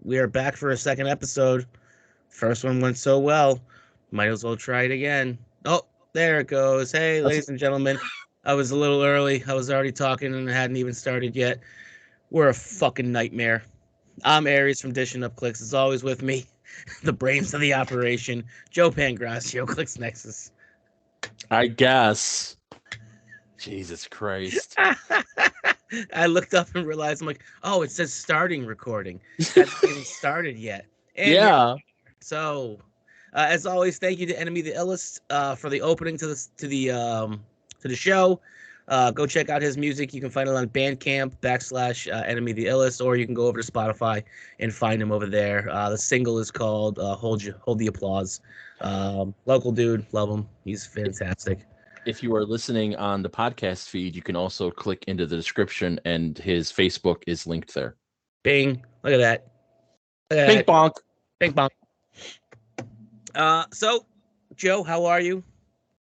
we are back for a second episode. First one went so well, might as well try it again. Oh, there it goes. Hey, That's ladies and gentlemen, I was a little early. I was already talking and it hadn't even started yet. We're a fucking nightmare. I'm Aries from Dishing Up Clicks. As always with me, the brains of the operation, Joe Pangracio, Clicks Nexus. I guess. Jesus Christ. I looked up and realized I'm like, oh, it says starting recording. Hasn't even started yet. And here, Yeah. so as always, thank you to Enemy the Illest for the opening to the show. Go check out his music. You can find it on Bandcamp / Enemy the Illest, or you can go over to Spotify and find him over there. The single is called Hold the Applause. Local dude, love him. He's fantastic. If you are listening on the podcast feed, you can also click into the description and his Facebook is linked there. Bing. Look at that. Look at Bing that. bonk. Bing bong. So, Joe, how are you?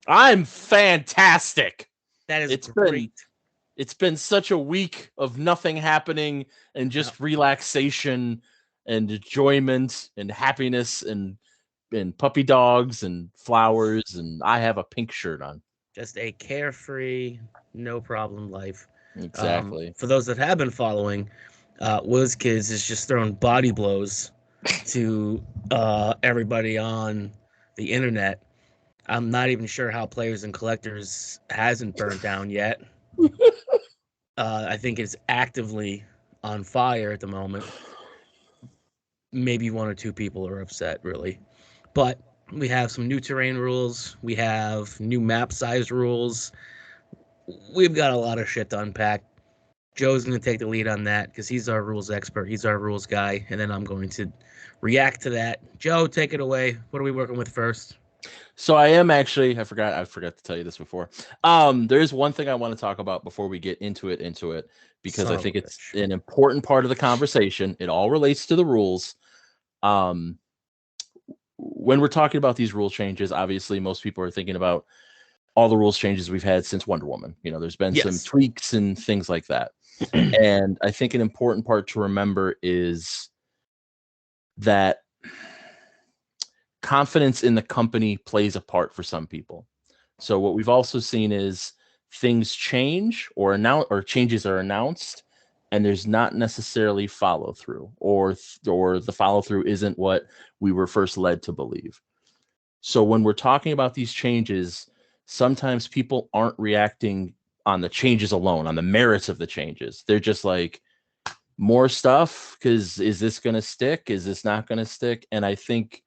I'm fantastic. That is It's great. It's been such a week of nothing happening and just relaxation and enjoyment and happiness and puppy dogs and flowers, and I have a pink shirt on. Just a carefree, no problem life. Exactly. For those that have been following, WizKids is just throwing body blows to everybody on the internet. I'm not even sure how Players and Collectors hasn't burned down yet. I think it's actively on fire at the moment. Maybe one or two people are upset, really. But we have some new terrain rules. We have new map size rules. We've got a lot of shit to unpack. Joe's going to take the lead on that because he's our rules expert. He's our rules guy. And then I'm going to react to that. Joe, take it away. What are we working with first? So I am actually, I forgot to tell you this before. There is one thing I want to talk about before we get into it, because Son I of think a it's bitch. an important part of the conversation. It all relates to the rules. When we're talking about these rule changes, obviously most people are thinking about all the rules changes we've had since Wonder Woman. You know, there's been some Yes. tweaks and things like that. And I think an important part to remember is that confidence in the company plays a part for some people. So what we've also seen is things change or changes are announced, and there's not necessarily follow through, or the follow through isn't what we were first led to believe. So when we're talking about these changes, sometimes people aren't reacting on the changes alone, on the merits of the changes. They're just like, more stuff, because is this going to stick? Is this not going to stick? And I think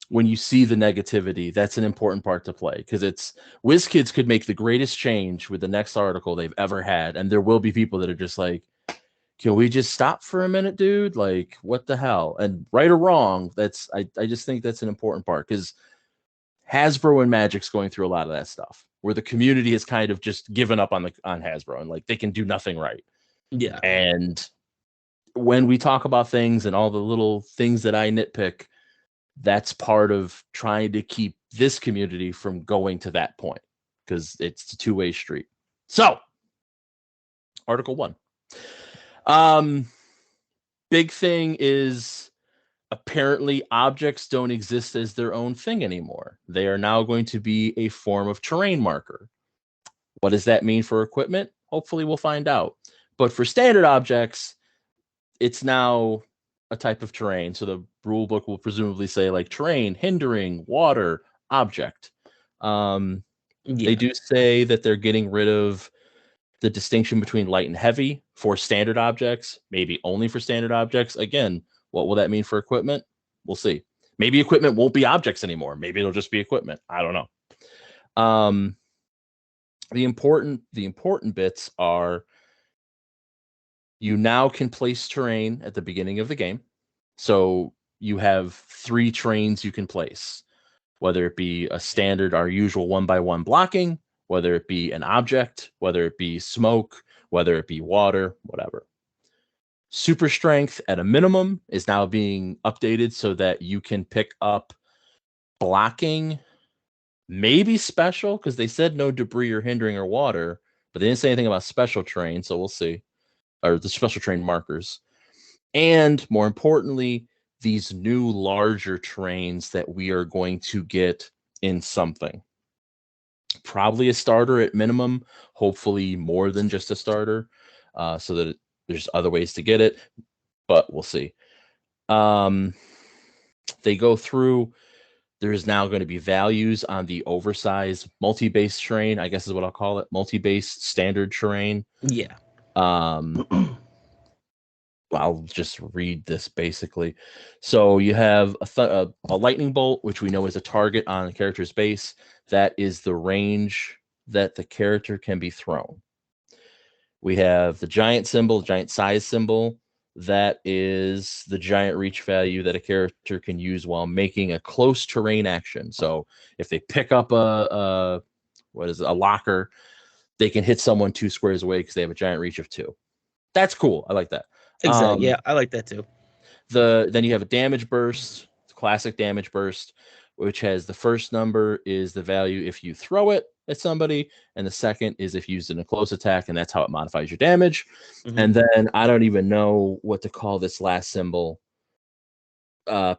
when you see the negativity, that's an important part to play, because it's WizKids could make the greatest change with the next article they've ever had, and there will be people that are just like, can we just stop for a minute, dude? Like, what the hell? And right or wrong, I just think that's an important part, because Hasbro and Magic's going through a lot of that stuff where the community has kind of just given up on Hasbro and like they can do nothing right. Yeah. And when we talk about things and all the little things that I nitpick, that's part of trying to keep this community from going to that point, because it's a two-way street. So, Article 1. Big thing is apparently objects don't exist as their own thing anymore. They are now going to be a form of terrain marker. What does that mean for equipment? Hopefully we'll find out. But for standard objects, it's now a type of terrain. So the rule book will presumably say like terrain, hindering, water, object. They do say that they're getting rid of the distinction between light and heavy for standard objects, maybe only for standard objects. Again, what will that mean for equipment? We'll see. Maybe equipment won't be objects anymore. Maybe it'll just be equipment. I don't know. The important bits are you now can place terrain at the beginning of the game. So you have 3 terrains you can place, whether it be a standard, our usual 1x1 blocking, whether it be an object, whether it be smoke, whether it be water, whatever. Super strength at a minimum is now being updated so that you can pick up blocking, maybe special, because they said no debris or hindering or water, but they didn't say anything about special terrain, so we'll see. Or the special terrain markers. And more importantly, these new larger terrains that we are going to get in something. Probably a starter at minimum, hopefully more than just a starter, so that there's other ways to get it, but we'll see. They go through, there's now going to be values on the oversized multi-base terrain, I guess is what I'll call it, multi-base standard terrain. Yeah. I'll just read this basically. So you have a lightning bolt, which we know is a target on the character's base. That is the range that the character can be thrown. We have the giant symbol, giant size symbol. That is the giant reach value that a character can use while making a close terrain action. So if they pick up a locker, they can hit someone 2 squares away because they have a giant reach of 2. That's cool. I like that. Exactly. Yeah, I like that too. Then you have a damage burst, classic damage burst, which has the first number is the value if you throw it at somebody, and the second is if used in a close attack, and that's how it modifies your damage. Mm-hmm. And then I don't even know what to call this last symbol.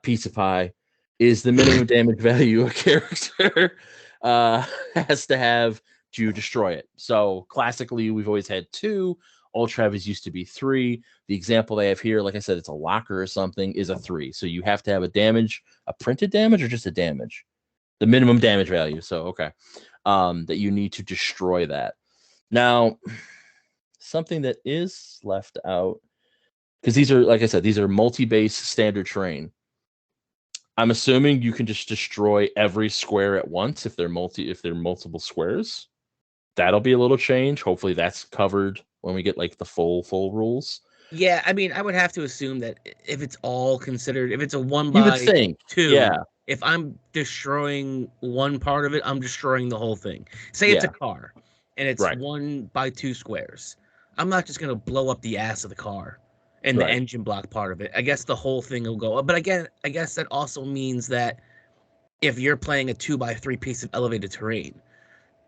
Pizza pie is the minimum damage value a character has to have to destroy it. So classically, we've always had 2. Ultra used to be 3. The example they have here, like I said, it's a locker or something, is a 3. So you have to have a printed damage or just a damage? The minimum damage value. So, okay. That you need to destroy that. Now, something that is left out, because these are, like I said, these are multi-base standard terrain. I'm assuming you can just destroy every square at once if they're multiple squares. That'll be a little change. Hopefully that's covered when we get like the full rules. Yeah, I mean, I would have to assume that if it's all considered, if it's a 1x2, yeah. If I'm destroying one part of it, I'm destroying the whole thing. Say it's a car, and it's 1x2 squares. I'm not just gonna blow up the ass of the car and the engine block part of it. I guess the whole thing will go up. But again, I guess that also means that if you're playing a 2x3 piece of elevated terrain,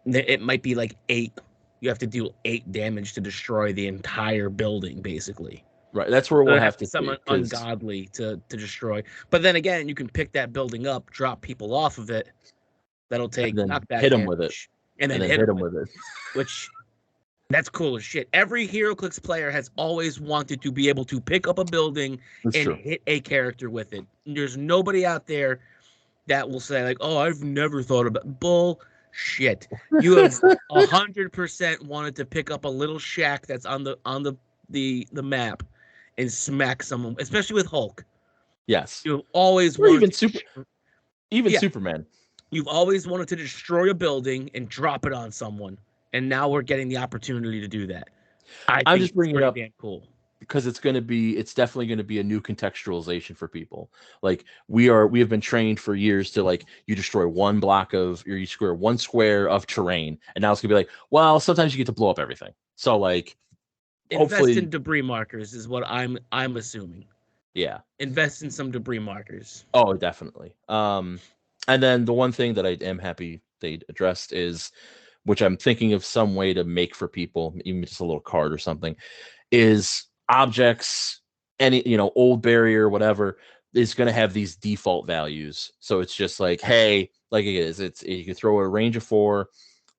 it might be like 8. You have to do 8 damage to destroy the entire building, basically. Right. That's where we'll have to someone ungodly to destroy. But then again, you can pick that building up, drop people off of it. That'll take knockback hit them with it, and then hit them with it. Which that's cool as shit. Every HeroClix player has always wanted to be able to pick up a building hit a character with it. There's nobody out there that will say like, "Oh, I've never thought about bullshit." You have 100% wanted to pick up a little shack that's on the map and smack someone, especially with Hulk. Yes, you've always wanted Superman. You've always wanted to destroy a building and drop it on someone, and now we're getting the opportunity to do that. I'm just bringing it up damn cool because it's definitely going to be a new contextualization for people. Like we have been trained for years to like you destroy you square one square of terrain, and now it's gonna be like, well, sometimes you get to blow up everything. So like, invest in debris markers is what I'm assuming. Yeah, invest in some debris markers. Oh, definitely. And then the one thing that I am happy they addressed is, which I'm thinking of some way to make for people, even just a little card or something, is objects, old barrier, whatever, is going to have these default values. So it's just like, hey, like it is, you can throw a range of 4,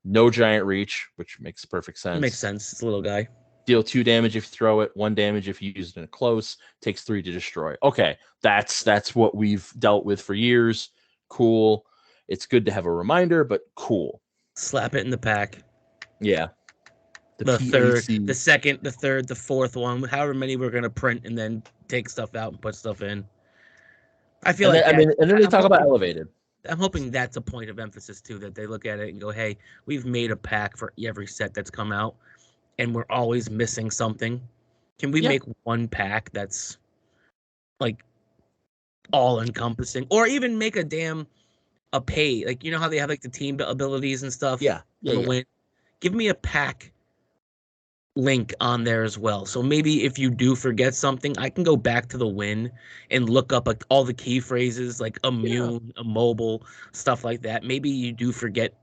no giant reach, which makes perfect sense. Makes sense. It's a little guy. Deal 2 damage if you throw it, 1 damage if you use it in a close, takes 3 to destroy. Okay, that's what we've dealt with for years. Cool. It's good to have a reminder, but cool. Slap it in the pack. Yeah. The third, the second, the third, the fourth one, however many we're gonna print, and then take stuff out and put stuff in. I feel and then they talk about elevated. I'm hoping that's a point of emphasis too, that they look at it and go, hey, we've made a pack for every set that's come out, and we're always missing something. Can we make one pack that's like all encompassing, or even make a pay, like, how they have like the team abilities and stuff? Yeah. Win. Give me a pack link on there as well. So maybe if you do forget something, I can go back to the win and look up like all the key phrases, like immune, immobile, stuff like that. Maybe you do forget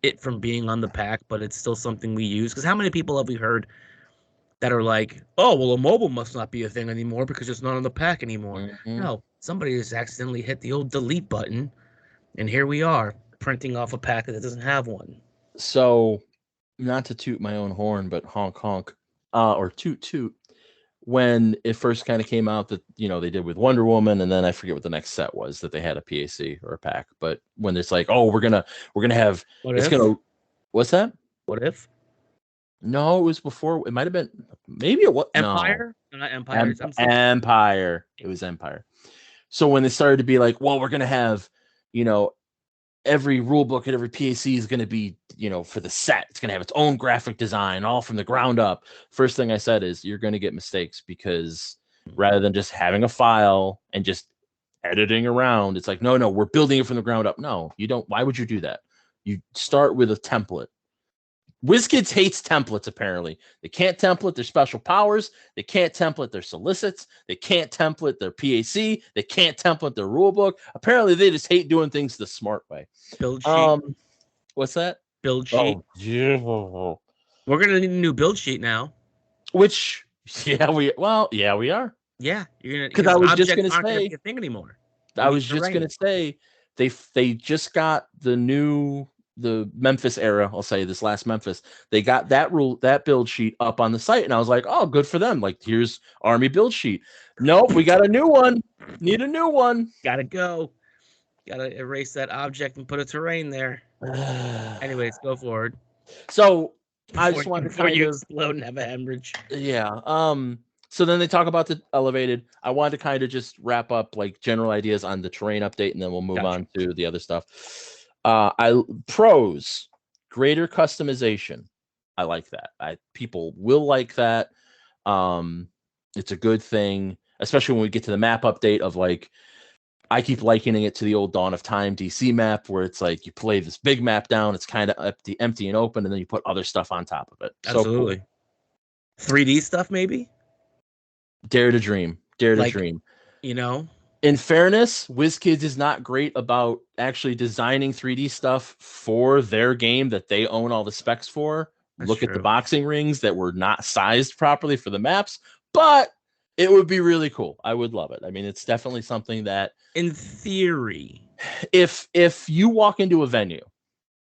it from being on the pack, but it's still something we use. Because how many people have we heard that are like, oh, well, a mobile must not be a thing anymore because it's not on the pack anymore. Mhm. No, somebody has accidentally hit the old delete button, and here we are printing off a pack that doesn't have one. So, not to toot my own horn, but honk honk, or toot toot. When it first kind of came out that they did with Wonder Woman, and then I forget what the next set was that they had a PAC or a pack. But when it's like, oh, we're gonna have What it's if? gonna what's that? What if? No, it was before. It might have been maybe it was Empire? No, not Empire. Empire. It was Empire. So when they started to be like, well, we're gonna have, every rule book and every PAC is going to be, for the set. It's going to have its own graphic design, all from the ground up. First thing I said is you're going to get mistakes because rather than just having a file and just editing around, it's like, no, we're building it from the ground up. No, you don't. Why would you do that? You start with a template. WizKids hates templates, apparently. They can't template their special powers. They can't template their solicits. They can't template their PAC. They can't template their rulebook. Apparently, they just hate doing things the smart way. Build sheet. What's that? Build sheet. Oh, yeah. We're going to need a new build sheet now. Which, we are. Yeah, you're going to, because I was just going to say, be a thing anymore. I was just going to say, they just got the Memphis era, I'll say this last Memphis, they got that build sheet up on the site, and I was like, oh, good for them. Like, here's Army build sheet. Nope, we got a new one. Need a new one. Gotta go. Gotta erase that object and put a terrain there. Anyways, go forward. So I just wanted to you explode and have a hemorrhage. Yeah. So then they talk about the elevated. I wanted to kind of just wrap up like general ideas on the terrain update, and then we'll move on to the other stuff. Pros, greater customization. I like that. People will like that. It's a good thing, especially when we get to the map update of like, I keep likening it to the old Dawn of Time DC map where it's like you play this big map down, it's kind of empty and open, and then you put other stuff on top of it. Absolutely. So cool. 3D stuff, maybe? Dare to dream. In fairness, WizKids is not great about actually designing 3D stuff for their game that they own all the specs for. Look at the boxing rings that were not sized properly for the maps, but it would be really cool. I would love it. I mean, it's definitely something that, in theory, if you walk into a venue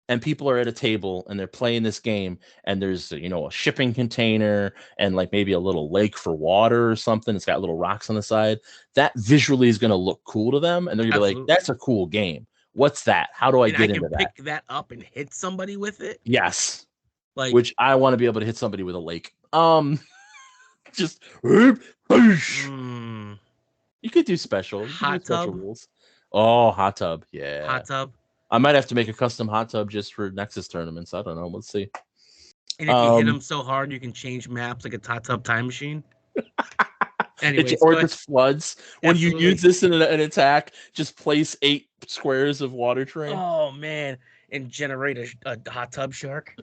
and people are at a table and they're playing this game and there's, a shipping container and like maybe a little lake for water or something, it's got little rocks on the side, that visually is going to look cool to them. And they're going to be like, that's a cool game. What's that? How do I get into that? I can pick that up and hit somebody with it? Yes. Which I want to be able to hit somebody with a lake. Just you could do special. Hot tub rules. Oh, hot tub. Yeah. Hot tub. I might have to make a custom hot tub just for Nexus tournaments. I don't know. Let's see. And if you hit them so hard, you can change maps like a hot tub time machine. Anyways, or it just floods. When you use this in an attack, just place 8 squares of water terrain. Oh, man. And generate a hot tub shark.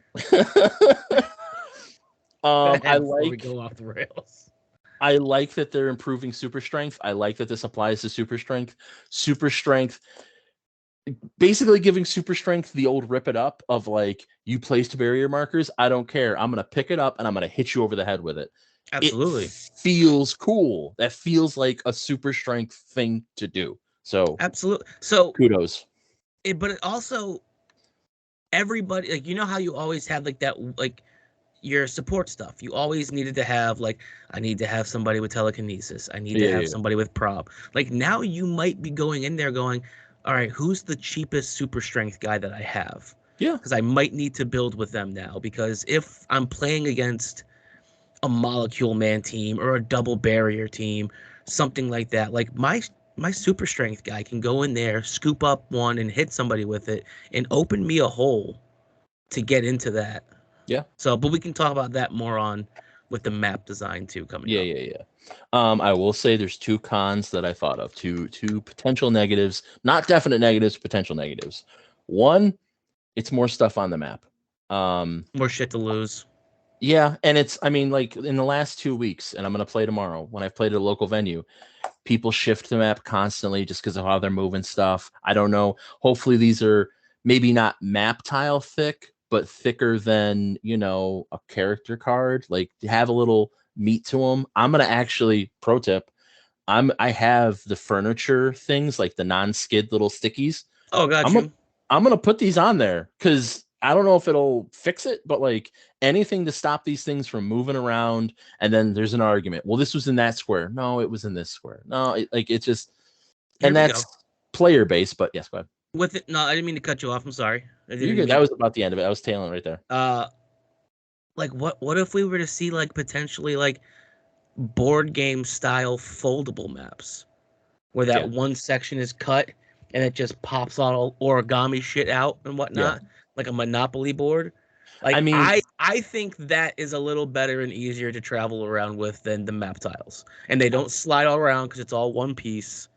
I like. We go off the rails. I like that they're improving super strength. I like that this applies to super strength. Super strength, basically giving super strength the old rip it up of like, you placed barrier markers. I don't care. I'm gonna pick it up and I'm gonna hit you over the head with it. Absolutely. It feels cool. That feels like a super strength thing to do. So absolutely. So kudos. But it also, everybody, like, how you always have like that, like, your support stuff. You always needed to have like, I need to have somebody with telekinesis. I need to have somebody with prop. Like, now you might be going in there going, all right, who's the cheapest super strength guy that I have? Yeah. Because I might need to build with them now. Because if I'm playing against a molecule man team or a double barrier team, something like that, like my super strength guy can go in there, scoop up one and hit somebody with it and open me a hole to get into that. Yeah. So, but we can talk about that more on with the map design too coming up. Yeah. I will say there's 2 cons that I thought of, two potential negatives, not definite negatives, potential negatives. One, it's more stuff on the map. More shit to lose. Yeah, and like in the last 2 weeks, and I'm going to play tomorrow, when I've played at a local venue, people shift the map constantly just because of how they're moving stuff. I don't know. Hopefully these are maybe not map tile thick, but thicker than, a character card, like have a little meat to them. I'm gonna actually, pro tip, I have the furniture things, like the non-skid little stickies. Oh, got I'm you. gonna put these on there because I don't know if it'll fix it, but like anything to stop these things from moving around. And then there's an argument. Well, this was in that square. No, it was in this square. No, it's just, Here and we that's go. player based. But yes, go ahead. With it, no, I didn't mean to cut you off. I'm sorry. I You're didn't good. That mean. was about the end of it. I was tailing right there. Like what if we were to see like potentially like board game style foldable maps where that Yeah. one section is cut and it just pops all origami shit out and Yeah. whatnot, like a Monopoly board. Like I mean, I think that is a little better and easier to travel around with than the map tiles, and they don't slide all around because it's all one piece.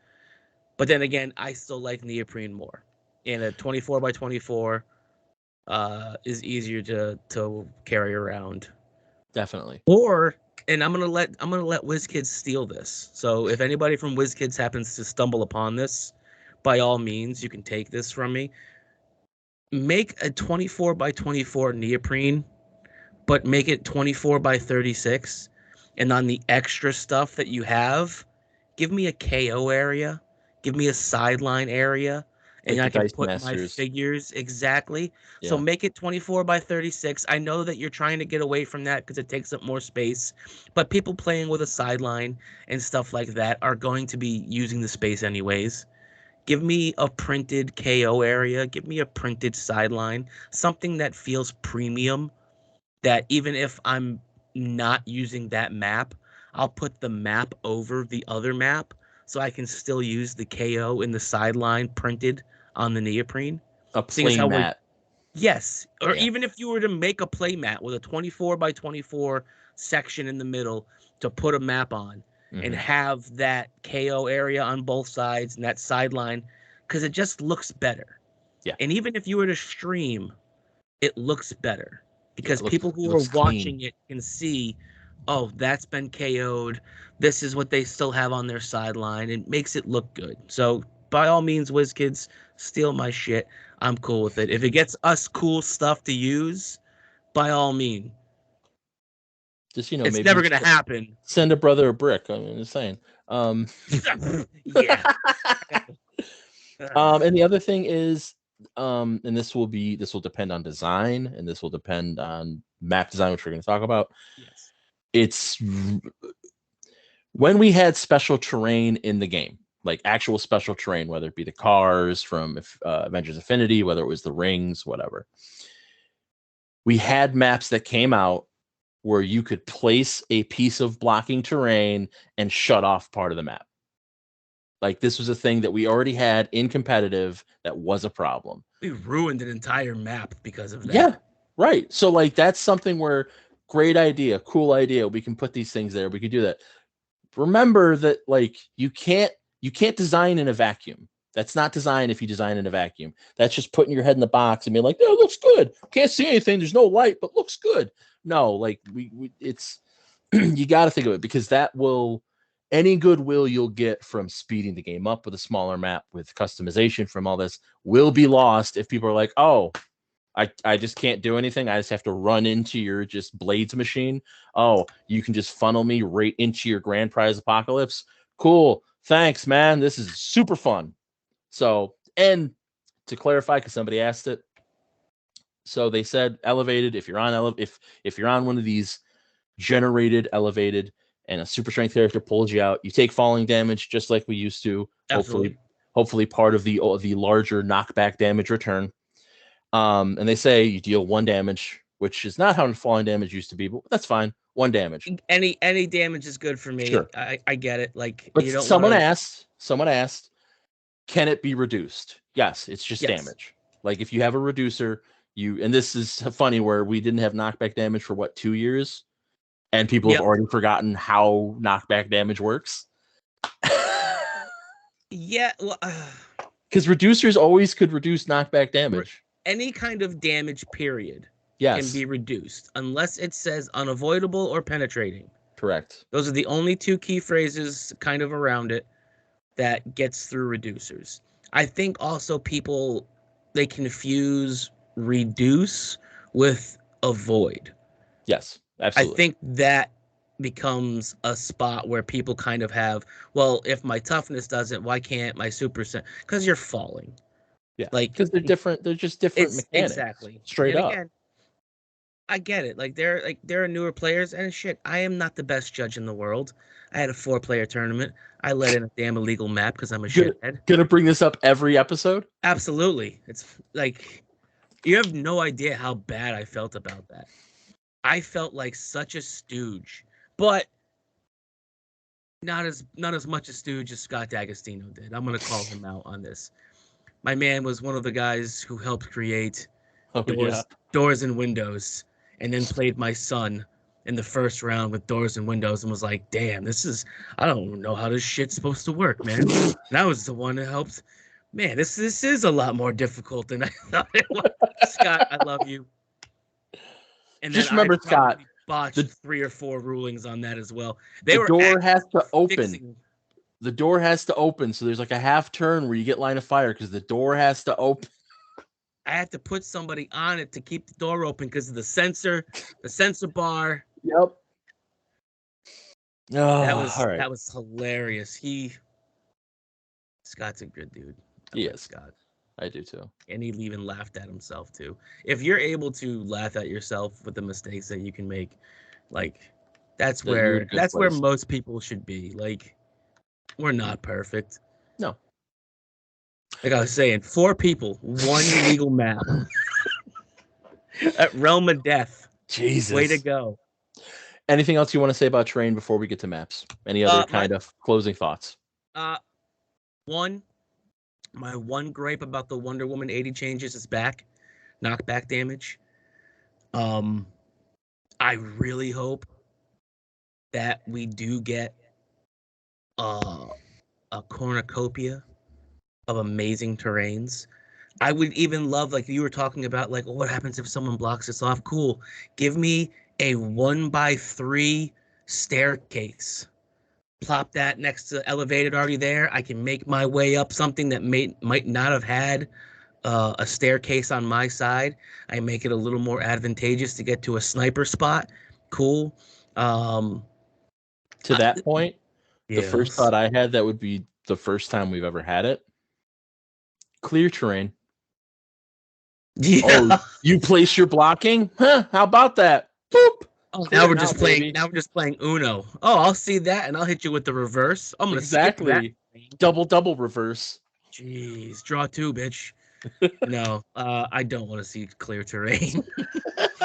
But then again, I still like neoprene more, and a 24 by 24 is easier to carry around. definitely. Or and I'm gonna let WizKids steal this. So if anybody from WizKids happens to stumble upon this, by all means, you can take this from me. Make a 24 by 24 neoprene, but make it 24 by 36. And on the extra stuff that you have, give me a KO area, give me a sideline area, and Like the I can Dice put my Masters. figures exactly. So Yeah. make it 24 by 36. I know that you're trying to get away from that because it takes up more space, but people playing with a sideline and stuff like that are going to be using the space anyways. Give me a printed KO area, give me a printed sideline, something that feels premium, that even if I'm not using that map, I'll put the map over the other map so I can still use the KO in the sideline printed on the neoprene. A Seeing as play how we're, mat. yes, or Yeah. even if you were to make a play mat with a 24 by 24 section in the middle to put a map on and Mm-hmm. have that KO area on both sides and that sideline, because it just looks better. Yeah. And even if you were to stream, it looks better Yeah. because people It who are looks watching clean. it can see, oh, that's been KO'd. This is what they still have on their sideline. It makes it look good. So by all means, WizKids, steal my shit. I'm cool with it. If it gets us cool stuff to use, by all means. Just, It's maybe never gonna happen. send a brother a brick. I'm just saying. Yeah. And the other thing is, and this will depend on design, and this will depend on map design, which we're going to talk about. Yes. It's when we had special terrain in the game, like actual special terrain, whether it be the cars from Avengers Infinity, whether it was the rings, whatever. We had maps that came out where you could place a piece of blocking terrain and shut off part of the map. Like this was a thing that we already had in competitive that was a problem. We ruined an entire map because of that. Yeah, right. So like that's something where great idea, cool idea. We can put these things there. We could do that. Remember that like you can't design in a vacuum. That's not design if you design in a vacuum. That's just putting your head in the box and being like, "Oh, it looks good. Can't see anything. There's no light, but looks good." No, like we it's you got to think of it because that will any goodwill you'll get from speeding the game up with a smaller map with customization from all this will be lost if people are like, "Oh, I just can't do anything. I just have to run into your just blades machine. Oh, you can just funnel me right into your grand prize apocalypse. Cool. Thanks, man. This is super fun." So, and to clarify, because somebody asked it, so they said elevated. If you're on if you're on one of these generated elevated, and a super strength character pulls you out, you take falling damage just like we used to. Absolutely. Hopefully part of the larger knockback damage return. And they say you deal 1 damage, which is not how falling damage used to be, but that's fine. 1 damage. Any damage is good for me. Sure. I get it. Like But you don't someone want asked, can it be reduced? Yes, it's just Yes. damage. Like if you have a reducer, and this is funny where we didn't have knockback damage for 2 years, and people have already forgotten how knockback damage works. Yeah, well, because reducers always could reduce knockback damage. Any kind of damage, period, yes, can be reduced unless it says unavoidable or penetrating. Correct. Those are the only 2 key phrases kind of around it that gets through reducers. I think also people, they confuse reduce with a void. Yes, I absolutely. think that becomes a spot where people kind of have, well, if my toughness doesn't, why can't my super set? Because you're falling. Yeah, Like because they're different. They're just different it's mechanics, exactly. straight And up. again, I get it. There are newer players and shit. I am not the best judge in the world. I had a 4-player tournament. I let in a damn illegal map because I'm a Gonna, shithead. gonna bring this up every episode. Absolutely. It's like you have no idea how bad I felt about that. I felt like such a stooge, but not as much a stooge as Scott D'Agostino did. I'm gonna call him out on this. My man was one of the guys who helped create Oh yeah, doors and windows, and then played my son in the first round with doors and windows, and was like, "Damn, I don't know how this shit's supposed to work, man." And I was the one that helped. Man, this is a lot more difficult than I thought it was. Scott, I love you. And then just I remember, Scott. probably botched The 3 or 4 rulings on that as well. They the were door has actually to open. fixing. The door has to open. So there's like a half turn where you get line of fire because the door has to open. I had to put somebody on it to keep the door open because of the sensor bar. Yep. That Oh, was all right. that was hilarious. Scott's a good dude. I like Yes, Scott. I do too. And he even laughed at himself too. If you're able to laugh at yourself with the mistakes that you can make, like that's That you're in a where good that's where place. most people should be. Like we're not perfect. No. Like I was saying, 4 people, 1 legal map. At Realm of Death. Way to Jesus. go. Anything else you want to say about terrain before we get to maps? Any other My kind of closing thoughts? one my one gripe about the Wonder Woman 80 changes is knockback damage. Um I really hope that we do get uh, a cornucopia of amazing terrains. I would even love, like you were talking about, like, what happens if someone blocks this off? Cool. Give me a 1x3 staircase. Plop that next to elevated already there. I can make my way up something that might not have had a staircase on my side. I make it a little more advantageous to get to a sniper spot. Cool. Um, To that point, the first yes. thought I had that would be the first time we've ever had it. Clear terrain. Yeah. Oh, you place your blocking? Huh? How about that? Boop. Oh, Clear now, baby. Now we're just playing Uno. Oh, I'll see that, and I'll hit you with the reverse. I'm gonna skip that. Exactly. Double reverse. Jeez, draw 2, bitch. No, I don't want to see clear terrain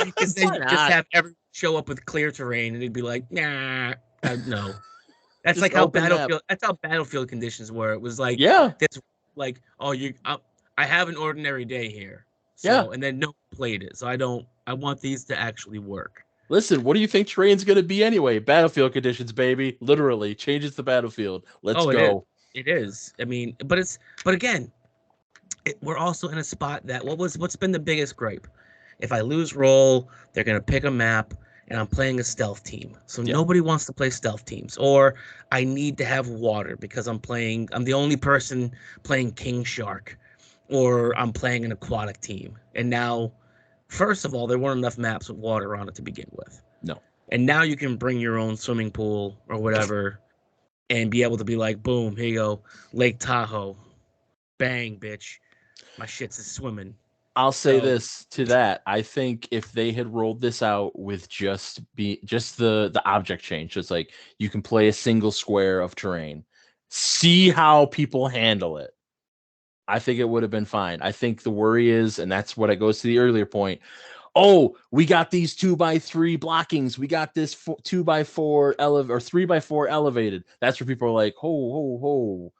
because then Why you just not? have everyone show up with clear terrain, and it'd be like, nah, no. That's Just like how open map. battlefield. That's how battlefield conditions were. It was like Yeah. this, like, oh, I have an ordinary day here, Yeah. so and then no one played it, so I don't. I want these to actually work. Listen, what do you think terrain's going to be anyway? Battlefield conditions, baby. Literally changes the battlefield. Let's Oh, it is. go. It is. I mean, but again, we're also in a spot that what's been the biggest gripe? If I lose roll, they're gonna pick a map, and I'm playing a stealth team. So Yeah. nobody wants to play stealth teams. Or I need to have water because I'm the only person playing King Shark, or I'm playing an aquatic team. And now, first of all, there weren't enough maps with water on it to begin with. No. And now you can bring your own swimming pool or whatever and be able to be like, boom, here you go, Lake Tahoe, bang, bitch, my shit's is swimming. I'll say So this to that. I think if they had rolled this out with just the object change, just like you can play a single square of terrain, see how people handle it. I think it would have been fine. I think the worry is, and that's what it goes to the earlier point. Oh, we got these 2x3 blockings. We got this 2x4 or 3x4 elevated. That's where people are like, ho.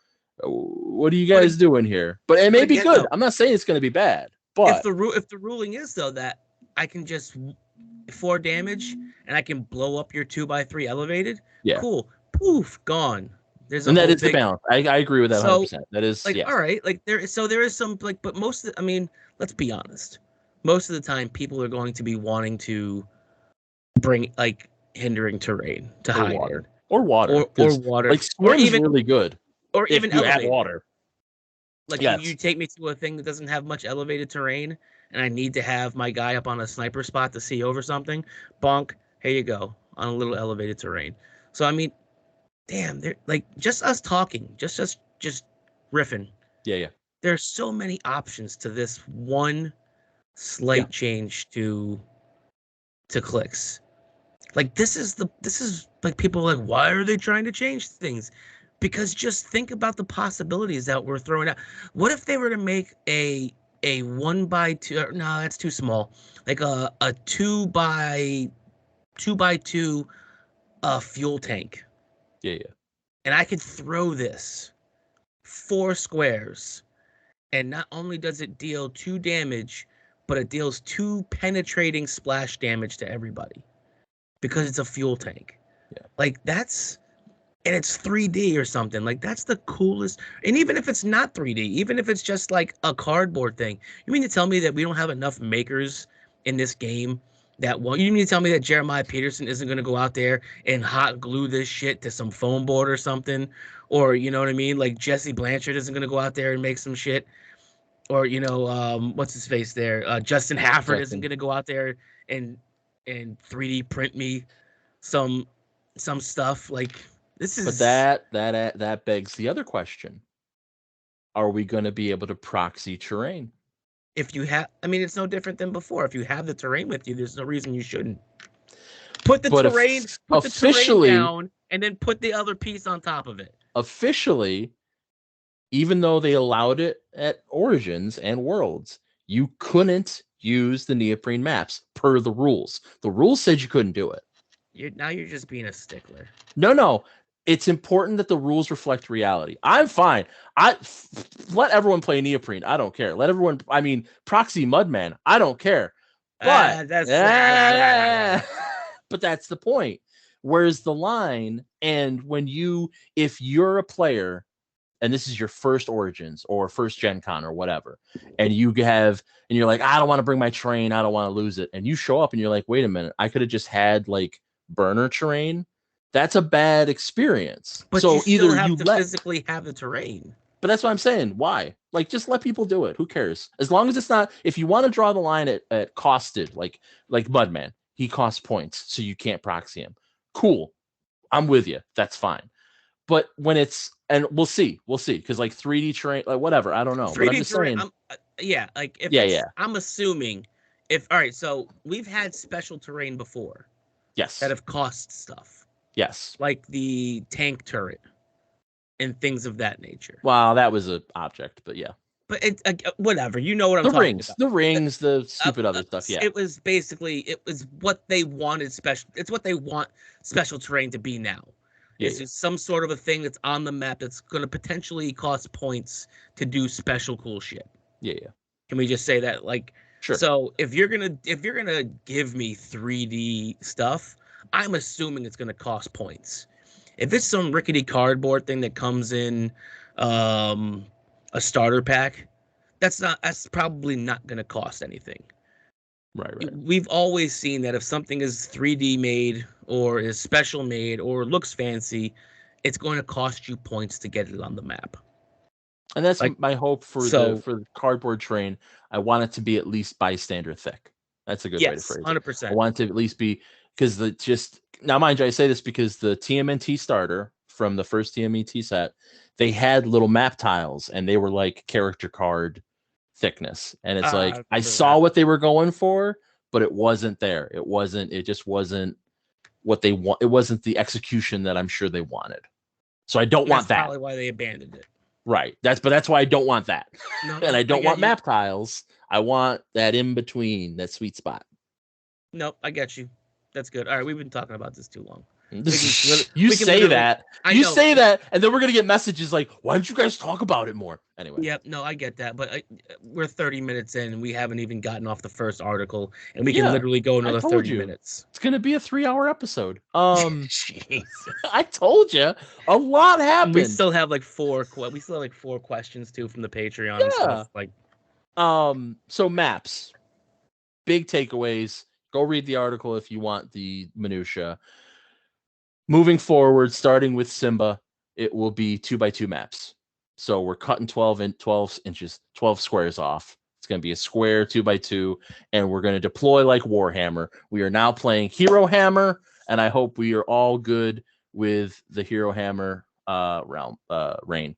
What are you guys doing here? But it may be again, good. though, I'm not saying it's going to be bad. But if the ruling is though that I can just 4 damage and I can blow up your 2x3 elevated, yeah, cool, poof, gone. There's a and that whole is the big balance. I agree with that so 100%. That is like yeah, all right, like there is some like, but I mean, let's be honest. Most of the time, people are going to be wanting to bring like hindering terrain to or hide water in, or water or because water, like swim's really good or if even you add elevated. water. Like you Yes, take me to a thing that doesn't have much elevated terrain, and I need to have my guy up on a sniper spot to see over something, bonk, here you go, on a little elevated terrain. So I mean, damn, they're like just us talking, just riffing. Yeah. There's so many options to this one slight change to clicks. Like this is like people are like, why are they trying to change things? Because just think about the possibilities that we're throwing out. What if they were to make a 1x2? No, that's too small. Like a 2x2 fuel tank. Yeah. And I could throw this 4 squares, and not only does it deal 2 damage, but it deals 2 penetrating splash damage to everybody because it's a fuel tank. Yeah. Like that's, and it's 3D or something. Like that's the coolest. And even if it's not 3D, even if it's just like a cardboard thing, you mean to tell me that we don't have enough makers in this game that well, you mean to tell me that Jeremiah Peterson isn't going to go out there and hot glue this shit to some foam board or something? Or you know what I mean? Like Jesse Blanchard isn't going to go out there and make some shit. Or what's his face there? Justin Hafford isn't going to go out there and 3D print me some stuff. Like this is. But that begs the other question: are we going to be able to proxy terrain? If you have, I mean, it's no different than before. If you have the terrain with you, there's no reason you shouldn't put the terrain down and then put the other piece on top of it. Officially, even though they allowed it at Origins and Worlds, you couldn't use the neoprene maps per the rules. The rules said you couldn't do it. You're just being a stickler. No. It's important that the rules reflect reality. I'm fine. Let everyone play neoprene. I don't care. Let everyone. I mean, proxy Mudman. I don't care. But but that's the point. Where's the line? And if you're a player, and this is your first Origins or first Gen Con or whatever, and you're like, I don't want to bring my terrain. I don't want to lose it. And you show up and you're like, wait a minute, I could have just had like burner terrain. That's a bad experience. But so you still have to physically have the terrain. But that's what I'm saying. Why? Like, just let people do it. Who cares? As long as it's not. If you want to draw the line at costed, like Mudman, he costs points, so you can't proxy him. Cool, I'm with you. That's fine. But when it's, and we'll see, because like 3D terrain, like whatever, I don't know. 3D terrain, I'm assuming all right. So we've had special terrain before. Yes. That have cost stuff. Yes. Like the tank turret and things of that nature. Wow, that was an object, but yeah. But it's whatever. You know what I'm talking about. The rings, the stupid other stuff, yeah. It was what they wanted special. It's what they want special terrain to be now. Yeah, it's just some sort of a thing that's on the map that's going to potentially cost points to do special cool shit. Yeah. Can we just say that? Like, sure. So if you're gonna give me 3D stuff, I'm assuming it's going to cost points. If it's some rickety cardboard thing that comes in a starter pack, that's probably not going to cost anything. Right. We've always seen that if something is 3D made or is special made or looks fancy, it's going to cost you points to get it on the map. And that's like, my hope for the cardboard terrain. I want it to be at least bystander thick. That's a good way to phrase it. 100%. I want it to at least be, because now, mind you, I say this because the TMNT starter from the first TMNT set, they had little map tiles and they were like character card thickness. And it's like, I saw what they were going for, but it wasn't there. It just wasn't what they want. It wasn't the execution that I'm sure they wanted. So I don't want that. That's probably why they abandoned it. Right. That's why I don't want that. And I don't want map tiles. I want that in between, that sweet spot. Nope, I get you. That's good. All right, we've been talking about this too long. You say that, and then we're gonna get messages like, "Why don't you guys talk about it more?" Anyway. Yep. No, I get that, but we're 30 minutes in, and we haven't even gotten off the first article, and we can literally go another 30 minutes. It's gonna be a 3-hour episode. Jeez. I told you, a lot happened. We still have like 4 questions too from the Patreon. Yeah. And stuff. Like, so maps, big takeaways. Go read the article if you want the minutia. Moving forward, starting with Simba, it will be 2x2 maps. So we're cutting 12 inches, 12 squares off It's going to be a square 2x2, and we're going to deploy like Warhammer. We are now playing Hero Hammer, and I hope we are all good with the Hero Hammer reign.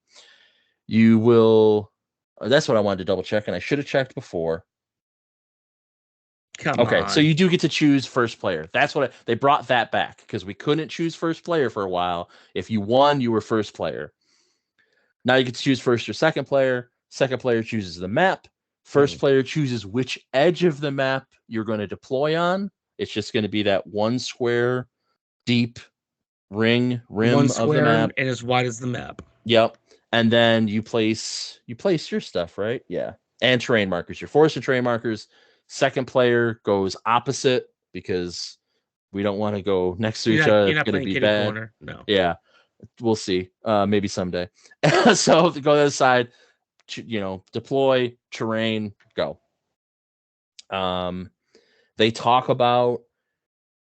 You will. That's what I wanted to double check, and I should have checked before. Come on. So you do get to choose first player. That's what they brought that back because we couldn't choose first player for a while. If you won, you were first player. Now you get to choose first or second player. Second player chooses the map. First player chooses which edge of the map you're going to deploy on. It's just going to be that one square deep rim of the map, and as wide as the map. Yep. And then you place your stuff, right? Yeah. And terrain markers. Your forest and terrain markers. Second player goes opposite because we don't want to go next to each other. You're not going to playing be kitty bad. corner. No. Yeah. We'll see. Maybe someday. So to go to the other side, deploy, terrain, go. They talk about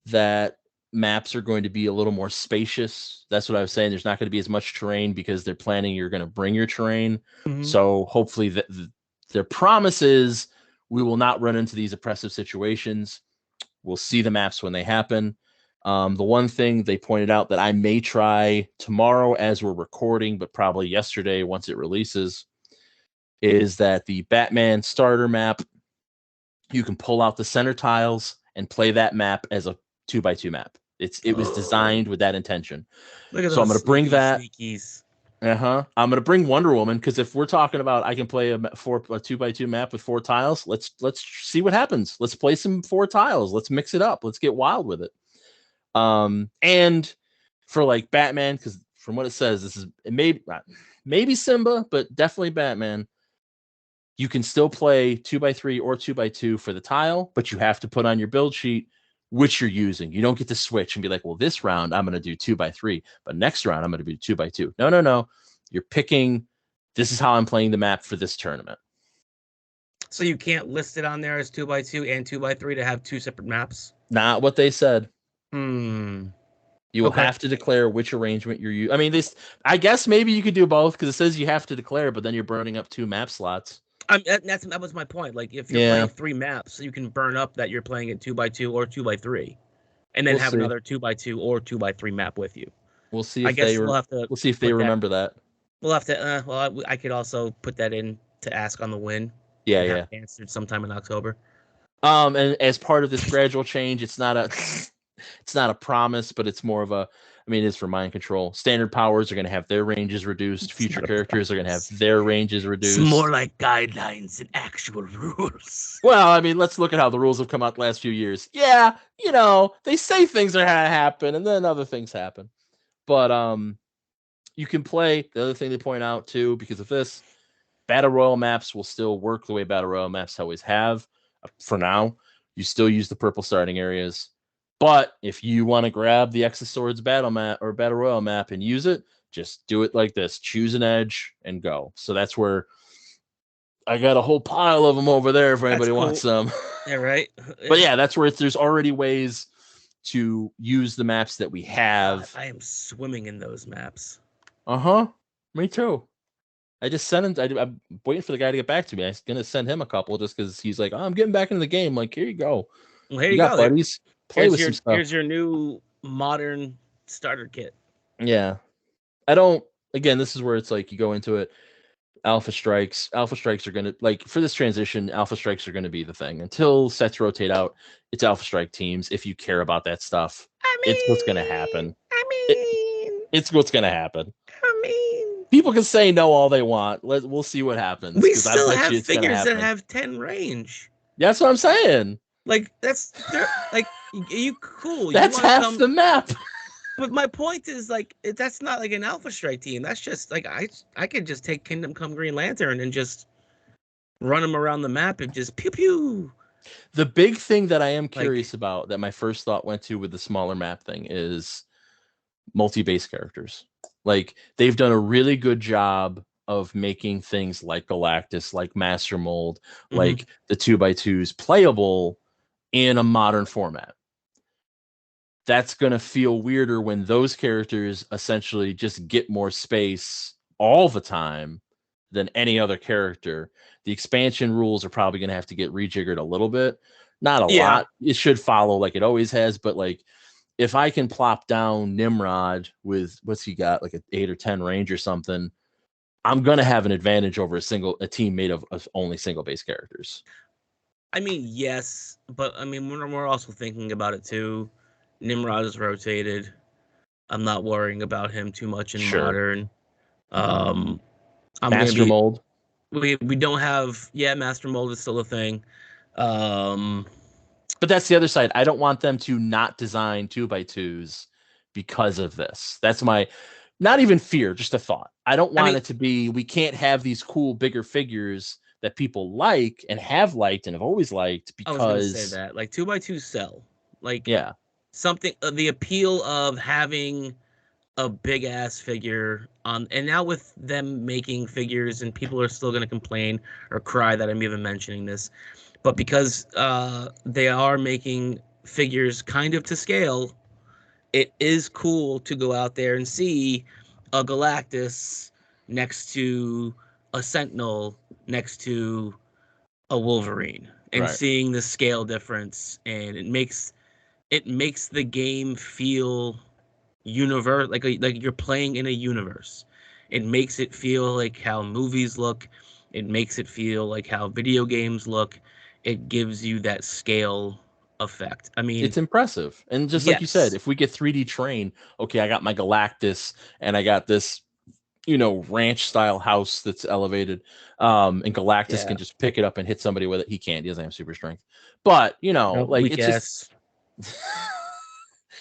that maps are going to be a little more spacious. That's what I was saying. There's not going to be as much terrain because they're planning you're going to bring your terrain. So hopefully their promise is we will not run into these oppressive situations. We'll see the maps when they happen. The one thing they pointed out that I may try tomorrow as we're recording, but probably yesterday once it releases, is that the Batman starter map, you can pull out the center tiles and play that map as a 2x2 map. It was designed with that intention. Look at so I'm going to bring that. Sneakies. I'm going to bring Wonder Woman because if we're talking about I can play a 2x2 map with 4 tiles, let's see what happens. Let's play some 4 tiles. Let's mix it up. Let's get wild with it. And for like Batman, because from what it says, this is maybe Simba, but definitely Batman. You can still play 2x3 or 2x2 for the tile, but you have to put on your build sheet which you're using. You don't get to switch and be like, well, this round I'm going to do 2x3, but next round I'm going to do 2x2. No. You're picking, this is how I'm playing the map for this tournament. So you can't list it on there as 2x2 and 2x3 to have 2 separate maps? Not what they said. You will have to declare which arrangement you're using. I mean, I guess maybe you could do both because it says you have to declare, but then you're burning up 2 map slots. That was my point. Like, if you're playing 3 maps, you can burn up that you're playing it 2x2 or 2x3, and then have another 2x2 or 2x3 map with you. We'll see if we'll see if they remember that. We'll have to. I could also put that in to ask on the win. Yeah. Answered sometime in October. And as part of this gradual change, it's not a promise, but it's more of a. I mean, it's for mind control. Standard powers are going to have their ranges reduced. Future characters are going to have their ranges reduced. It's more like guidelines and actual rules. Well, I mean, let's look at how the rules have come out the last few years. Yeah, they say things are going to happen, and then other things happen. But you can play. The other thing they point out, too, because of this, Battle Royale maps will still work the way Battle Royale maps always have. For now, you still use the purple starting areas. But if you want to grab the X of Swords battle map or Battle Royale map and use it, just do it like this. Choose an edge and go. So that's where I got a whole pile of them over there if anybody wants them. Yeah, right. But yeah, that's where there's already ways to use the maps that we have. I am swimming in those maps. Me too. I just sent him. I'm waiting for the guy to get back to me. I was going to send him a couple just because he's like, I'm getting back into the game. Like, here you go. Well, here you go, buddies. Play with some stuff. Here's your new modern starter kit. Yeah. Again, this is where it's like you go into it. Alpha strikes are going to, like, for this transition, alpha strikes are going to be the thing. Until sets rotate out, it's alpha strike teams. If you care about that stuff, it's what's going to happen. It's what's going to happen. People can say no all they want. We'll see what happens. We still have figures that have 10 range. That's what I'm saying. Like, you cool. That's half the map. But my point is, like, that's not like an Alpha Strike team. That's just like I could just take Kingdom Come Green Lantern and just run them around the map and just pew pew. The big thing that I am curious about, that my first thought went to with the smaller map thing, is multi-base characters. Like, they've done a really good job of making things like Galactus, like Master Mold, like the 2x2s playable in a modern format. That's going to feel weirder when those characters essentially just get more space all the time than any other character. The expansion rules are probably going to have to get rejiggered a little bit. Not a Yeah. lot. It should follow like it always has, but like if I can plop down Nimrod with what's he got, like an 8 or 10 range or something, I'm going to have an advantage over a team made of only single base characters. I mean, yes, but I mean, we're also thinking about it too. Nimrod is rotated. I'm not worrying about him too much in Sure. modern. I'm Master gonna be. mold. We don't have. Yeah, master mold is still a thing. But that's the other side. I don't want them to not design 2x2s because of this. That's my not even fear, just a thought. I don't want it to be we can't have these cool bigger figures that people like and have liked and have always liked because I was gonna say that like 2x2 sell like yeah, something the appeal of having a big ass figure on, and now with them making figures and people are still gonna complain or cry that I'm even mentioning this, but because they are making figures kind of to scale, it is cool to go out there and see a Galactus next to a Sentinel next to a Wolverine and right. seeing the scale difference, and it makes the game feel universe like you're playing in a universe. It makes it feel like how movies look. It makes it feel like how video games look. It gives you that scale effect. I mean, It's impressive. And just like you said, yes. if we get 3D train, okay, I got my Galactus and I got this, ranch style house that's elevated. And Galactus Yeah. can just pick it up and hit somebody with it. He can't. He doesn't have super strength. But, No, like weak it's just ass.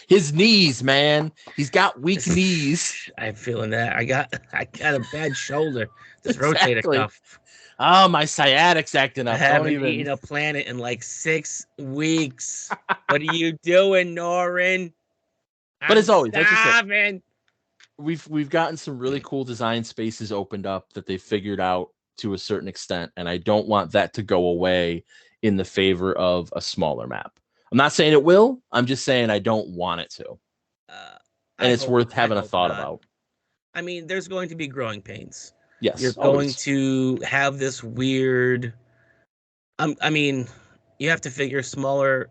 his knees, man. He's got weak knees. I'm feeling that. I got a bad shoulder. This rotator Exactly. cuff. Oh, my sciatic's acting I up. Don't haven't even. eaten a planet in like 6 weeks. What are you doing, Norin? But I'm as always, like I said, starving. we've gotten some really cool design spaces opened up that they figured out to a certain extent, and I don't want that to go away in the favor of a smaller map. I'm not saying it will. I'm just saying I don't want it to, Uh, and I it's hope. worth I having a hope thought not. about. I mean, there's going to be growing pains. You're Yes, going always. to have this weird. I mean, you have to figure small.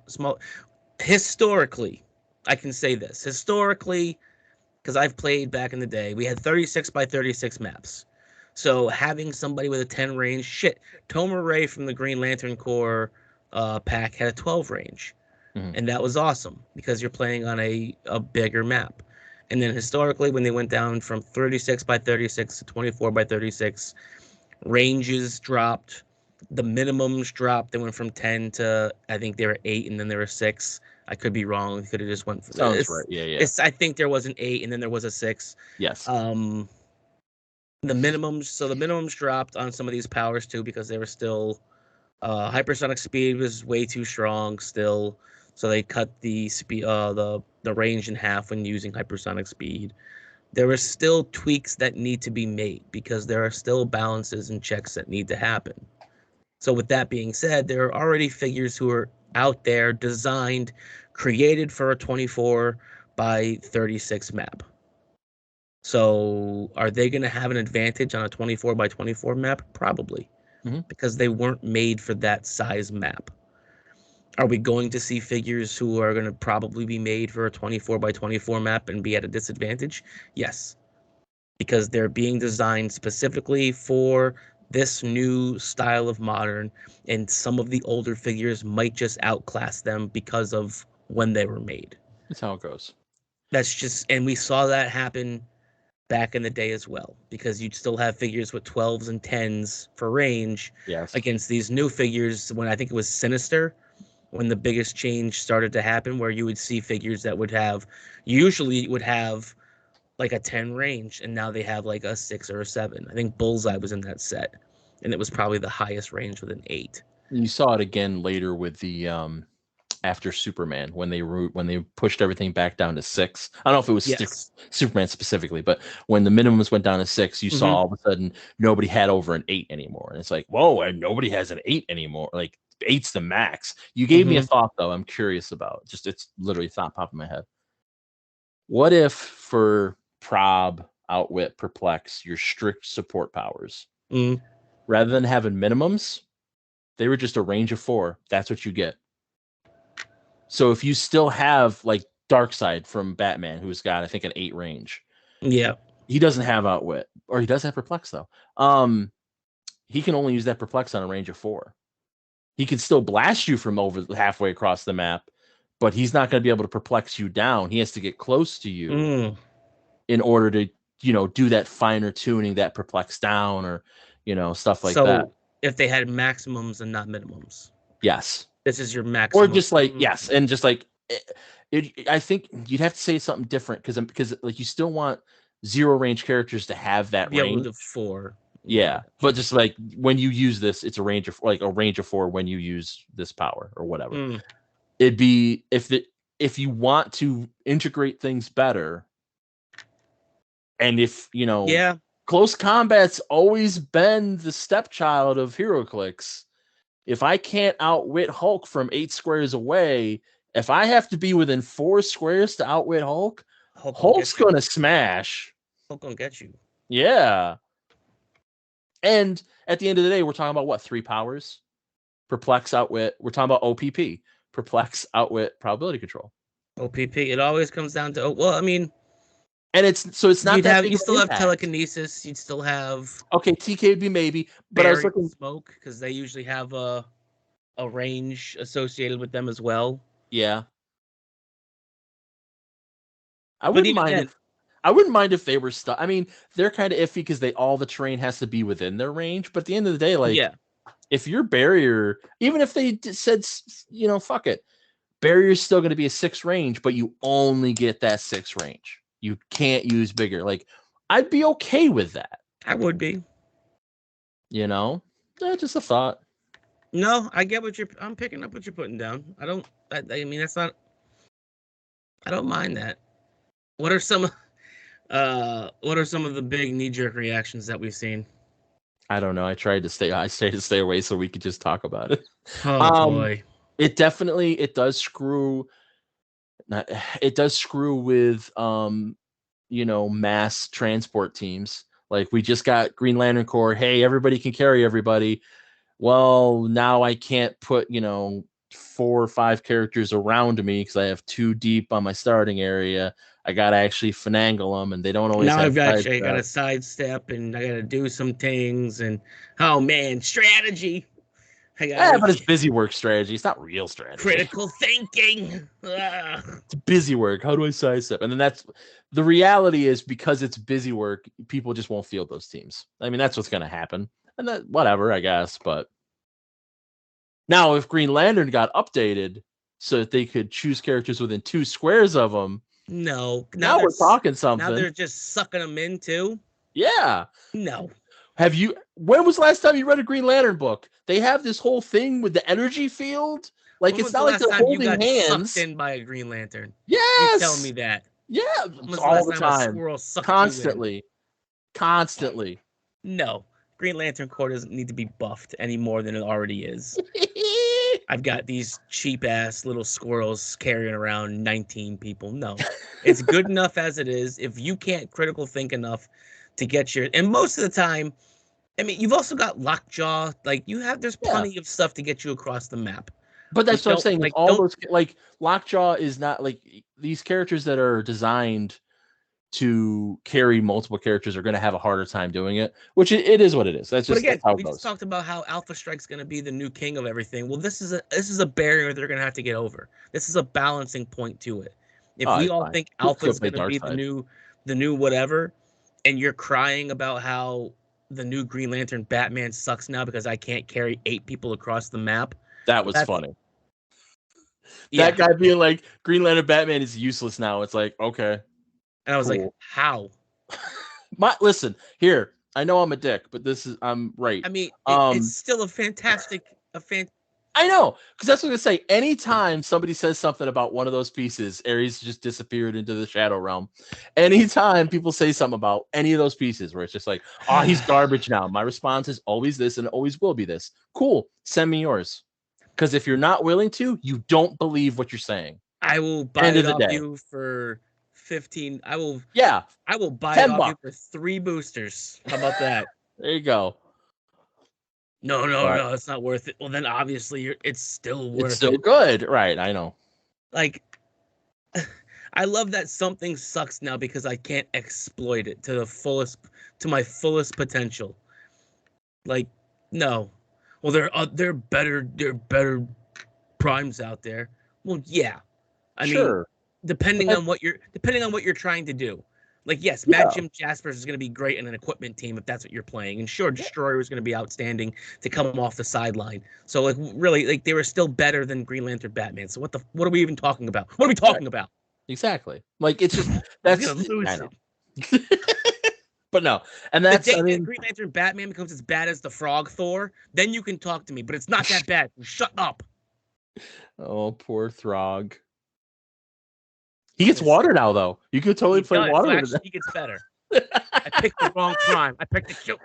Historically, I can say this. Historically, because I've played back in the day, we had 36 by 36 maps. So having somebody with a 10 range, shit, Tomer Ray from the Green Lantern Corps pack had a 12 range. Mhm. And that was awesome because you're playing on a bigger map. And then historically, when they went down from 36 by 36 to 24 by 36, ranges dropped, the minimums dropped. They went from 10 to I think they were 8, and then there were 6. I could be wrong. Could have just went for Sounds this. right. Yeah, yeah. It's I think there was an 8 and then there was a 6. Yes. Um, the minimums dropped on some of these powers too because they were still hypersonic speed was way too strong still, so they cut the speed the range in half when using hypersonic speed. There are still tweaks that need to be made because there are still balances and checks that need to happen. So with that being said, there are already figures who are out there designed, created for a 24 by 36 map. So are they going to have an advantage on a 24 by 24 map? Probably, Mhm. because they weren't made for that size map. Are we going to see figures who are going to probably be made for a 24 by 24 map and be at a disadvantage? Yes, because they're being designed specifically for this new style of modern, and some of the older figures might just outclass them because of when they were made. That's how it goes. That's just, and we saw that happen back in the day as well, because you'd still have figures with 12s and 10s for range Yes. against these new figures when I think it was Sinister, when the biggest change started to happen, where you would see figures that usually would have like a 10 range, and now they have like a 6 or a 7. I think Bullseye was in that set, and it was probably the highest range with an 8. You saw it again later with the after Superman when they pushed everything back down to 6. I don't know if it was Yes. Superman specifically, but when the minimums went down to 6, you saw Mm-hmm. all of a sudden nobody had over an 8 anymore, and it's like, whoa, and nobody has an 8 anymore. Like 8's the max. You gave me a Mm-hmm. thought though. I'm curious about. Just it's literally a thought popped in my head. What if for Prob, Outwit, Perplex, your strict support powers? Rather than having minimums, they were just a range of 4. That's what you get. So if you still have like Darkseid from Batman, who's got I think an 8 range. Yeah. He doesn't have Outwit, or he does have Perplex though. He can only use that Perplex on a range of 4. He can still blast you from over halfway across the map, but he's not going to be able to perplex you down. He has to get close to you in order to, do that finer tuning, that perplex down, or, stuff like that. So if they had maximums and not minimums. Yes. This is your maximum. Or just like, yes. And just like, I think you'd have to say something different because like you still want 0 range characters to have that be range. Able to 4. Yeah, but just like when you use this, it's a range of 4 when you use this power or whatever. It'd be if you want to integrate things better, and if close combat's always been the stepchild of HeroClix. If I can't outwit Hulk from 8 squares away, if I have to be within 4 squares to outwit Hulk's gonna smash. Hulk gonna get you. Yeah. And at the end of the day, we're talking about what? 3 powers? Perplex, Outwit. We're talking about OPP. Perplex, Outwit, Probability Control. OPP. It always comes down to and it's not that you still have telekinesis. You'd still have TK would be maybe, but I was looking smoke because they usually have a range associated with them as well. Yeah. I wouldn't mind if they were stuck. I mean, they're kind of iffy because all the terrain has to be within their range. But at the end of the day, like, if your barrier, even if they said, fuck it, barrier's still going to be a 6 range, but you only get that 6 range. You can't use bigger. Like, I'd be okay with that. I would be. Just a thought. No, I get I'm picking up what you're putting down. I mean, that's not. I don't mind that. What are some of the big knee-jerk reactions that we've seen? I don't know. I tried to stay away so we could just talk about it. Oh boy. It does screw with mass transport teams. Like, we just got Green Lantern Corps. Hey, everybody can carry everybody. Well, now I can't put 4 or 5 characters around me because I have 2 deep on my starting area. I gotta actually finagle them, and they don't always. Now I got to sidestep, and I got to do some things, and oh man, strategy. But it's busy work strategy. It's not real strategy. Critical thinking. It's busy work. How do I sidestep? And then that's the reality is, because it's busy work, people just won't field those teams. I mean, that's what's going to happen. And that, whatever, I guess. But now, if Green Lantern got updated so that they could choose characters within 2 squares of them, no. Now we're talking something. Now they're just sucking them in too. Yeah. No. When was the last time you read a Green Lantern book? They have this whole thing with the energy field. Like, it's not like they're holding hands. Sucked in by a Green Lantern. Yes. You telling me that? Yeah. All the time. Constantly. No. Green Lantern Corps doesn't need to be buffed any more than it already is. I've got these cheap ass little squirrels carrying around 19 people. No, it's good enough as it is. If you can't critical think enough to get and most of the time, I mean, you've also got Lockjaw. Like, there's plenty of stuff to get you across the map. But that's what I'm saying. Like, all those, like, Lockjaw is not like these characters that are designed to carry multiple characters are going to have a harder time doing it, which it is what it is. That's just how it goes. Just talked about how Alpha Strike's going to be the new king of everything. Well, this is a barrier they're going to have to get over. This is a balancing point to it. If we all think Alpha's going to be the new whatever, and you're crying about how the new Green Lantern Batman sucks now because I can't carry 8 people across the map. That's funny. That guy being like, Green Lantern Batman is useless now. It's like, okay. And I was like, how? Listen, here, I know I'm a dick, but I'm right. I mean, it's still a fantastic. I know, because that's what I'm going to say. Anytime somebody says something about one of those pieces, Ares just disappeared into the Shadow Realm. Anytime people say something about any of those pieces where it's just like, oh, he's garbage now. My response is always this and it always will be this. Cool. Send me yours. Because if you're not willing to, you don't believe what you're saying. I will buy it off you for 15. I will buy it off you for 3 boosters. How about that? There you go. No, it's not worth it. Well, then obviously it's still It's worth still it. good, right? I know. Like, I love that something sucks now because I can't exploit it to the fullest, to my fullest potential. Like, no. Well, there are better primes out there. Well, yeah. I mean, Sure. depending on what you're trying to do. Like, yes, Mad Yeah. Jim Jaspers is going to be great in an equipment team if that's what you're playing, and sure, Destroyer is going to be outstanding to come off the sideline. So, like, really, like they were still better than Green Lantern, Batman. So what are we even talking about? What are we Right. talking about? Exactly. Like it's just I'm that's gonna lose I it. know. But no. And The that's day I that mean, Green Lantern Batman becomes as bad as the Frog Thor, then you can talk to me. But it's not that bad. Shut up. oh, poor Throg. He gets Listen, water now though. You could totally he play does. So water with actually, that. he gets better. I picked the wrong prime. I picked the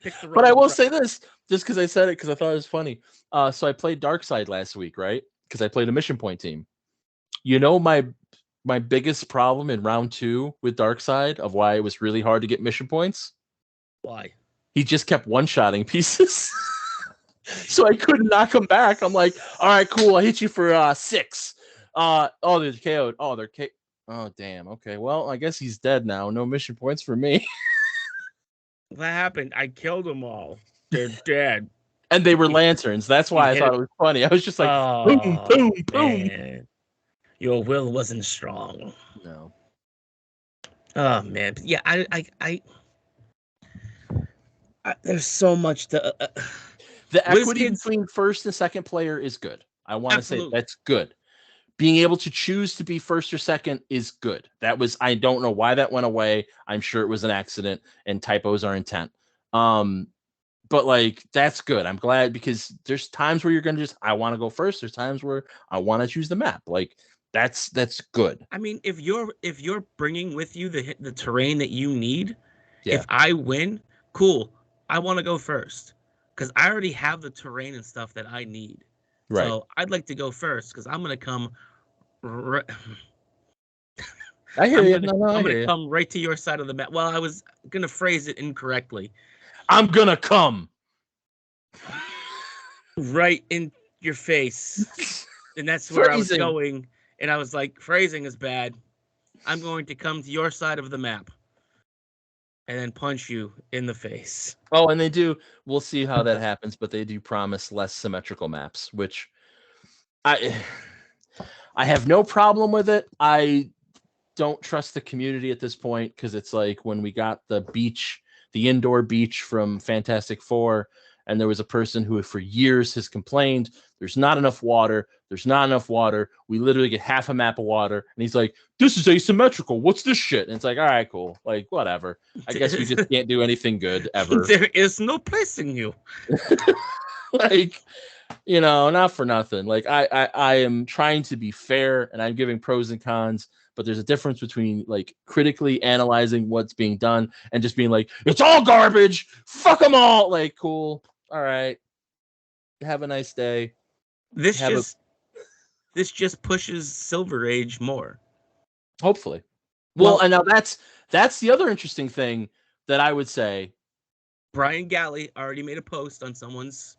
But I wrong will prime. say this, just because I said it, because I thought it was funny. So I played Darkseid last week, right? Because I played a mission point team. You know my biggest problem in round 2 with Darkseid of why it was really hard to get mission points. Why? He just kept one-shotting pieces. So I couldn't knock him back. I'm like, all right, cool. I hit you for 6. Oh, they're KO'd. Oh, they're K. Oh, damn. Okay, well, I guess he's dead now. No mission points for me. What happened? I killed them all. They're dead. And they were lanterns. That's You why I hit thought it. it was funny. I was just like, boom, Oh boom, boom. man, your will wasn't strong. No. Oh man, but yeah, there's so much to. The equity WizKids, between first and second player is good. I want to say absolutely. that's good. Being able to choose to be first or second is good. That was I don't know why that went away. I'm sure it was an accident and typos are intent. But like that's good. I'm glad because there's times where you're gonna just I want to go first. There's times where I want to choose the map. Like that's good. I mean, if you're bringing with you the terrain that you need, Yeah. if I win, cool. I want to go first because I already have the terrain and stuff that I need. Right. So I'd like to go first because I'm gonna come. Right, I hear you. No, I I'm gonna hear you. come right to your side of the map. Well, I was gonna phrase it incorrectly. I'm gonna come. Right in your face. And that's where I was Phrasing. going. And I was like, phrasing is bad. I'm going to come to your side of the map and then punch you in the face. Oh, and they do. We'll see how that happens, but they do promise less symmetrical maps, which I I have no problem with it. I don't trust the community at this point because it's like when we got the beach, the indoor beach from Fantastic Four, and there was a person who for years has complained there's not enough water. There's not enough water. We literally get half a map of water. And he's like, this is asymmetrical. What's this shit? And it's like, all right, cool. Like, whatever. I guess we just can't do anything good ever. There is no place in you. Like, you know, not for nothing. Like I am trying to be fair and I'm giving pros and cons, but there's a difference between like critically analyzing what's being done and just being like, it's all garbage. Fuck them all. Like, cool. All right. Have a nice day. This Have a just pushes Silver Age more. hopefully. Well, and now that's the other interesting thing that I would say. Brian Galley already made a post on someone's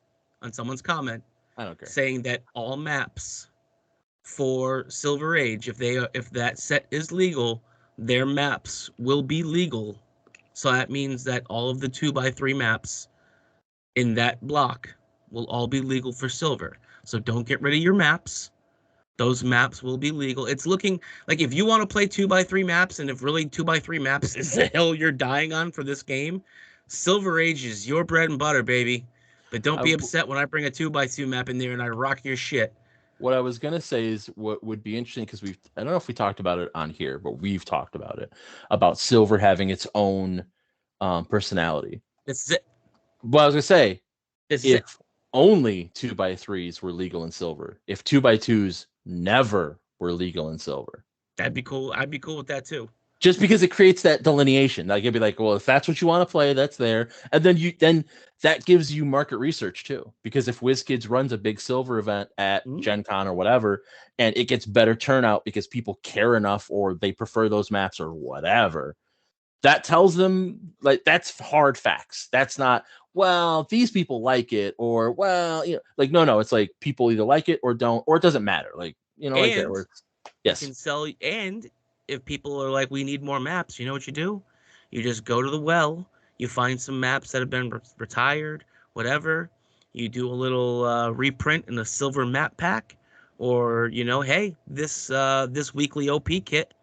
comment. I don't care. Saying that all maps for Silver Age, if that set is legal, their maps will be legal. So that means that all of the 2x3 maps in that block will all be legal for Silver. So don't get rid of your maps. Those maps will be legal. It's looking like if you want to play 2x3 maps, and if really 2x3 maps is the hill you're dying on for this game, Silver Age is your bread and butter, baby. But don't be upset when I bring a 2x2 map in there and I rock your shit. What I was gonna say is what would be interesting because I don't know if we talked about it on here, but we've talked about it about Silver having its own personality. This is it. Well, I was gonna say This is if it. only 2x3s were legal in Silver, if 2x2s never were legal in Silver, That'd be cool. I'd be cool with that too. just because it creates that delineation. Like it'd be like, well, if that's what you want to play, that's there. And then that gives you market research too. Because if WizKids runs a big Silver event at Gen Con or whatever, and it gets better turnout because people care enough or they prefer those maps or whatever, that tells them like that's hard facts. That's not, well, these people like it, or well, like no, it's like people either like it or don't, or it doesn't matter, like like that. And Where you yes, can sell. And if people are like, we need more maps, you know what you do? You just go to the well. You find some maps that have been retired, whatever. You do a little reprint in a silver map pack, or hey, this weekly OP kit,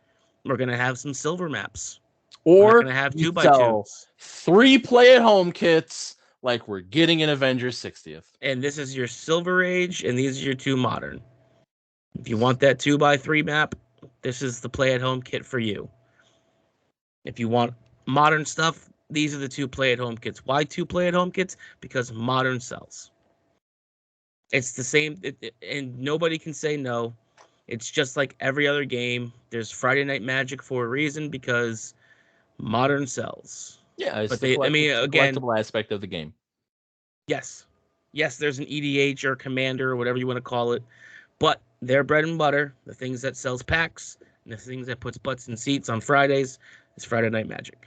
we're gonna have some silver maps. We're not or gonna have you 2x2s. sell 3 play-at-home kits like we're getting in Avengers 60th. And this is your Silver Age, and these are your 2 modern. If you want that 2x3 map, this is the play at home kit for you. If you want modern stuff, these are the 2 play at home kits. Why 2 play at home kits? Because modern sells. It's the same, and nobody can say no. It's just like every other game. There's Friday Night Magic for a reason, because modern sells. Yeah, it's But the again, collectible aspect of the game. yes, there's an EDH or commander or whatever you want to call it, but their bread and butter, the things that sells packs and the things that puts butts in seats on Fridays, is Friday Night Magic.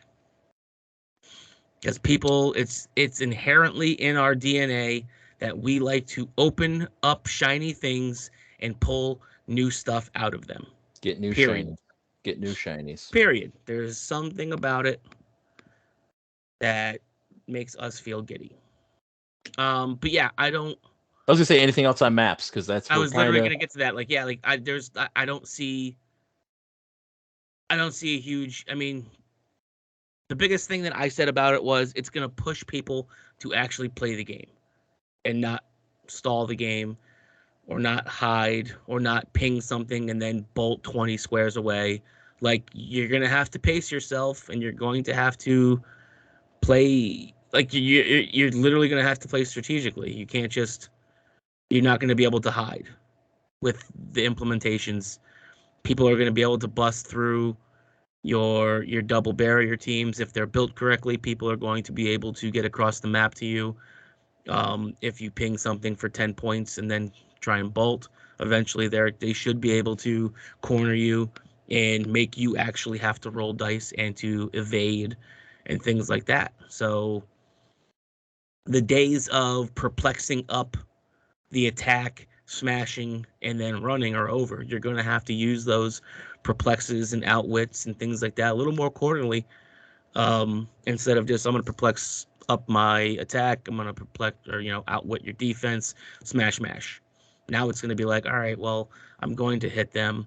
Because people, it's inherently in our DNA that we like to open up shiny things and pull new stuff out of them. Get new Period. shinies. Get new shinies. Period. There's something about it that makes us feel giddy. But yeah, I was gonna say anything else on maps, because I was literally gonna get to that. Like, yeah, like I don't see a huge. I mean, the biggest thing that I said about it was it's gonna push people to actually play the game and not stall the game, or not hide, or not ping something and then bolt 20 squares away. Like, you're gonna have to pace yourself, and you're going to have to play. Like, you're literally gonna have to play strategically. You can't just. You're not gonna be able to hide with the implementations. People are going to be able to bust through your double barrier teams if they're built correctly. People are going to be able to get across the map to you. If you ping something for 10 points and then try and bolt, eventually they should be able to corner you and make you actually have to roll dice and to evade and things like that. So the days of perplexing up the attack, smashing, and then running are over. You're going to have to use those perplexes and outwits and things like that a little more accordingly. Instead of just, I'm going to perplex up my attack, I'm going to perplex or outwit your defense, smash, mash. Now it's going to be like, all right, well, I'm going to hit them,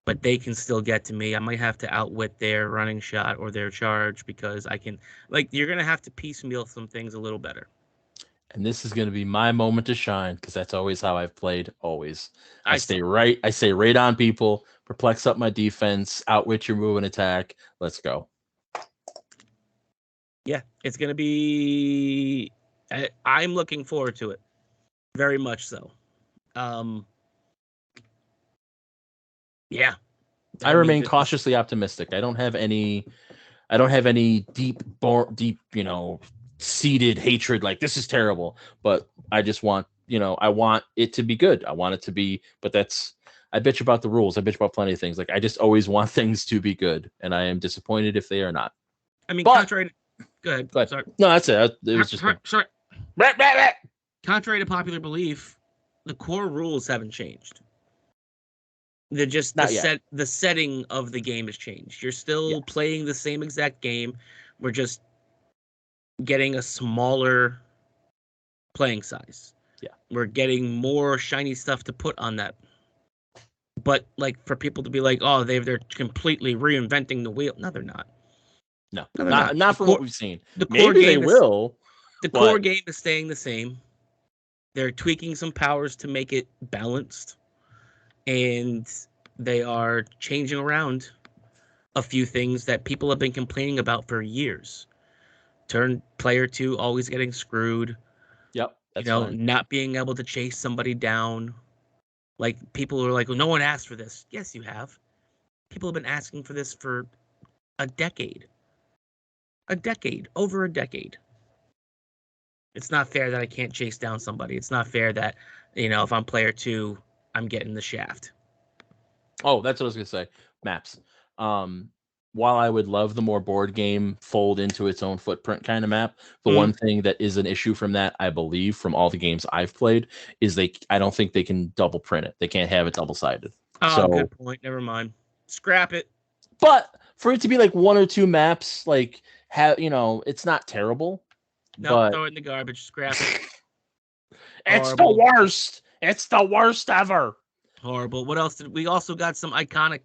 but they can still get to me. I might have to outwit their running shot or their charge, because I can, like, you're going to have to piecemeal some things a little better. And this is going to be my moment to shine, because that's always how I've played. Always, I stay right on people, perplex up my defense, outwit your move and attack. Let's go. Yeah, it's going to be. I'm looking forward to it, very much so. Yeah, I remain cautiously optimistic. I don't have any deep, seated hatred like this is terrible. But I just want, I want it to be good. I want it to be. But I bitch about the rules. I bitch about plenty of things. Like, I just always want things to be good, and I am disappointed if they are not. I mean, contrary to, go ahead. Sorry. No, that's it. It was just sorry. Contrary to popular belief, the core rules haven't changed. They're just the setting of the game has changed. You're still playing the same exact game. We're just getting a smaller playing size. Yeah. We're getting more shiny stuff to put on that. But, like, for people to be like, oh, they're completely reinventing the wheel. No, they're not. No, not from what we've seen. The core Maybe they will. The core game is staying the same. They're tweaking some powers to make it balanced, and they are changing around a few things that people have been complaining about for years. Turn player 2 always getting screwed. Yep, that's fine. Not being able to chase somebody down. Like, people are like, well, no one asked for this. Yes, you have. People have been asking for this for a decade. Over a decade. It's not fair that I can't chase down somebody. It's not fair that, if I'm player 2, I'm getting the shaft. Oh, that's what I was going to say. Maps. while I would love the more board game fold into its own footprint kind of map, the one thing that is an issue from that, I believe, from all the games I've played, is I don't think they can double print it. They can't have it double sided. Oh, good point. Never mind. Scrap it. But for it to be like one or two maps, like it's not terrible. No, but throw it in the garbage. Scrap it. It's the worst. It's the worst ever. Horrible. What else did we also got? Some iconic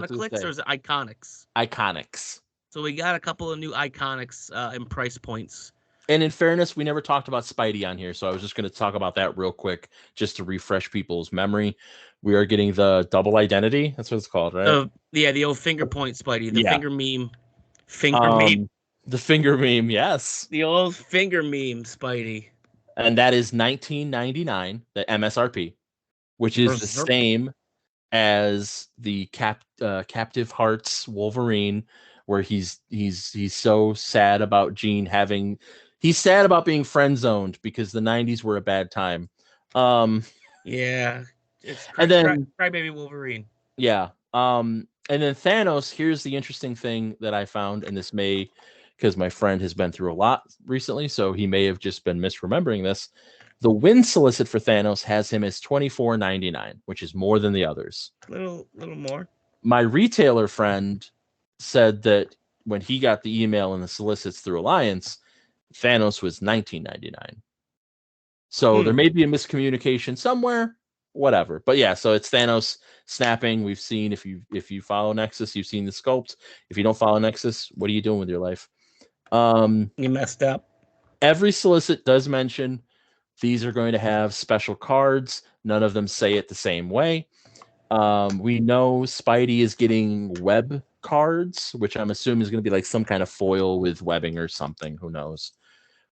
clicks, or is it iconics? Iconics. So we got a couple of new iconics and price points. And in fairness, we never talked about Spidey on here, so I was just going to talk about that real quick, just to refresh people's memory. We are getting the double identity. That's what it's called, right? The old finger point Spidey, the finger meme. Meme. The finger meme, yes. The old finger meme Spidey. And that is $19.99, the MSRP, which is the same as the Captive Hearts Wolverine, where he's so sad about Jean having. He's sad about being friend zoned because the 90s were a bad time. Yeah, it's Crybaby Wolverine. Yeah. And then Thanos. Here's the interesting thing that I found, and this may. Because my friend has been through a lot recently, so he may have just been misremembering this. The win solicit for Thanos has him as $24.99, which is more than the others. Little more. My retailer friend said that when he got the email and the solicits through Alliance, Thanos was $19.99. So there may be a miscommunication somewhere, whatever. But yeah, so it's Thanos snapping. We've seen, if you follow Nexus, you've seen the sculpt. If you don't follow Nexus, what are you doing with your life? You messed up. Every solicit does mention these are going to have special cards. None of them say it the same way. We know Spidey is getting web cards, which I'm assuming is going to be like some kind of foil with webbing or something. Who knows?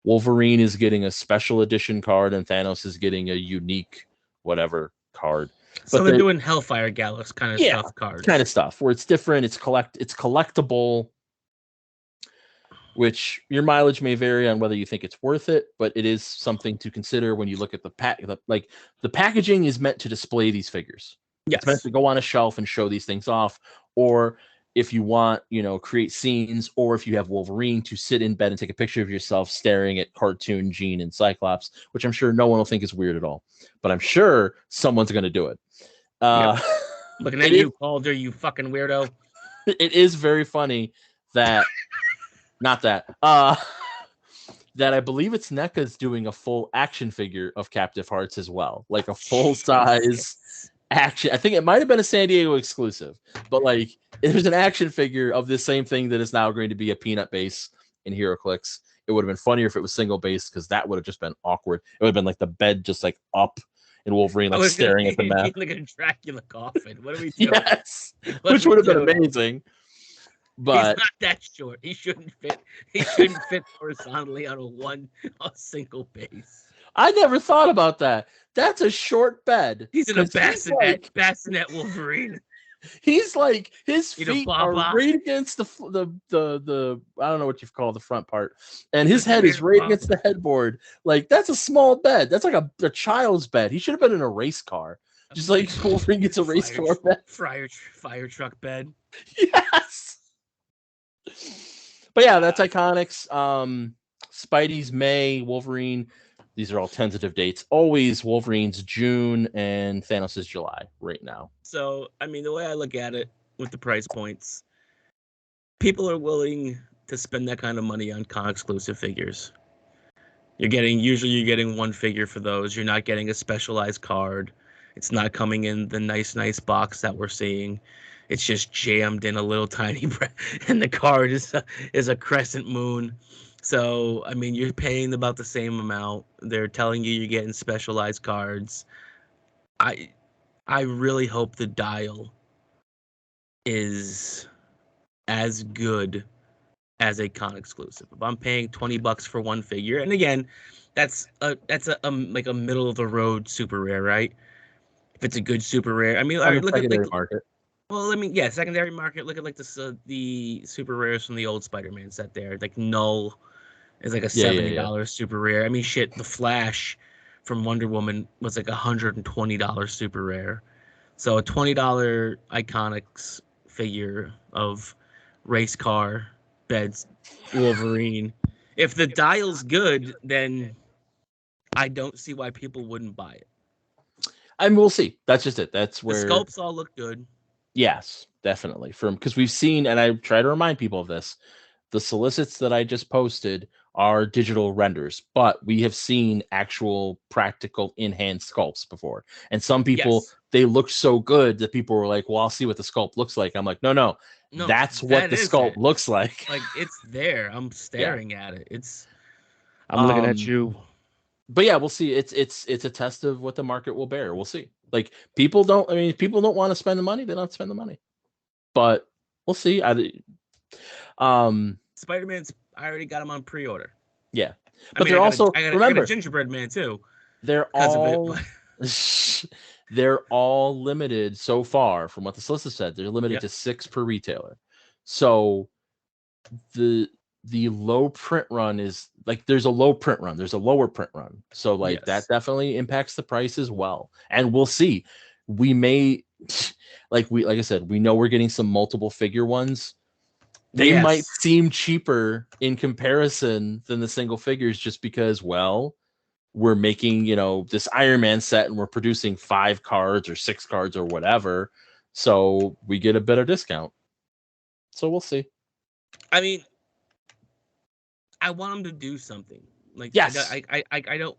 Wolverine is getting a special edition card, and Thanos is getting a unique whatever card. So they're doing Hellfire Gallus kind of stuff cards. Kind of stuff where it's different. It's collectible. Which your mileage may vary on whether you think it's worth it, but it is something to consider when you look at the the packaging is meant to display these figures. Yes. It's meant to go on a shelf and show these things off, or if you want, create scenes, or if you have Wolverine to sit in bed and take a picture of yourself staring at cartoon Jean and Cyclops, which I'm sure no one will think is weird at all, but I'm sure someone's going to do it. Looking at you, Calder, you fucking weirdo. It is very funny that. Not that. That I believe it's NECA's doing a full action figure of Captive Hearts as well. Like a full-size action. I think it might have been a San Diego exclusive. But like, there's an action figure of this same thing that is now going to be a peanut base in HeroClix. It would have been funnier if it was single base, because that would have just been awkward. It would have been like the bed just like up and Wolverine like staring at the map. Like a Dracula coffin. What are we doing? Yes. Which would have been amazing. But he's not that short. He shouldn't fit horizontally on a single base. I never thought about that. That's a short bed. He's in a bassinet Wolverine. He's like, his feet are right against the I don't know what you call the front part, and his head is right against the headboard. Like, that's a small bed. That's like a child's bed. He should have been in a race car. Just like Wolverine gets a race car bed. Fire truck bed. Yes. But yeah, that's Iconics. Spidey's May, Wolverine. These are all tentative dates. Always Wolverine's June and Thanos' July right now. So, I mean, the way I look at it with the price points, people are willing to spend that kind of money on con-exclusive figures. You're getting one figure for those. You're not getting a specialized card. It's not coming in the nice box that we're seeing. It's just jammed in a little tiny and the card is a crescent moon. So, I mean, you're paying about the same amount. They're telling you you're getting specialized cards. I really hope the dial is as good as a con exclusive. If I'm paying $20 for one figure, and again, that's a like a middle of the road super rare, right? If it's a good super rare, I mean, look at like market. Well, I mean, yeah, secondary market. Look at like this, the super rares from the old Spider-Man set there. Like Null is like a $70 super rare. I mean, shit, the Flash from Wonder Woman was like $120 super rare. So a $20 Iconics figure of race car, beds, Wolverine. If the dial's good, then I don't see why people wouldn't buy it. I mean, we'll see. That's just it. That's The where sculpts all look good. yes, definitely. Because we've seen, and I try to remind people of this, the solicits that I just posted are digital renders, but we have seen actual practical in-hand sculpts before. And some people, Yes. they look so good that people were like, well, I'll see what the sculpt looks like. I'm like, no, No, that's what that the is sculpt it. looks like. Like it's there. I'm Yeah. staring at it. I'm looking at you. But yeah, we'll see. It's a test of what the market will bear. We'll see. Like people don't want to spend the money, they don't spend the money. But we'll see. Spider-Man's. I already got him on pre-order. Yeah, I but mean, they're also I got remember a gingerbread man too they're because of it. all they're all limited so far from what the solicitor said. They're limited Yep. to 6 per retailer. So the low print run is like there's a low print run, there's a lower print run. So like that Yes. definitely impacts the price as well. And we'll see. We may like I said, we know we're getting some multiple figure ones. They Yes. might seem cheaper in comparison than the single figures just because, well, we're making, this Iron Man set and we're producing 5 cards or 6 cards or whatever. So we get a better discount. So we'll see. I mean, I want them to do something. Like, yes, I don't.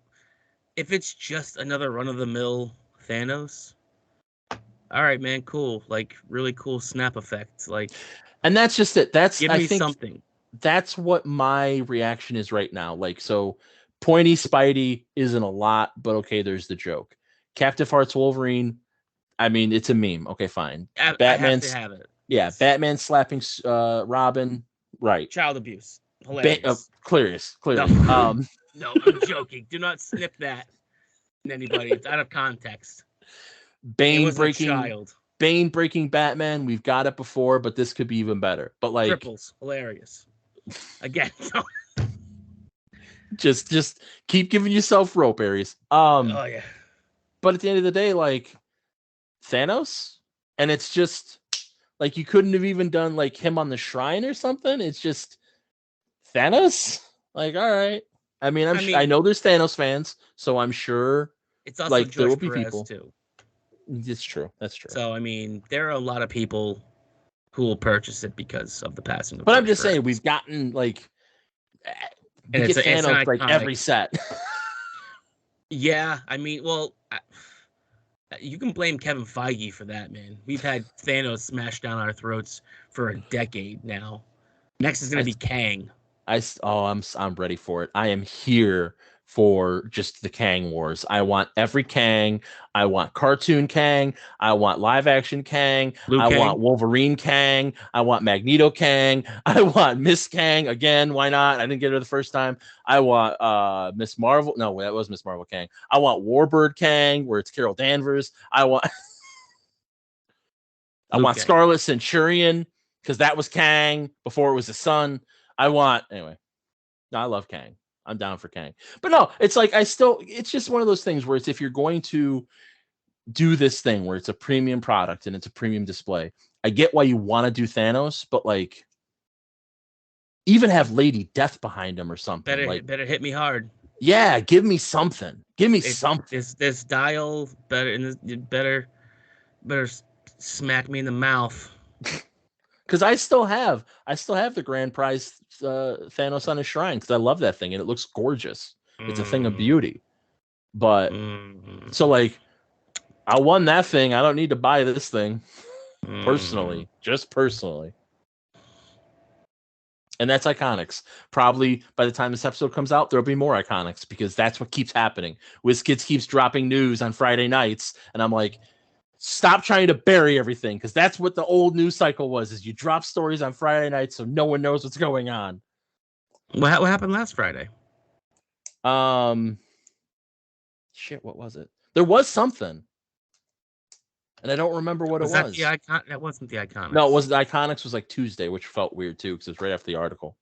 If it's just another run-of-the-mill Thanos, all right, man, cool. Like, really cool snap effect. Like, and that's just it. give me something. That's what my reaction is right now. Like, so pointy Spidey isn't a lot, but okay, there's the joke. Captive Hearts Wolverine, I mean, it's a meme. Okay, fine. Batman's, I have to have it. Yes. Yeah, Batman slapping Robin, right. Child abuse. Hilarious. Clearly. No. No, I'm joking. Do not snip that in anybody. It's out of context. Bane breaking Batman. We've got it before, but this could be even better. But like triples, hilarious. Again, just keep giving yourself rope, Aries. Oh yeah. But at the end of the day, like Thanos, and it's just like you couldn't have even done like him on the shrine or something. It's just Thanos. Like, all right. I mean, I know there's Thanos fans, so I'm sure it's also like George there will be Perez people too. It's true. That's true. So I mean, there are a lot of people who will purchase it because of the passing of. But George I'm just Perez. saying we've gotten like and get Thanos like every set. Yeah, I mean, well, you can blame Kevin Feige for that, man. We've had Thanos smashed down our throats for a decade now. Next is going to be Kang. I'm ready for it. I am here for just the Kang wars. I want every Kang. I want cartoon Kang. I want live action Kang. I want Wolverine Kang. I want Magneto Kang. I want Miss Kang again. Why not? I didn't get her the first time. I want Miss Marvel. No, that was Miss Marvel Kang. I want Warbird Kang, where it's Carol Danvers. I want Scarlet Centurion, because that was Kang before it was the son. Anyway. No, I love Kang. I'm down for Kang. But no, it's like it's just one of those things where it's if you're going to do this thing where it's a premium product and it's a premium display, I get why you want to do Thanos, but like even have Lady Death behind him or something. Better hit me hard. Yeah, give me something. Something. This dial better smack me in the mouth. Because I still have the grand prize Thanos on his shrine because I love that thing and it looks gorgeous. It's a thing of beauty. But so like I won that thing. I don't need to buy this thing personally, just personally. And that's Iconics. Probably by the time this episode comes out, there'll be more Iconics because that's what keeps happening. WizKids keeps dropping news on Friday nights, and I'm like, stop trying to bury everything because that's what the old news cycle was: is you drop stories on Friday nights so no one knows what's going on. What happened last Friday? Shit, what was it? There was something. And I don't remember what it was. That wasn't the Iconics. No, it was the Iconics was like Tuesday, which felt weird too because it's right after the article.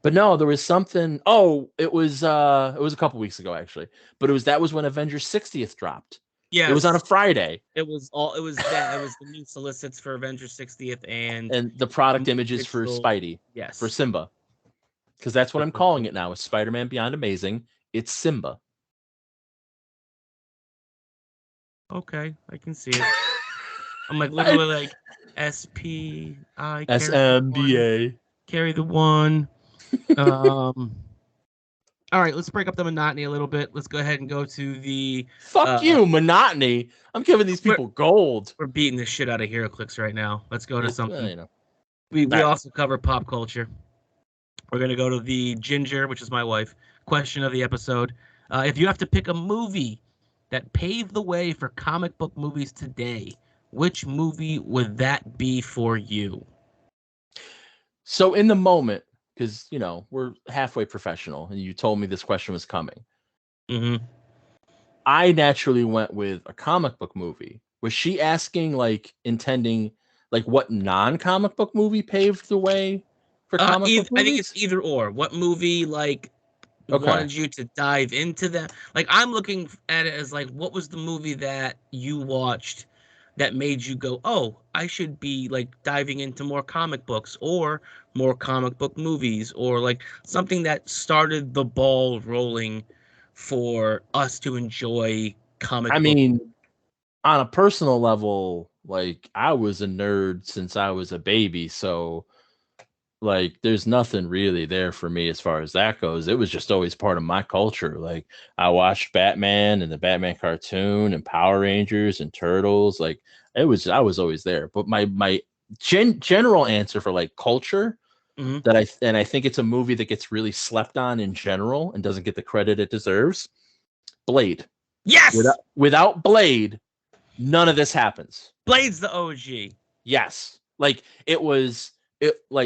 But no, there was something. Oh, it was a couple weeks ago actually. But that was when Avengers 60th dropped. Yes. It was on a Friday. It was the new solicits for Avengers 60th and the product images for Spidey. Yes. For Simba. Because that's what I'm calling it now. With Spider-Man Beyond Amazing, it's Simba. Okay, I can see it. I'm like literally like SPI SMBA. Carry the one. All right, let's break up the monotony a little bit. Let's go ahead and go to the Fuck you, monotony. I'm giving these people gold. We're beating the shit out of HeroClix right now. Let's go to something. You know. We also cover pop culture. We're gonna go to the Ginger, which is my wife, question of the episode. If you have to pick a movie that paved the way for comic book movies today, which movie would that be for you? So in the moment, because we're halfway professional, and you told me this question was coming. Mm-hmm. I naturally went with a comic book movie. Was she asking, intending, what non-comic book movie paved the way for comic book movies? I think it's either or. What movie, wanted you to dive into that? I'm looking at it as, what was the movie that you watched that made you go, oh, I should be, diving into more comic books or more comic book movies, or, something that started the ball rolling for us to enjoy comic book. Mean, on a personal level, I was a nerd since I was a baby, so there's nothing really there for me as far as that goes. It was just always part of my culture. I watched Batman and the Batman cartoon and Power Rangers and Turtles. I was always there. But my general answer for culture, Mm-hmm. I think it's a movie that gets really slept on in general and doesn't get the credit it deserves. Blade. Yes. Without Blade, none of this happens. Blade's the OG. Yes.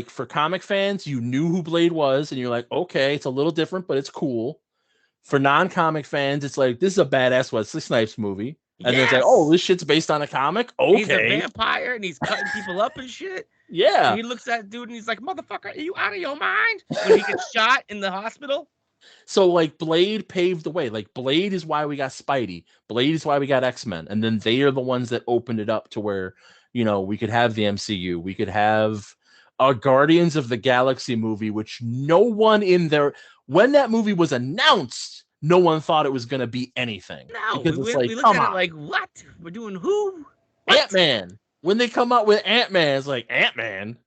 For comic fans, you knew who Blade was, and you're like, okay, it's a little different, but it's cool. For non-comic fans, it's like, this is a badass Wesley Snipes movie. And then it's like, oh, this shit's based on a comic? Okay. He's a vampire, and he's cutting people up and shit. Yeah. And he looks at that dude, and he's like, motherfucker, are you out of your mind? When he gets shot in the hospital. So, Blade paved the way. Blade is why we got Spidey. Blade is why we got X-Men. And then they are the ones that opened it up to where, we could have the MCU. We could have a Guardians of the Galaxy movie, which no one in there, when that movie was announced, no one thought it was going to be anything. No, we looked at it what? We're doing who? Ant-Man. When they come out with Ant-Man, it's like, Ant-Man?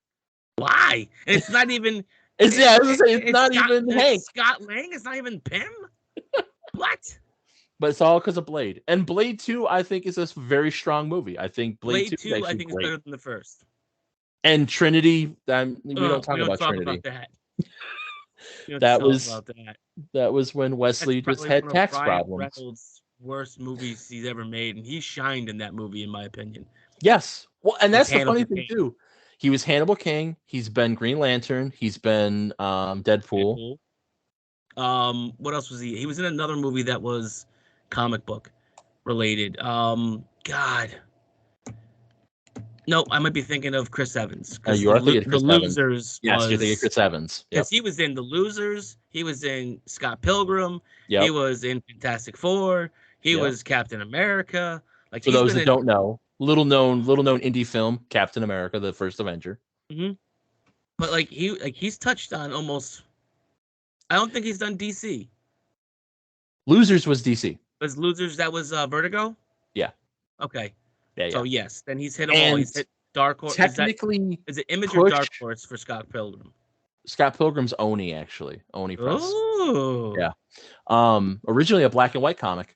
Why? And it's not even... it's not even Hank. Scott Lang? It's not even Pym? What? But it's all because of Blade. And Blade 2, I think, is a very strong movie. I think Blade 2 I think is better than the first. And Trinity, we don't talk about Trinity. That was when Wesley just had tax problems. Reynolds' worst movies he's ever made, and he shined in that movie, in my opinion. Yes. Well, and that's the funny thing, too. He was Hannibal King. He's been Green Lantern. He's been Deadpool. What else was he? He was in another movie that was comic book related. God. No, I might be thinking of Chris Evans. You are thinking of Chris Evans. Losers. Yes, you're thinking of Chris Evans. Yes, he was in The Losers. He was in Scott Pilgrim. Yep. He was in Fantastic Four. He was Captain America. For those that don't know, little known indie film, Captain America, the first Avenger. Mm-hmm. But he's touched on almost. I don't think he's done DC. Losers was DC. Was Losers that was Vertigo? Yeah. Okay. Yeah. So yes, then he's hit them all. He's hit Dark Horse. Technically, is it Image or Dark Horse for Scott Pilgrim? Scott Pilgrim's Oni, actually. Oni Press. Ooh. Yeah. Originally a black and white comic.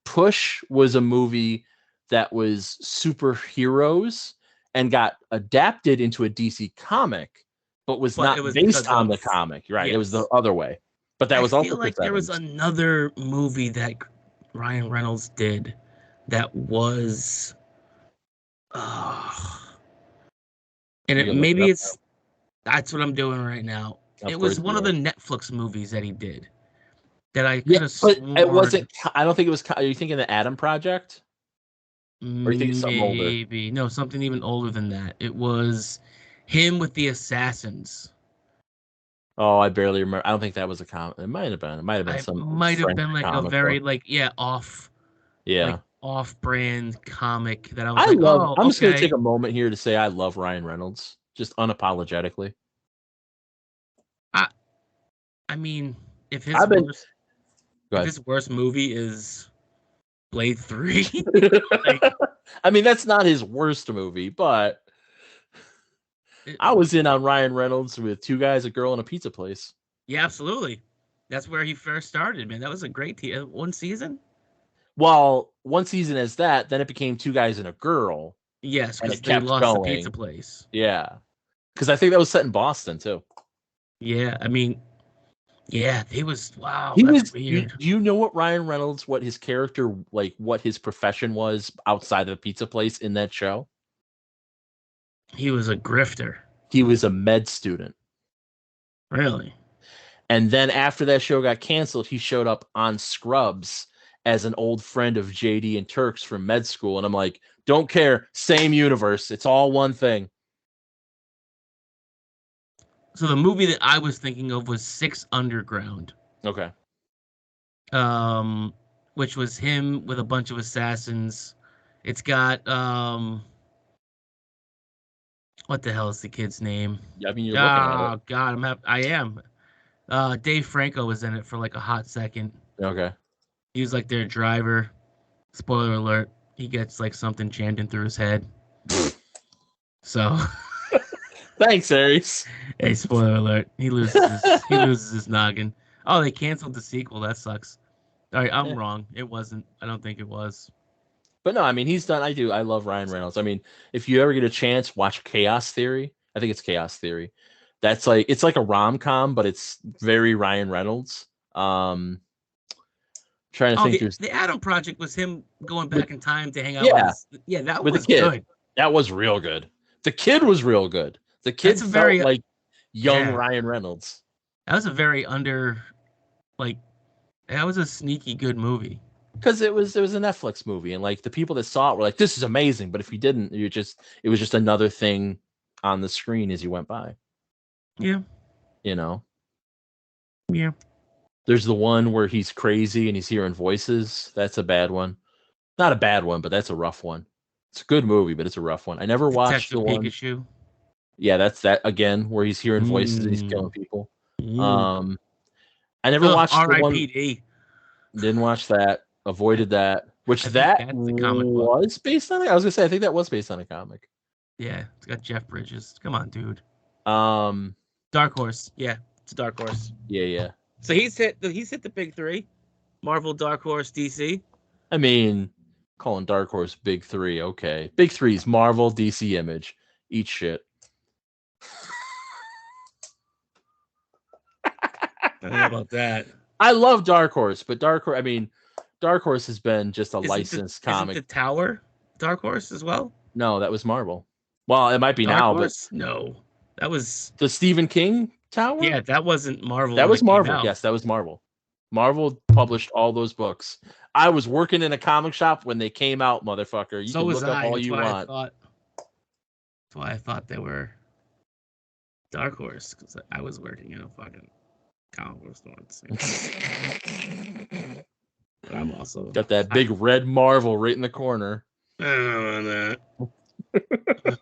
Push was a movie that was superheroes and got adapted into a DC comic, but was not based on the comic. Right. Yes. It was the other way. But that was also like there was another movie that Ryan Reynolds did that was and that's what I'm doing right now. It was one of the Netflix movies that he did that I could have sworn. It wasn't. I don't think it was. Are you thinking the Adam Project? Or you think it's something older? Maybe. No, something even older than that. It was him with the assassins. Oh, I barely remember. I don't think that was a comic. It might have been. It might have been some. Might have been like French a very book. Off Yeah. like off-brand comic that I was like, I'm just going to okay. take a moment here to say I love Ryan Reynolds, just unapologetically. I mean, if I've been. Go ahead. his worst movie is Blade 3, like I mean, that's not his worst movie, but I was in on Ryan Reynolds with Two Guys, a Girl, and a Pizza Place. yeah, absolutely. That's where he first started, man. That was a great one season. Well, one season as that, then it became Two Guys and a Girl, Yes, and because it they kept lost the pizza going. place. Yeah, because I think that was set in Boston too. Yeah, I mean, yeah, they was wow. He That's was. weird. Do you know what Ryan Reynolds, what his character, like, what his profession was outside of the pizza place in that show? He was a grifter. He was a med student. Really? And then after that show got canceled, he showed up on Scrubs as an old friend of JD and Turks from med school. And I'm like, don't care. Same universe. It's all one thing. So the movie that I was thinking of was Six Underground. Okay. Which was him with a bunch of assassins. It's got what the hell is the kid's name? Yeah, I mean, you're looking at it. God, I am. Dave Franco was in it for like a hot second. Okay. He was like their driver. Spoiler alert, he gets like something jammed in through his head. So Thanks, Aries. hey, spoiler alert, he loses his noggin. Oh, they canceled the sequel. That sucks. All right, I'm wrong. It wasn't. I don't think it was. But no, I mean, he's done. I love Ryan Reynolds. I mean, if you ever get a chance, watch Chaos Theory. I think it's Chaos Theory. That's like, it's like a rom-com, but it's very Ryan Reynolds. Trying to think. The Adam Project was him going back in time to hang out with that with was a kid. good. That was real good. The kid was real good. The kid felt like young Ryan Reynolds. That was a very that was a sneaky good movie. Because it was a Netflix movie, and like the people that saw it were like, "This is amazing." But if you didn't, it was just another thing on the screen as you went by. Yeah. You know. Yeah. There's the one where he's crazy and he's hearing voices. That's a bad one. Not a bad one, but that's a rough one. It's a good movie, but it's a rough one. I never watched the one. Pikachu. Yeah, that's that again, where he's hearing voices and he's killing people. I never watched the one. Didn't watch that. Avoided that. Which that was based on it. I was gonna say I think that was based on a comic. Yeah, it's got Jeff Bridges. Come on, dude. Dark Horse. Yeah, it's a Dark Horse. Yeah. So he's hit the big three: Marvel, Dark Horse, DC. I mean, calling Dark Horse big three. Okay, big threes: Marvel, DC, Image. Eat shit. I don't know about that. I love Dark Horse, but Dark Horse has been just a licensed comic. Isn't the Tower Dark Horse as well? No, that was Marvel. Well, it might be Dark now, Horse? but no, that was the Stephen King Tower. Yeah, that wasn't Marvel. That was Marvel. Yes, that was Marvel. Marvel published all those books. I was working in a comic shop when they came out, motherfucker. You can look up all you want. That's why I thought they were Dark Horse, because I was working in a fucking comic book store. But I'm also got that big red Marvel right in the corner. I don't know that.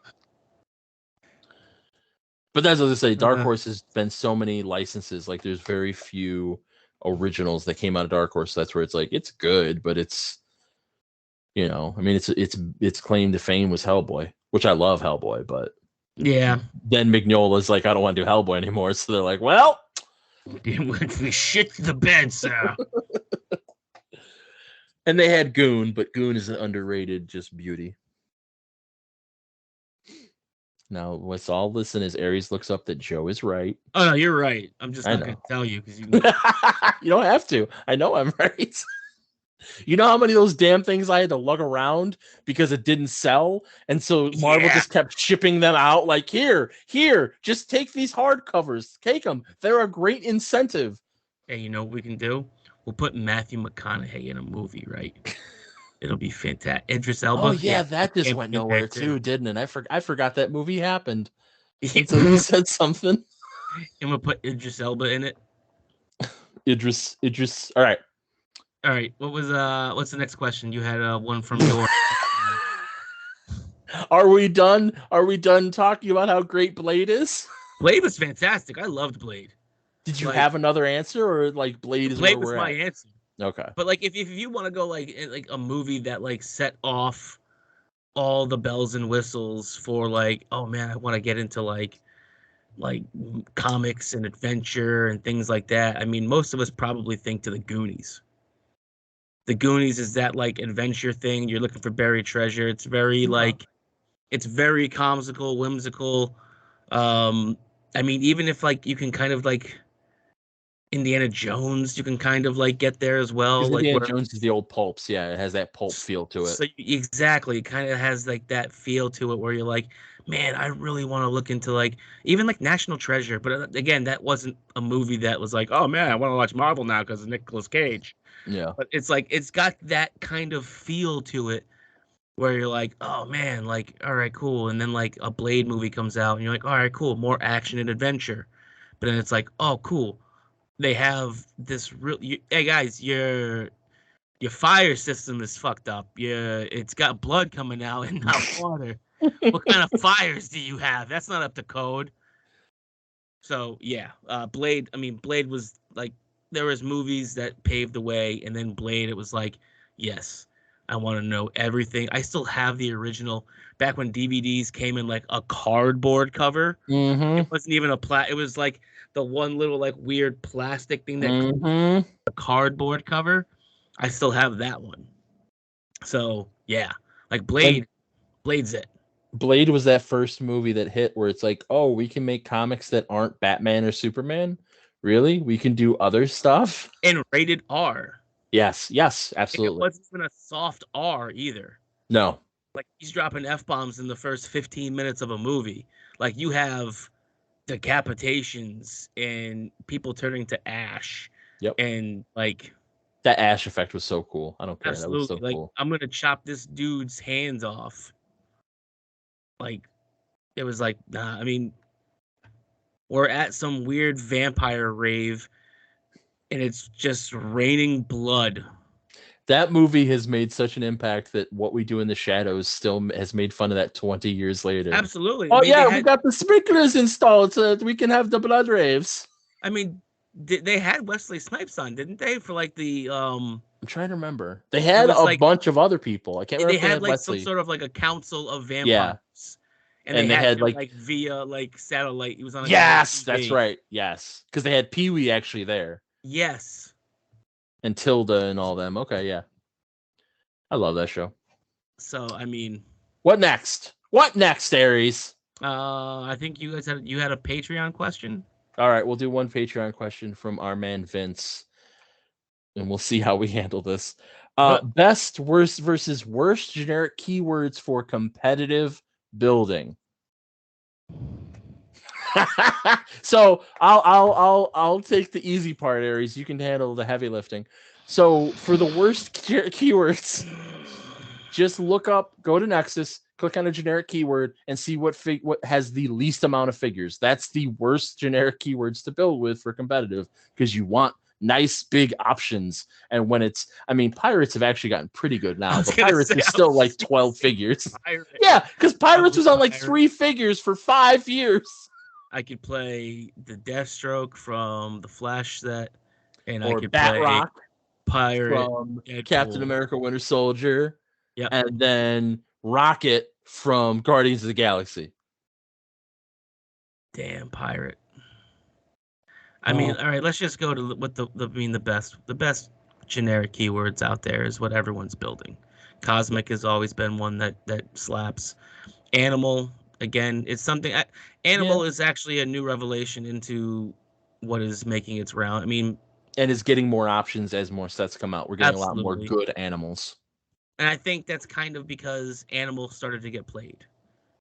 But that's what I say. Dark Horse has been so many licenses. Like, there's very few originals that came out of Dark Horse. That's where it's like, it's good, but it's, I mean, its claim to fame was Hellboy, which I love Hellboy, but yeah. Then Mignola's like, I don't want to do Hellboy anymore. So they're like, well, we shit the bed, sir. And they had Goon, but Goon is an underrated just beauty. Now, what's all listen is Aries looks up that Joe is right. Oh, no, you're right. I'm just not going to tell you because you you don't have to. I know I'm right. You know how many of those damn things I had to lug around because it didn't sell? And so Marvel just kept shipping them out like, here, just take these hardcovers. Take them. They're a great incentive. Hey, you know what we can do? We'll put Matthew McConaughey in a movie, right? It'll be fantastic. Idris Elba. Oh, yeah, that just went nowhere too, didn't it? I forgot that movie happened. So you said something. I'm going to put Idris Elba in it. Idris. All right. All right. What's the next question? You had one from your. Are we done? Are we done talking about how great Blade is? Blade was fantastic. I loved Blade. Did you Like have another answer, or like Blade is Blade where was we're my at? answer. Okay. But like if you want to go like a movie that like set off all the bells and whistles for like, oh man, I want to get into like comics and adventure and things like that. I mean, most of us probably think to the Goonies. The Goonies is that like adventure thing. You're looking for buried treasure. It's very like it's very comical, whimsical. Um, I mean, even if like you can kind of like Indiana Jones, you can kind of like get there as well. Because Like Indiana where Jones is the old pulps. Yeah, it has that pulp feel to it. so exactly, it kind of has like that feel to it where you're like, man, I really want to look into like even like National Treasure. But again, that wasn't a movie that was like, oh man, I want to watch Marvel now because of Nicolas Cage. Yeah. But it's like it's got that kind of feel to it where you're like, oh man, like all right, cool. And then like a Blade movie comes out, and you're like, all right, cool, more action and adventure. But then it's like, oh cool, they have this real. Hey guys, your fire system is fucked up. Yeah, it's got blood coming out and not water. What kind of fires do you have? That's not up to code. So yeah, Blade. I mean, Blade was like there was movies that paved the way, and then Blade. It was like, yes, I want to know everything. I still have the original back when DVDs came in like a cardboard cover. It Mm-hmm. wasn't even a It was like the one little like weird plastic thing that Mm-hmm. a cardboard cover. I still have that one. So yeah, like And Blade's it. Blade was that first movie that hit where it's like, oh, we can make comics that aren't Batman or Superman. Really? We can do other stuff? And rated R. Yes, yes, And it absolutely. wasn't even a soft R either. No. Like he's dropping F bombs in the first 15 minutes of a movie. Like you have decapitations and people turning to ash Yep. and like That Ash effect was so cool. I don't care. That was so absolutely like cool. I'm gonna chop this dude's hands off. Like it was like nah, I mean we're at some weird vampire rave and it's just raining blood. That movie has made such an impact that What We Do in the Shadows still has made fun of that 20 years later. Absolutely. I Oh mean, yeah, we got the sprinklers installed so that we can have the blood raves. I mean, they had Wesley Snipes on, didn't they? For like I'm trying to remember. They it had was a like bunch of other people. I can't remember they if they had had like some Wesley. sort of like a council of Yeah, vampires, and they and they had had him like like via like satellite. He was on like a little yes, that's TV. right. Yes, because they had Pee Wee actually there Yes. and Tilda and all them. Okay, yeah, I love that show. So I mean, What next? What next, Aries? I think you had a Patreon question. All right, we'll do one Patreon question from our man Vince, and we'll see how we handle this. Best, worst versus worst generic keywords for competitive building. So I'll take the easy part, Aries. You can handle the heavy lifting. So for the worst keywords, just go to Nexus, click on a generic keyword, and see what has the least amount of figures. That's the worst generic keywords to build with for competitive because you want nice big options. And when pirates have actually gotten pretty good now, but pirates is still like 12 figures. Yeah, because pirates was on like 3 figures for 5 years. I could play the Deathstroke from the Flash set, and Or I could play Batroc Pirate from Deadpool. Captain America Winter Soldier. Yep. And then Rocket from Guardians of the Galaxy. Damn pirate. I mean, all right, let's just go to what the best generic keywords out there is what everyone's building. Cosmic has always been one that slaps. Animal, again, it's something Animal is actually a new revelation into what is making its round. I mean, and is getting more options as more sets come out. We're getting a lot more good animals. And I think that's kind of because Animal started to get played.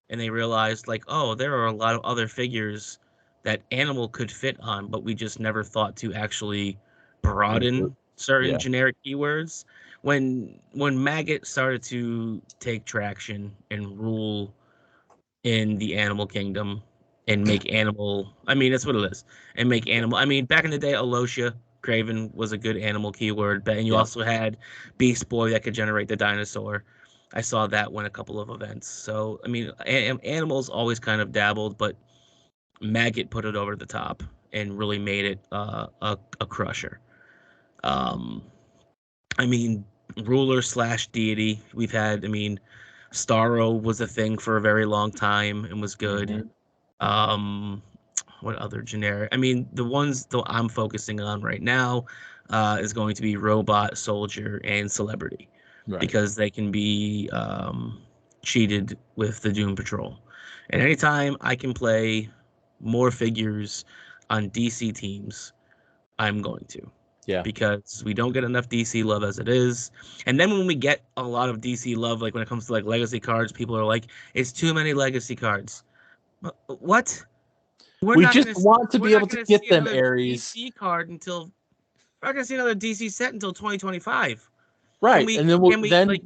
And they realized like, oh, there are a lot of other figures that Animal could fit on, but we just never thought to actually broaden certain generic keywords. When Maggot started to take traction and rule in the animal kingdom and make Animal, I mean, that's what it is. And make Animal, I mean, back in the day, Alosia Craven was a good animal keyword, but and you Yep. also had Beast Boy that could generate the dinosaur. I saw that win a couple of events. So I mean, animals always kind of dabbled, but Maggot put it over the top and really made it a crusher. Um, I mean, ruler slash deity. We've had. I mean, Starro was a thing for a very long time and was good. Mhm. Um, what other generic? I mean, the ones that I'm focusing on right now is going to be robot, soldier, and celebrity, Right. because they can be cheated with the Doom Patrol. And anytime I can play more figures on DC teams, I'm going to. Yeah. Because we don't get enough DC love as it is. And then when we get a lot of DC love, like when it comes to like legacy cards, people are like, it's too many legacy cards. What? We just want to We're be not able to gonna get see them, another Aries. DC card until we're not gonna see another DC set until 2025. Right. And then Can we like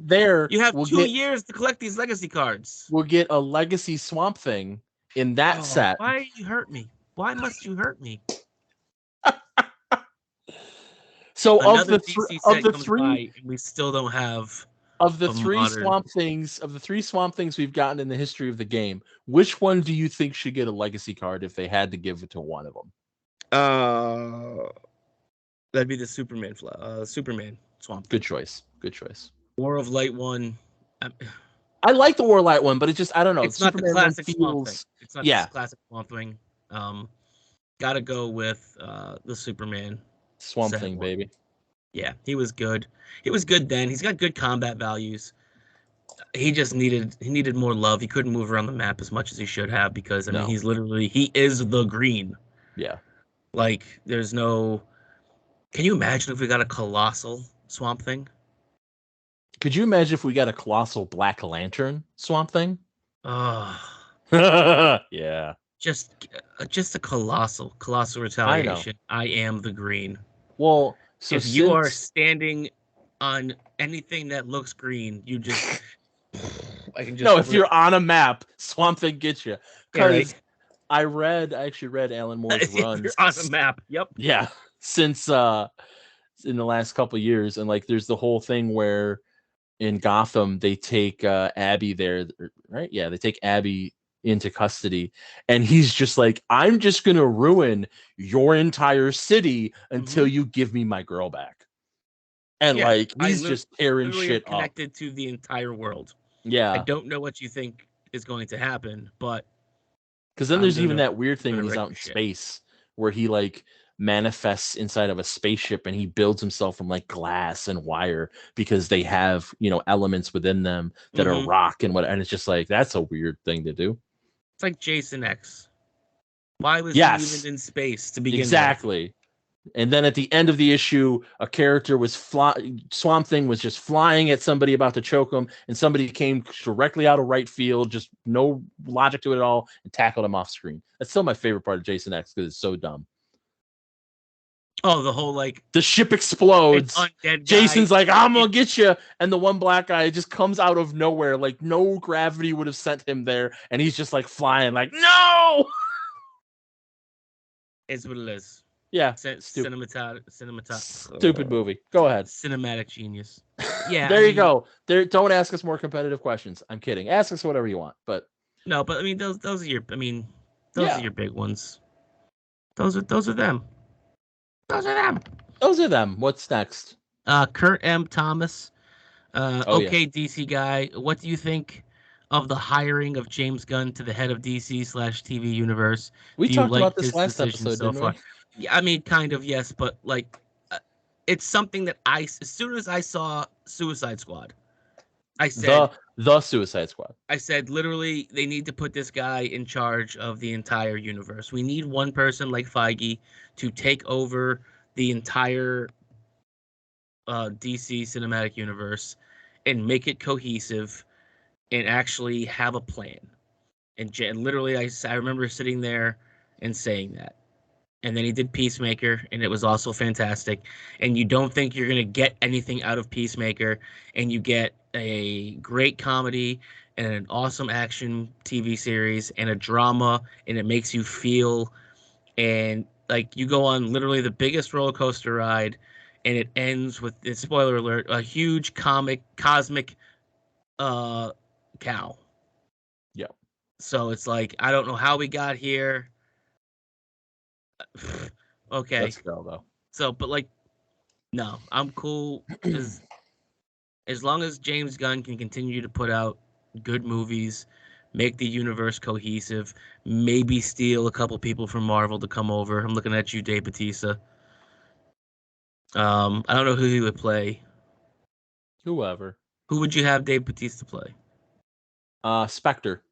you have we'll 2 years to collect these legacy cards? get a legacy Swamp Thing in that Oh, set. why you hurt me? Why must you hurt me? So Another DC of set the comes three by and we still don't have of the a three modern. Swamp Things we've gotten in the history of the game, which one do you think should get a legacy card if they had to give it to one of them? That'd be the Superman Swamp Good Thing. choice. Good choice. War of Light one. um, I like the Warlight one, but it just I don't know. It's not the Superman one classic Swamp Thing. feels It's not this yeah, classic Swamp Thing. Gotta go with the Superman Swamp set Thing, one. baby. Yeah, he was good. He was good then. He's got good combat values. He needed more love. He couldn't move around the map as much as he should have because I mean No. he is the green. Yeah. Like there's no. Can you imagine if we got a colossal Swamp Thing? Could you imagine if we got a colossal Black Lantern Swamp Thing? Oh, Yeah. just a colossal I know. retaliation. I am the green. Well, so If you are since standing on anything that looks green, you just I can just no, if you're on a map, Swamp Thing gets you. yeah, right. Because I actually read Alan Moore's If you're runs. on a map. Yep. Yeah, since in the last couple of years, and like there's the whole thing where in Gotham they take Abby there, right? Yeah, they take Abby into custody, and he's just like, I'm just gonna ruin your entire city until you give me my girl back. And Yeah. like he's just tearing Literally am shit up. connected to the entire world. I Yeah. don't know what you think is going to happen, but Because then I'm there's even gonna that weird thing when he's wreck out your in shit. space where he like manifests inside of a spaceship and he builds himself from like glass and wire because they have, elements within them that are Mhm. rock and what. And it's just like, that's a weird thing to do. It's like Jason X. Why was he Yes, even in space to begin with? exactly. And then at the end of the issue, a character was Swamp Thing was just flying at somebody about to choke him, and somebody came directly out of right field, just no logic to it at all, and tackled him off screen. That's still my favorite part of Jason X because it's so dumb. Oh, the whole like The ship explodes. undead guy. Jason's like, I'm gonna get you, and the one black guy just comes out of nowhere, like no gravity would have sent him there, and he's just like flying, like no. Is what it is. Yeah, Stupid movie. Go ahead. Cinematic genius. Yeah, There you go. Don't ask us more competitive questions. I'm kidding. Ask us whatever you want, but no, but I mean those are your those are your big ones. Those are them. Those are them. Those are them. What's next? Kurt M. Thomas. Okay, yeah. DC guy. What do you think of the hiring of James Gunn to the head of DC/TV universe? We Do you talked like about this his last decision episode, so didn't far? we? Yeah, I mean, kind of yes, but like, it's something that as soon as I saw Suicide Squad, I said the Suicide Squad. I said literally they need to put this guy in charge of the entire universe. We need one person like Feige to take over the entire DC cinematic universe and make it cohesive and actually have a plan. And literally, I remember sitting there and saying that. And then he did Peacemaker, and it was also fantastic. And you don't think you're going to get anything out of Peacemaker, and you get a great comedy and an awesome action TV series and a drama, and it makes you feel. And like you go on literally the biggest roller coaster ride, and it ends with, spoiler alert, a huge cosmic cow. Yeah. So it's like, I don't know how we got here. Okay. Let's go though. So, but like, no, I'm cool as long as James Gunn can continue to put out good movies, make the universe cohesive, maybe steal a couple people from Marvel to come over. I'm looking at you, Dave Bautista. I don't know who he would play. Whoever. Who would you have Dave Bautista play? Spectre.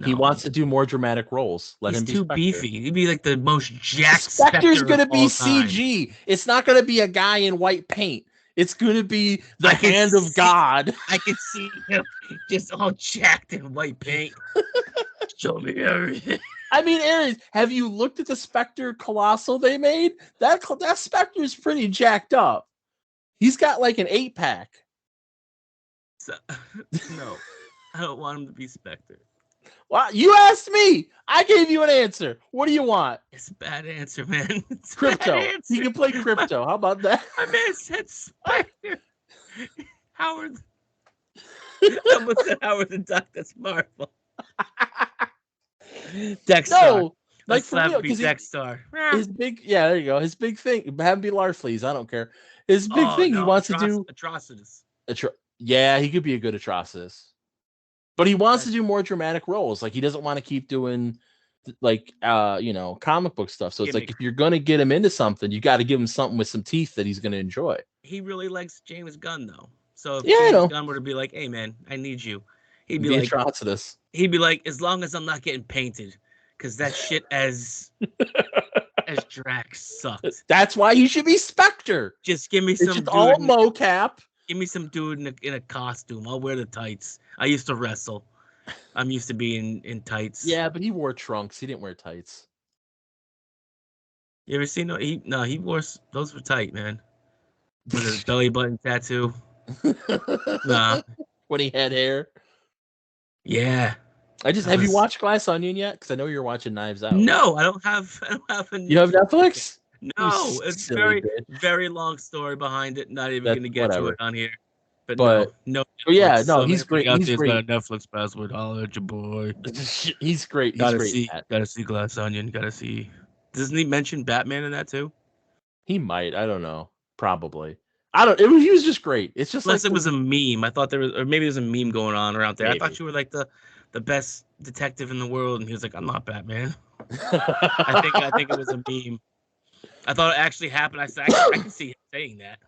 He No, wants to do more dramatic roles. Let he's him be too Spectre. beefy. He'd be like the most jacked Spectre's Spectre gonna of be all time. CG. It's not gonna be a guy in white paint. It's gonna be the I can hand of see- God. I can see him just all jacked in white paint. Show me everything. I mean, Aaron, have you looked at the Spectre Colossal they made? That Spectre is pretty jacked up. He's got like an 8-pack. So, no, I don't want him to be Spectre. Well, you asked me. I gave you an answer. What do you want? It's a bad answer, man. It's a Crypto. bad answer. He can play Crypto. How about that? My man said Spectre. Howard. I almost said Howard the Duck. That's Marvel. Dexter. No, like Let's for have real, it be because Dexter. his big, yeah, there you go. His big thing, have him be Larfleeze. I don't care. His big thing, he wants to do Atrocitus. Yeah, he could be a good Atrocitus, but he wants to do more dramatic roles. Like he doesn't want to keep doing like comic book stuff. So it's like if you're gonna get him into something, you got to give him something with some teeth that he's gonna enjoy. He really likes James Gunn though. So if Yeah, James Gunn were to be like, "Hey man, I need you," he'd be like, Atrocitus. He'd be like, "As long as I'm not getting painted, because that shit as Drax sucked." That's why he should be Spectre. Just give me some dude all mocap. Give me some dude in a costume. I'll wear the tights. I used to wrestle. I'm used to being in tights. Yeah, but he wore trunks. He didn't wear tights. You ever seen he wore those were tight, man. With his belly button tattoo. Nah. When he had hair. Yeah. Have you watched Glass Onion yet? Because I know you're watching Knives Out. No, I don't have You have Netflix? No, it's very long story behind it. Not even going to get to it on here. But no. Yeah, no, he's great. He's great. Got a Netflix password. Holler at your boy. He's great. Gotta see Glass Onion. Gotta see. Doesn't he mention Batman in that too? He might. I don't know. Probably. I don't. He was just great. It's just unless it was a meme. I thought there was, or maybe there's a meme going on around there. Maybe. I thought you were like the best detective in the world, and he was like, "I'm not Batman." I think it was a meme. I thought it actually happened. I said, I can see him saying that.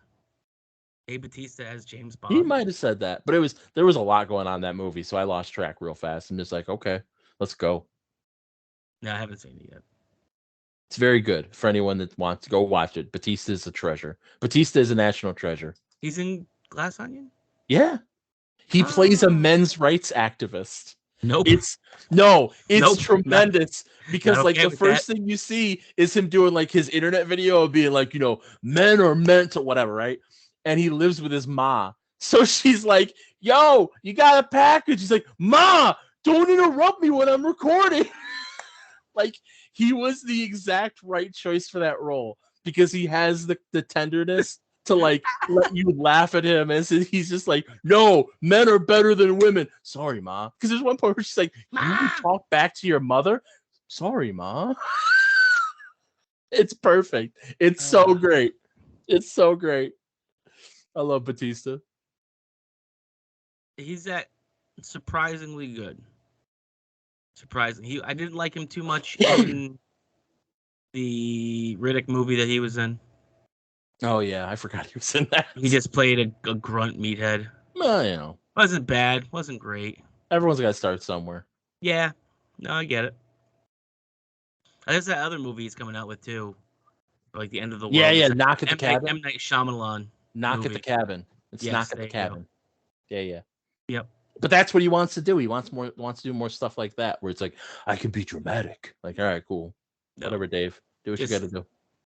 Dave Bautista as James Bond. He might have said that, but there was a lot going on in that movie, so I lost track real fast. I'm just like, okay, let's go. No, I haven't seen it yet. It's very good for anyone that wants to go watch it. Batista is a treasure. Batista is a national treasure. He's in Glass Onion? Yeah. He plays a men's rights activist. Nope. It's tremendous because like the first thing you see is him doing like his internet video of being like, men are meant to whatever, right? And he lives with his ma. So she's like, yo, you got a package. He's like, Ma, don't interrupt me when I'm recording. Like he was the exact right choice for that role because he has the tenderness to like let you laugh at him as he's just like, no, men are better than women. Sorry, Ma. Because there's one point where she's like, you talk back to your mother. Sorry, Ma. It's perfect. It's so great. It's so great. I love Batista. He's surprisingly good. Surprising. I didn't like him too much in the Riddick movie that he was in. Oh yeah, I forgot he was in that. He just played a grunt meathead. Well, wasn't bad. Wasn't great. Everyone's got to start somewhere. Yeah. No, I get it. There's that other movie he's coming out with too, like the end of the world. Yeah. Knock at the Cabin. M. Night Shyamalan. Knock at the Cabin. It's Knock at the Cabin. Yeah. Yep. But that's what he wants to do. He wants to do more stuff like that, where it's like, I can be dramatic. Like, all right, cool. No. Whatever, Dave. Do what you got to do.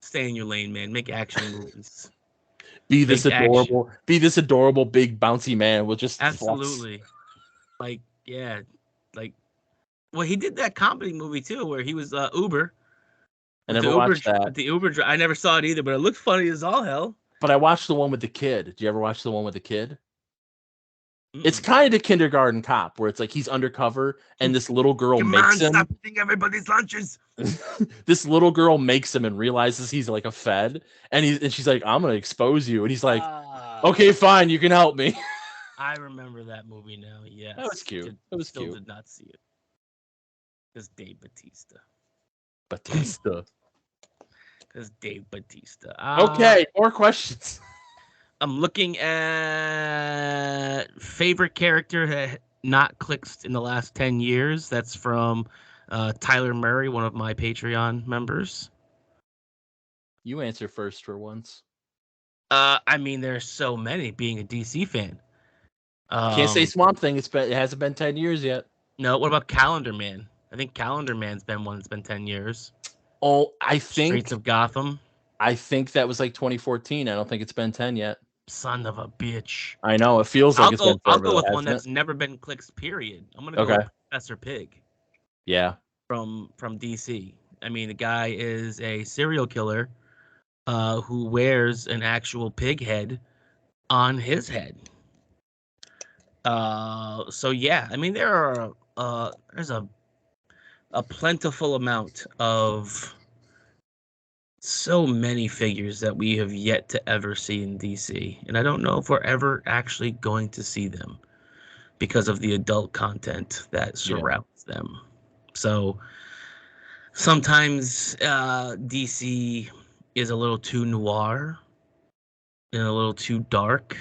Stay in your lane, man. Make action movies. Be this adorable, big bouncy man with just absolutely. Flux. Like, yeah, like Well, he did that comedy movie too, where he was Uber. I With never watched that. the Uber, I never saw it either, but it looked funny as all hell. But I watched the one with the kid. Did you ever watch the one with the kid? It's Mm-mm. kind of Kindergarten Cop, where it's like he's undercover and this little girl makes him. Stop eating everybody's lunches. This little girl makes him and realizes he's like a fed, and she's like, "I'm gonna expose you," and he's like, "Okay, fine, you can help me." I remember that movie now. Yes, That was cute. It was still cute. did not see it. Because Dave Bautista. Because Dave Bautista. Okay, more questions. I'm looking at favorite character not clicked in the last 10 years. That's from Tyler Murray, one of my Patreon members. You answer first for once. I mean, there's so many. Being a DC fan, Can't say Swamp Thing. It hasn't been 10 years yet. No, what about Calendar Man? I think Calendar Man's been one that's been 10 years. Oh, I think Streets of Gotham. I think that was like 2014. I don't think it's been 10 yet. Son of a bitch. I know. It feels like I'll go with one that's never been clicked, period. I'm going to go with Professor Pig. Yeah. From DC. I mean, the guy is a serial killer who wears an actual pig head on his head. So yeah, I mean, there's a plentiful amount of so many figures that we have yet to ever see in DC, and I don't know if we're ever actually going to see them because of the adult content that surrounds them. So sometimes DC is a little too noir and a little too dark,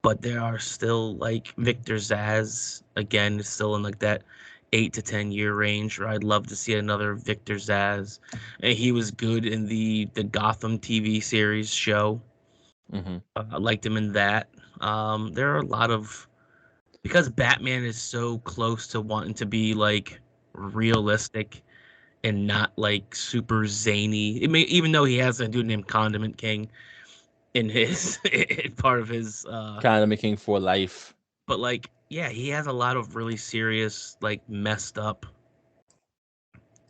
but there are still like Victor Zsasz, again, is still in like that 8 to 10 year range where I'd love to see another Victor Zsasz. And he was good in the Gotham TV series show. Mm-hmm. I liked him in that. There are a lot of, because Batman is so close to wanting to be like realistic and not like super zany. Even though he has a dude named Condiment King in his part of his Condiment King for life. But like, yeah, he has a lot of really serious, like messed up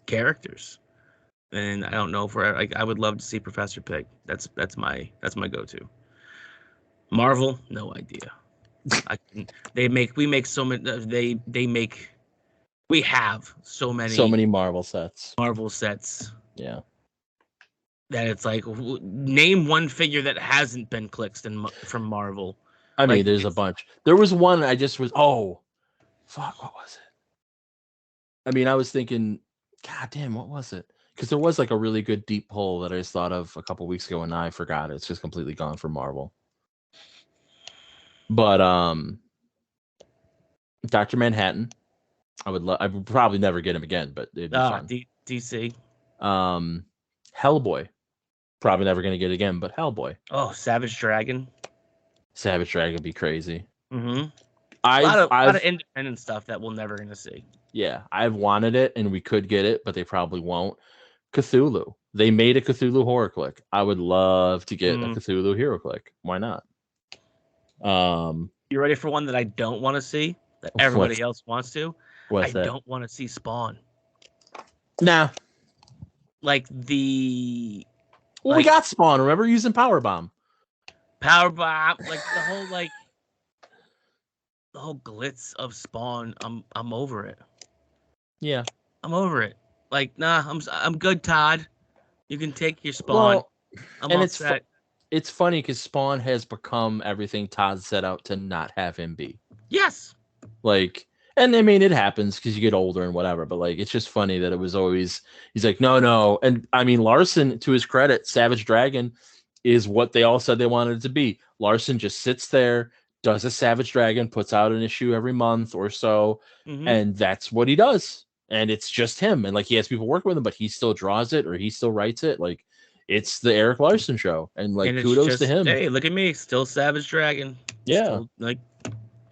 characters. And I don't know if we're like, I would love to see Professor Pig. That's my go-to. Marvel, no idea. We have so many Marvel sets. Yeah. That it's like, name one figure that hasn't been clicked from Marvel. I mean, there's a bunch. There was one I just was, what was it? I mean, I was thinking, God damn, what was it? Because there was like a really good deep pull that I just thought of a couple weeks ago and now I forgot it. It's just completely gone from Marvel. But Dr. Manhattan, I would probably never get him again, but it'd be fun. DC. Hellboy, probably never gonna get it again, but Hellboy. Oh, Savage Dragon would be crazy. Mm-hmm. A lot of independent stuff that we're never gonna see. Yeah, I've wanted it, and we could get it, but they probably won't. Cthulhu. They made a Cthulhu horror click. I would love to get a Cthulhu hero click. Why not? You ready for one that I don't want to see that everybody else wants to? I don't want to see Spawn. Nah. Like the. Well, we got Spawn. Remember using Powerbomb? Like the whole glitz of Spawn. I'm over it. Yeah, I'm over it. Like, nah, I'm good, Todd. You can take your Spawn. Well, I'm upset. It's funny because Spawn has become everything Todd set out to not have him be. Yes. Like, and I mean, it happens because you get older and whatever, but like, it's just funny that it was always, he's like, no. And I mean, Larson, to his credit, Savage Dragon is what they all said they wanted it to be. Larson just sits there, does a Savage Dragon, puts out an issue every month or so, and that's what he does. And it's just him. And like, he has people working with him, but he still draws it or he still writes it. Like, it's the Eric Larson show. And like, kudos to him. Hey, look at me. Still Savage Dragon. Yeah. Still, like,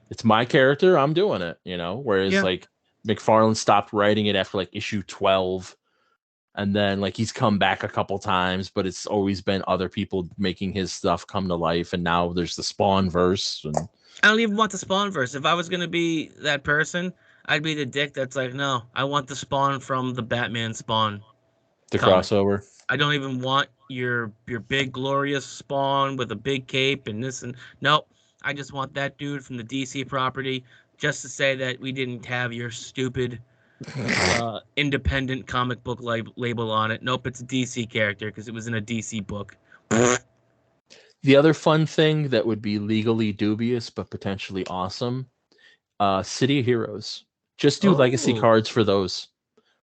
it's my character. I'm doing it, you know? Whereas like McFarlane stopped writing it after like issue 12. And then like he's come back a couple times, but it's always been other people making his stuff come to life. And now there's the Spawn verse. And I don't even want the Spawn verse. If I was going to be that person, I'd be the dick that's like, no, I want the Spawn from the Batman Spawn The comic. crossover. I don't even want your big glorious Spawn with a big cape and this and nope. I just want that dude from the DC property just to say that we didn't have your stupid independent comic book label on it. Nope, it's a DC character because it was in a DC book. The other fun thing that would be legally dubious but potentially awesome, City of Heroes. Just do legacy Oh, cards for those.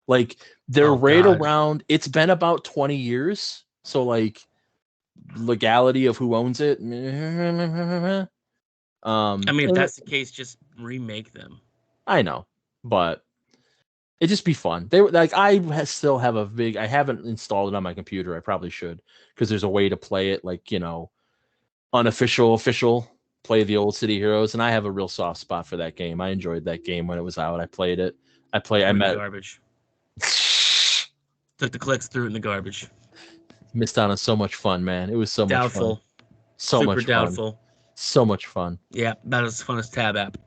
Like they're oh right God. around. It's been about 20 years, so like legality of who owns it. I mean, if that's the case, just remake them. I know, but it'd just be fun. They like still have a big. I haven't installed it on my computer. I probably should because there's a way to play it like unofficial, official. Play the old City Heroes, and I have a real soft spot for that game. I enjoyed that game when it was out. I played it. I In the met garbage. Took the clicks, threw it in the garbage. missed out on so much fun, man. It was so much fun. Doubtful. So Super much fun. doubtful. So much fun. Yeah, about as fun as Tab App.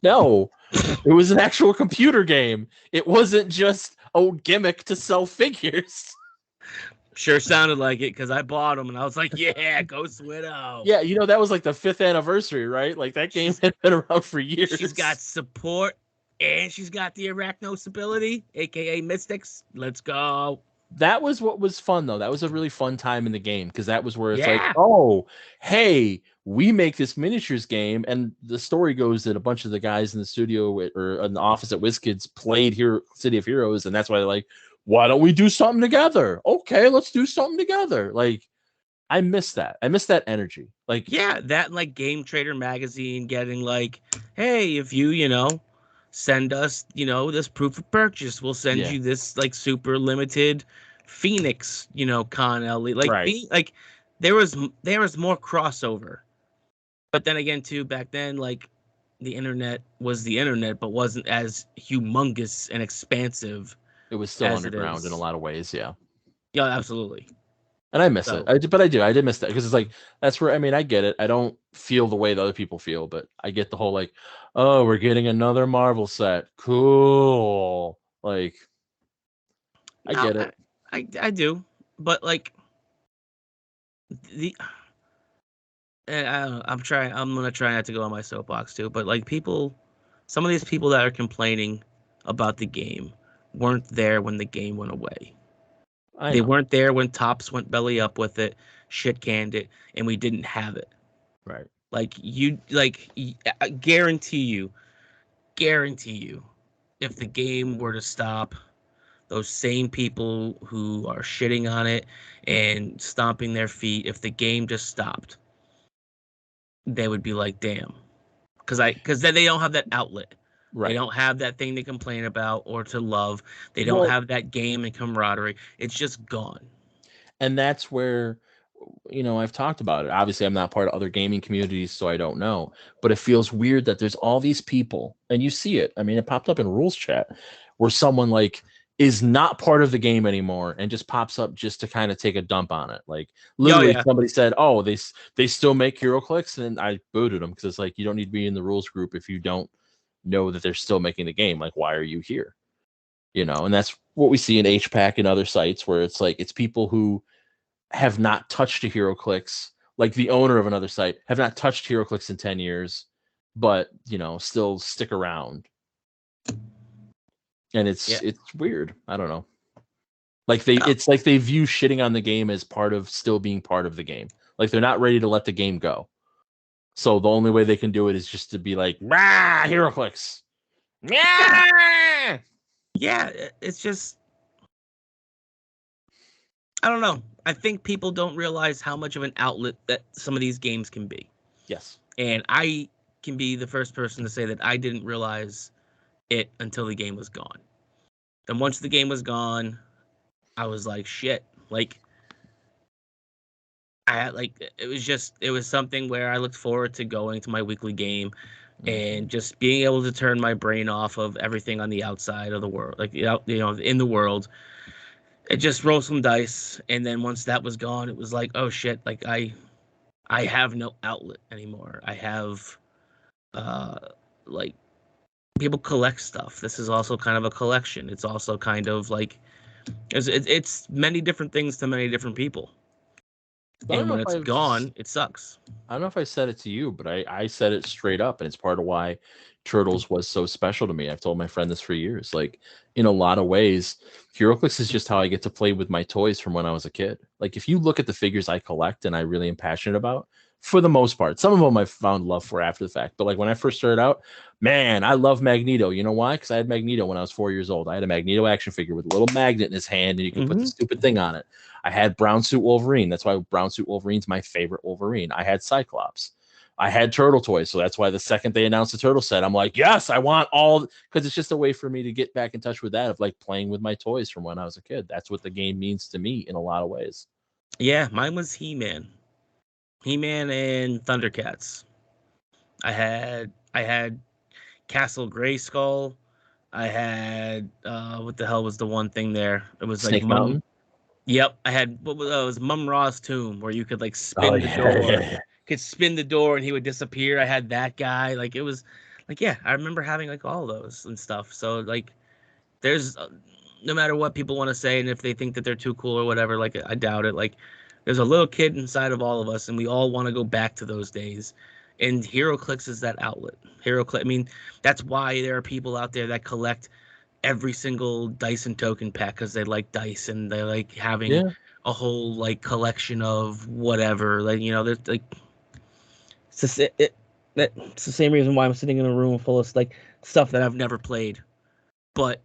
No, it was an actual computer game. It wasn't just a gimmick to sell figures. Sure sounded like it because I bought them and I was like, yeah, Ghost Widow. Yeah, that was like the 5th anniversary, right? Like that game had been around for years. She's got support and she's got the Arachnos ability, aka Mystics. Let's go. That was what was fun, though. That was a really fun time in the game because that was where it's Yeah. like, oh, hey, we make this miniatures game. And the story goes that a bunch of the guys in the studio or in the office at WizKids played City of Heroes. And that's why they're like, why don't we do something together? Okay, let's do something together. Like, I miss that. I miss that energy. Like, yeah, that and like Game Trader magazine getting like, hey, if you send us, this proof of purchase, we'll send Yeah. you this like super limited Phoenix, Con LE. Like, Right. like there was more crossover. But then again, too, back then, like the internet was the internet, but wasn't as humongous and expansive. It was still as it underground is. in a lot of ways. Yeah. Yeah, absolutely. And I miss So- it. I did miss that because it's like that's where I get it. I don't feel the way that other people feel, but I get the whole like, oh, we're getting another Marvel set. Cool. Like, I get it. I do, but like and I don't know, I'm gonna try not to go on my soapbox too, but like some of these people that are complaining about the game weren't there when the game went away. They weren't there when Topps went belly up with it, shit canned it, and we didn't have it. Right. Like I guarantee you, if the game were to stop, those same people who are shitting on it and stomping their feet, if the game just stopped, they would be like, damn. Because then they don't have that outlet. Right. They don't have that thing to complain about or to love. They don't have that game and camaraderie. It's just gone. And that's where, I've talked about it. Obviously, I'm not part of other gaming communities, so I don't know. But it feels weird that there's all these people, and you see it. I mean, it popped up in rules chat where someone like is not part of the game anymore and just pops up just to kind of take a dump on it. Like literally somebody said, oh, they still make HeroClix, and I booted them because it's like, you don't need to be in the rules group if you don't know that they're still making the game. Like, why are you here? And that's what we see in HPAC and other sites where it's like, it's people who have not touched a HeroClix, like the owner of another site, have not touched HeroClix in 10 years, but, still stick around. And it's weird. I don't know. Like it's like they view shitting on the game as part of still being part of the game. Like they're not ready to let the game go. So the only way they can do it is just to be like, rah, HeroClix. Yeah. Yeah, it's just, I don't know. I think people don't realize how much of an outlet that some of these games can be. Yes. And I can be the first person to say that I didn't realize it until the game was gone. And once the game was gone, I was like, shit. Like, it was something where I looked forward to going to my weekly game and just being able to turn my brain off of everything on the outside of the world, like, in the world. It just rolled some dice, and then once that was gone, it was like, oh shit, like I have no outlet anymore. I have like people collect stuff. This is also kind of a collection. It's also kind of like it's many different things to many different people. I don't And know when if it's gone, it sucks. I don't know if I said it to you, but I said it straight up, and it's part of why Turtles was so special to me. I've told my friend this for years. Like, in a lot of ways, HeroClix is just how I get to play with my toys from when I was a kid. Like, if you look at the figures I collect and I really am passionate about, for the most part, some of them I've found love for after the fact. But like when I first started out, man, I love Magneto. You know why? Because I had Magneto when I was 4 years old. I had a Magneto action figure with a little magnet in his hand, and you could put the stupid thing on it. I had Brown Suit Wolverine. That's why Brown Suit Wolverine's my favorite Wolverine. I had Cyclops. I had turtle toys. So that's why the second they announced the turtle set, I'm like, yes, I want all, because it's just a way for me to get back in touch with that, of like playing with my toys from when I was a kid. That's what the game means to me in a lot of ways. Yeah, mine was He-Man. He-Man and Thundercats. I had Castle Grayskull. I had what the hell was the one thing there? It was like Snake Mum. Mountain. Yep, I had what was it was Mum Ra's tomb where you could like Oh spin the yeah, yeah, door, yeah. could spin the door and he would disappear. I had that guy. Like it was like yeah, I remember having like all those and stuff. So like there's no matter what people want to say and if they think that they're too cool or whatever, like I doubt it. Like there's a little kid inside of all of us and we all want to go back to those days. And HeroClix is that outlet. HeroClix. I mean, that's why there are people out there that collect every single Dyson token pack because they like dice and they like having Yeah. a whole like collection of whatever. Like there's like it's the same reason why I'm sitting in a room full of like stuff that I've never played, but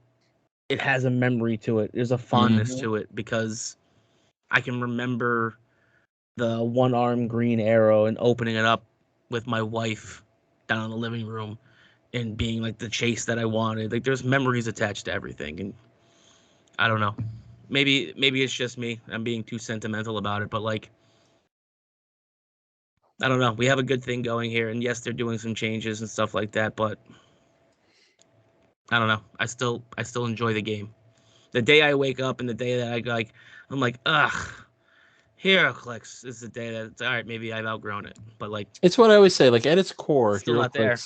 it has a memory to it. There's a fondness Mm-hmm. to it because I can remember the one arm green arrow and opening it up with my wife down in the living room and being like the chase that I wanted. Like there's memories attached to everything, and I don't know. Maybe it's just me. I'm being too sentimental about it, but like I don't know. We have a good thing going here, and yes, they're doing some changes and stuff like that, but I don't know. I still enjoy the game. The day I wake up and the day that I'm like, ugh, HeroClix is the day that it's all right. Maybe I've outgrown it, but like It's what I always say. Like at its core, still not there.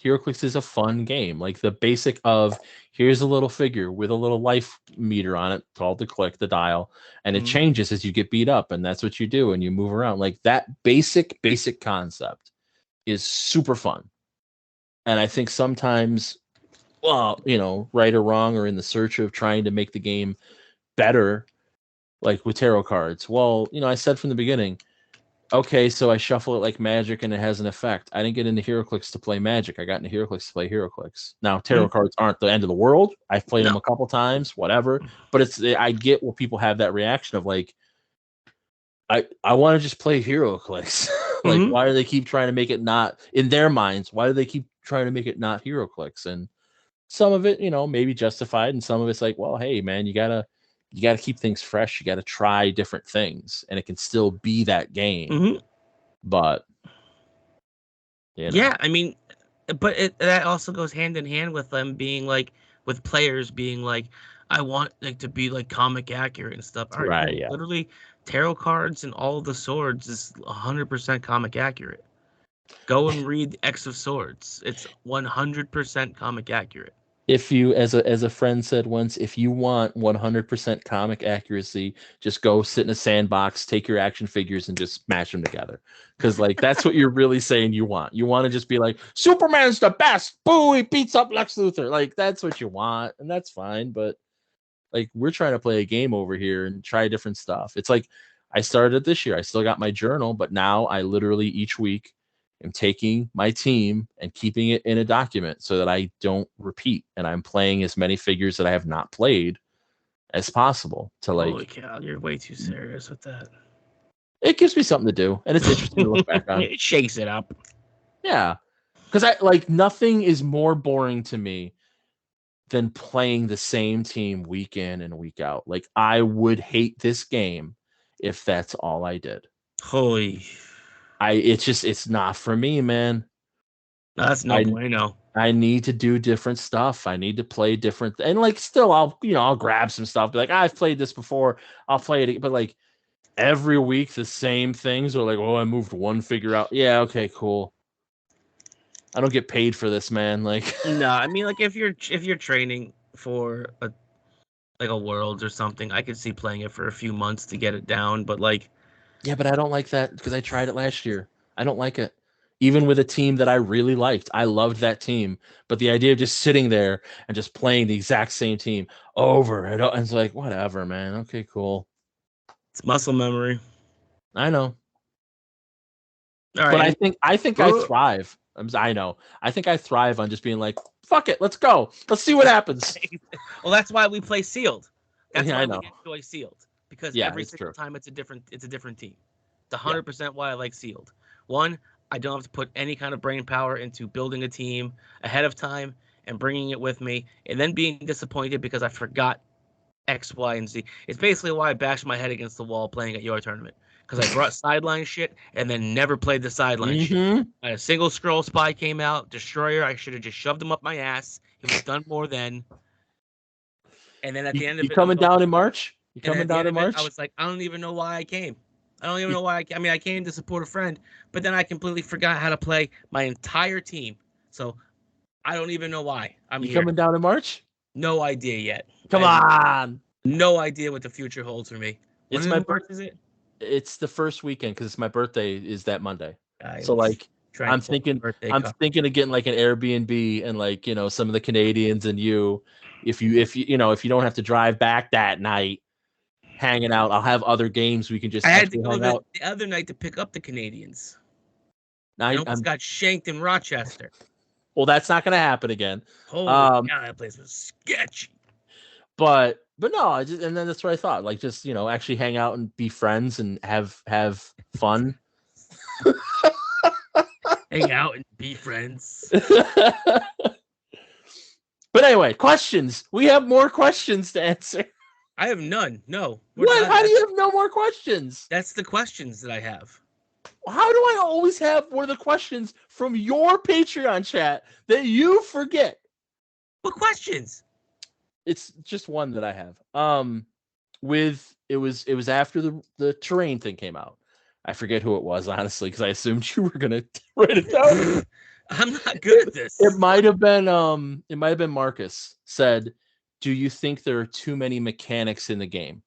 HeroClix is a fun game. Like the basic of, here's a little figure with a little life meter on it called the click, the dial, and it Mhm. changes as you get beat up, and that's what you do, and you move around. Like that basic concept is super fun. And I think sometimes, well, right or wrong, or in the search of trying to make the game better, like with tarot cards. Well, I said from the beginning, okay, so I shuffle it like Magic and it has an effect. I didn't get into HeroClix to play Magic. I got into HeroClix to play HeroClix. Now, tarot Mhm. cards aren't the end of the world. I've played No. them a couple times, whatever. But I get where people have that reaction of like, I want to just play HeroClix. Like, Mhm. why do they keep trying to make it not in their minds? Why do they keep trying to make it not HeroClix? And some of it, maybe justified, and some of it's like, well, hey, man, you gotta keep things fresh. You gotta try different things, and it can still be that game. Mhm. But Yeah, I mean, but that also goes hand in hand with them being like, with players being like, I want like to be like comic accurate and stuff. All right, right, cool. yeah. Literally, tarot cards and all the swords is 100% comic accurate. Go and read X of Swords. It's 100% comic accurate. If you, as a friend said once, if you want 100% comic accuracy, just go sit in a sandbox, take your action figures, and just smash them together. Because like that's what you're really saying you want. You want to just be like, Superman's the best. Boo, he beats up Lex Luthor. Like that's what you want, and that's fine. But like we're trying to play a game over here and try different stuff. It's like I started it this year. I still got my journal, but now I literally each week am taking my team and keeping it in a document so that I don't repeat, and I'm playing as many figures that I have not played as possible to Holy like, cow, you're way too serious with that. it gives me something to do and it's interesting to look back on. It shakes it up. Yeah. Because I like, nothing is more boring to me than playing the same team week in and week out. Like I would hate this game if that's all I did. Holy, It's not for me, man. that's no I bueno. I need to do different stuff. I need to play different, and like still I'll grab some stuff, be like, I've played this before, I'll play it, but like every week the same things are like, oh, I moved one figure out. Yeah, okay, cool. I don't get paid for this, man. Like, No, I mean, like if you're training for a Worlds or something, I could see playing it for a few months to get it down. But like, yeah, but I don't like that because I tried it last year. I don't like it. Even with a team that I really liked, I loved that team. But the idea of just sitting there and just playing the exact same team over and over, it's like, whatever, man. Okay, cool. it's muscle memory. I know. All But right, I think I thrive. I know. I think I thrive on just being like, fuck it, let's go. Let's see what happens. well, that's why we play sealed. That's Yeah, why I we know. enjoy sealed, because Yeah, every it's single true. time it's a different team. It's Yeah. 100% why I like sealed. One, I don't have to put any kind of brain power into building a team ahead of time and bringing it with me, and then being disappointed because I forgot X, Y, and Z. It's basically why I bashed my head against the wall playing at your tournament, because I brought sideline shit and then never played the sideline shit. Mm-hmm. A single scroll spy came out, destroyer. I should have just shoved him up my ass. It was done more then. And then at the end You of it, I'm coming going. down in March? You And coming at the down end in of it, I March? was like, I don't even know why I came. I don't even know why. I mean, I came to support a friend, but then I completely forgot how to play my entire team. So I don't even know why I'm You here. coming down in March? No idea yet. I Come have on. no idea what the future holds for me. When It's in my March is it? it's the first weekend because it's my birthday is that Monday. I So was like trying I'm to pull thinking birthday I'm card. thinking of getting like an Airbnb and like, some of the Canadians and you if you don't have to drive back that night hanging out, I'll have other games we can I just had to actually go hang out. the other night to pick up the Canadians. I I, almost I'm got shanked in Rochester. well, that's not going to happen again. Holy Um cow, that place was sketchy. but no, I just and then that's what I thought. Like just, actually hang out and be friends and have fun. Hang out and be friends. But anyway, questions. We have more questions to answer. I have none. No, we're What? done. How do you have no more questions? That's the questions that I have. How do I always have one of the questions from your Patreon chat that you forget? What questions? It's just one that I have. With it was after the terrain thing came out. I forget who it was, honestly, because I assumed you were gonna write it down. I'm not good at this. It might have been Marcus said, "Do you think there are too many mechanics in the game?"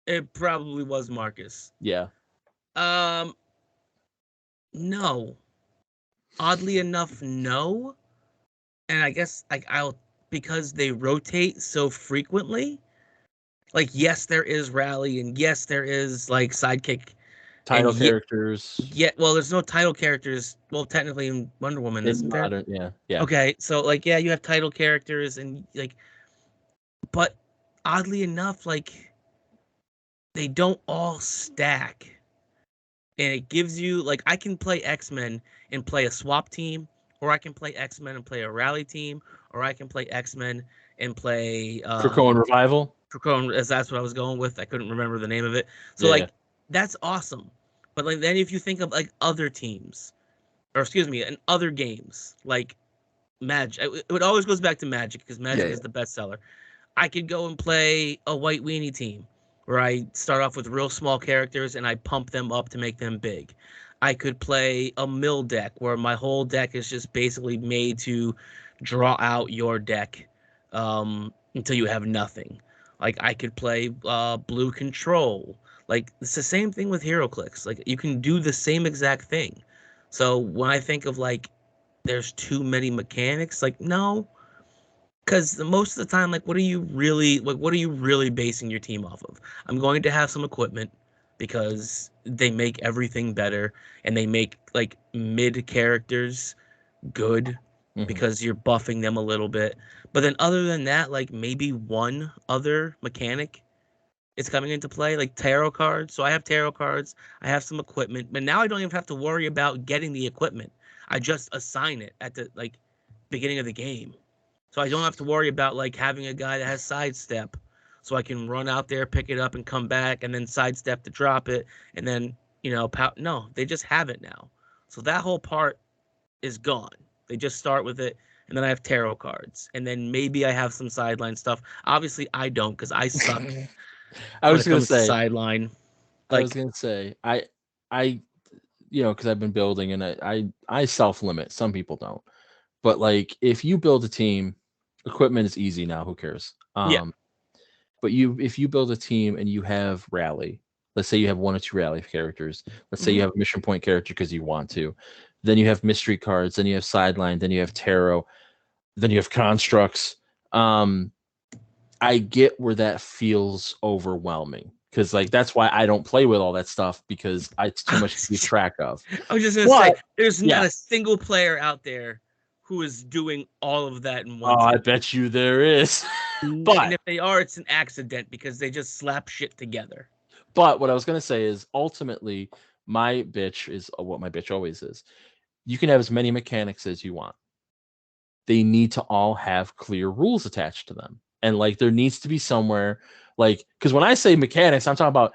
It probably was Marcus. Yeah. No. Oddly enough, no. And I guess like I'll because they rotate so frequently. Like yes, there is rally, and yes, there is like sidekick, and Title characters well, there's no title characters. Well, technically in Wonder Woman, in isn't there? modern, yeah. Okay, so like yeah, you have title characters and like, but oddly enough, like they don't all stack. And it gives you like I can play X-Men and play a swap team, or I can play X-Men and play a rally team, or I can play X-Men and play Krakoan Revival. Krakoan, as that's what I was going with. I couldn't remember the name of it. So Yeah. like that's awesome. But like then if you think of like other teams, or excuse me, in other games, like Magic, it always goes back to Magic because Magic is the best seller. I could go and play a white weenie team where I start off with real small characters and I pump them up to make them big. I could play a mill deck where my whole deck is just basically made to draw out your deck until you have nothing. Like I could play blue control. Like it's the same thing with HeroClix. Like you can do the same exact thing. So when I think of like there's too many mechanics, like no, because most of the time, like, what are you really basing your team off of? I'm going to have some equipment because they make everything better and they make like mid characters good Mhm. because you're buffing them a little bit. But then other than that, like maybe one other mechanic is coming into play, like tarot cards. So I have tarot cards, I have some equipment, but now I don't even have to worry about getting the equipment. I just assign it at the like beginning of the game. So I don't have to worry about like having a guy that has sidestep. So I can run out there, pick it up, and come back, and then sidestep to drop it, and then no, they just have it now. So that whole part is gone. They just start with it, and then I have tarot cards, and then maybe I have some sideline stuff. Obviously, I don't because I suck I when was it gonna comes to say, sideline. I was Like gonna say, I because I've been building and I self limit. Some people don't, but like if you build a team, equipment is easy now. Who cares? Yeah. But if you build a team and you have rally, let's say you have one or two rally characters. Let's say you have a mission point character because you want to. Then you have mystery cards. Then you have sideline. Then you have tarot. Then you have constructs. I get where that feels overwhelming because like that's why I don't play with all that stuff because it's too much to keep track of. I was just gonna say, there's not a single player out there who is doing all of that in one. I bet you there is. And if they are, it's an accident because they just slap shit together. But what I was gonna say is ultimately my bitch is what my bitch always is. You can have as many mechanics as you want. They need to all have clear rules attached to them. And like there needs to be somewhere like because when I say mechanics, I'm talking about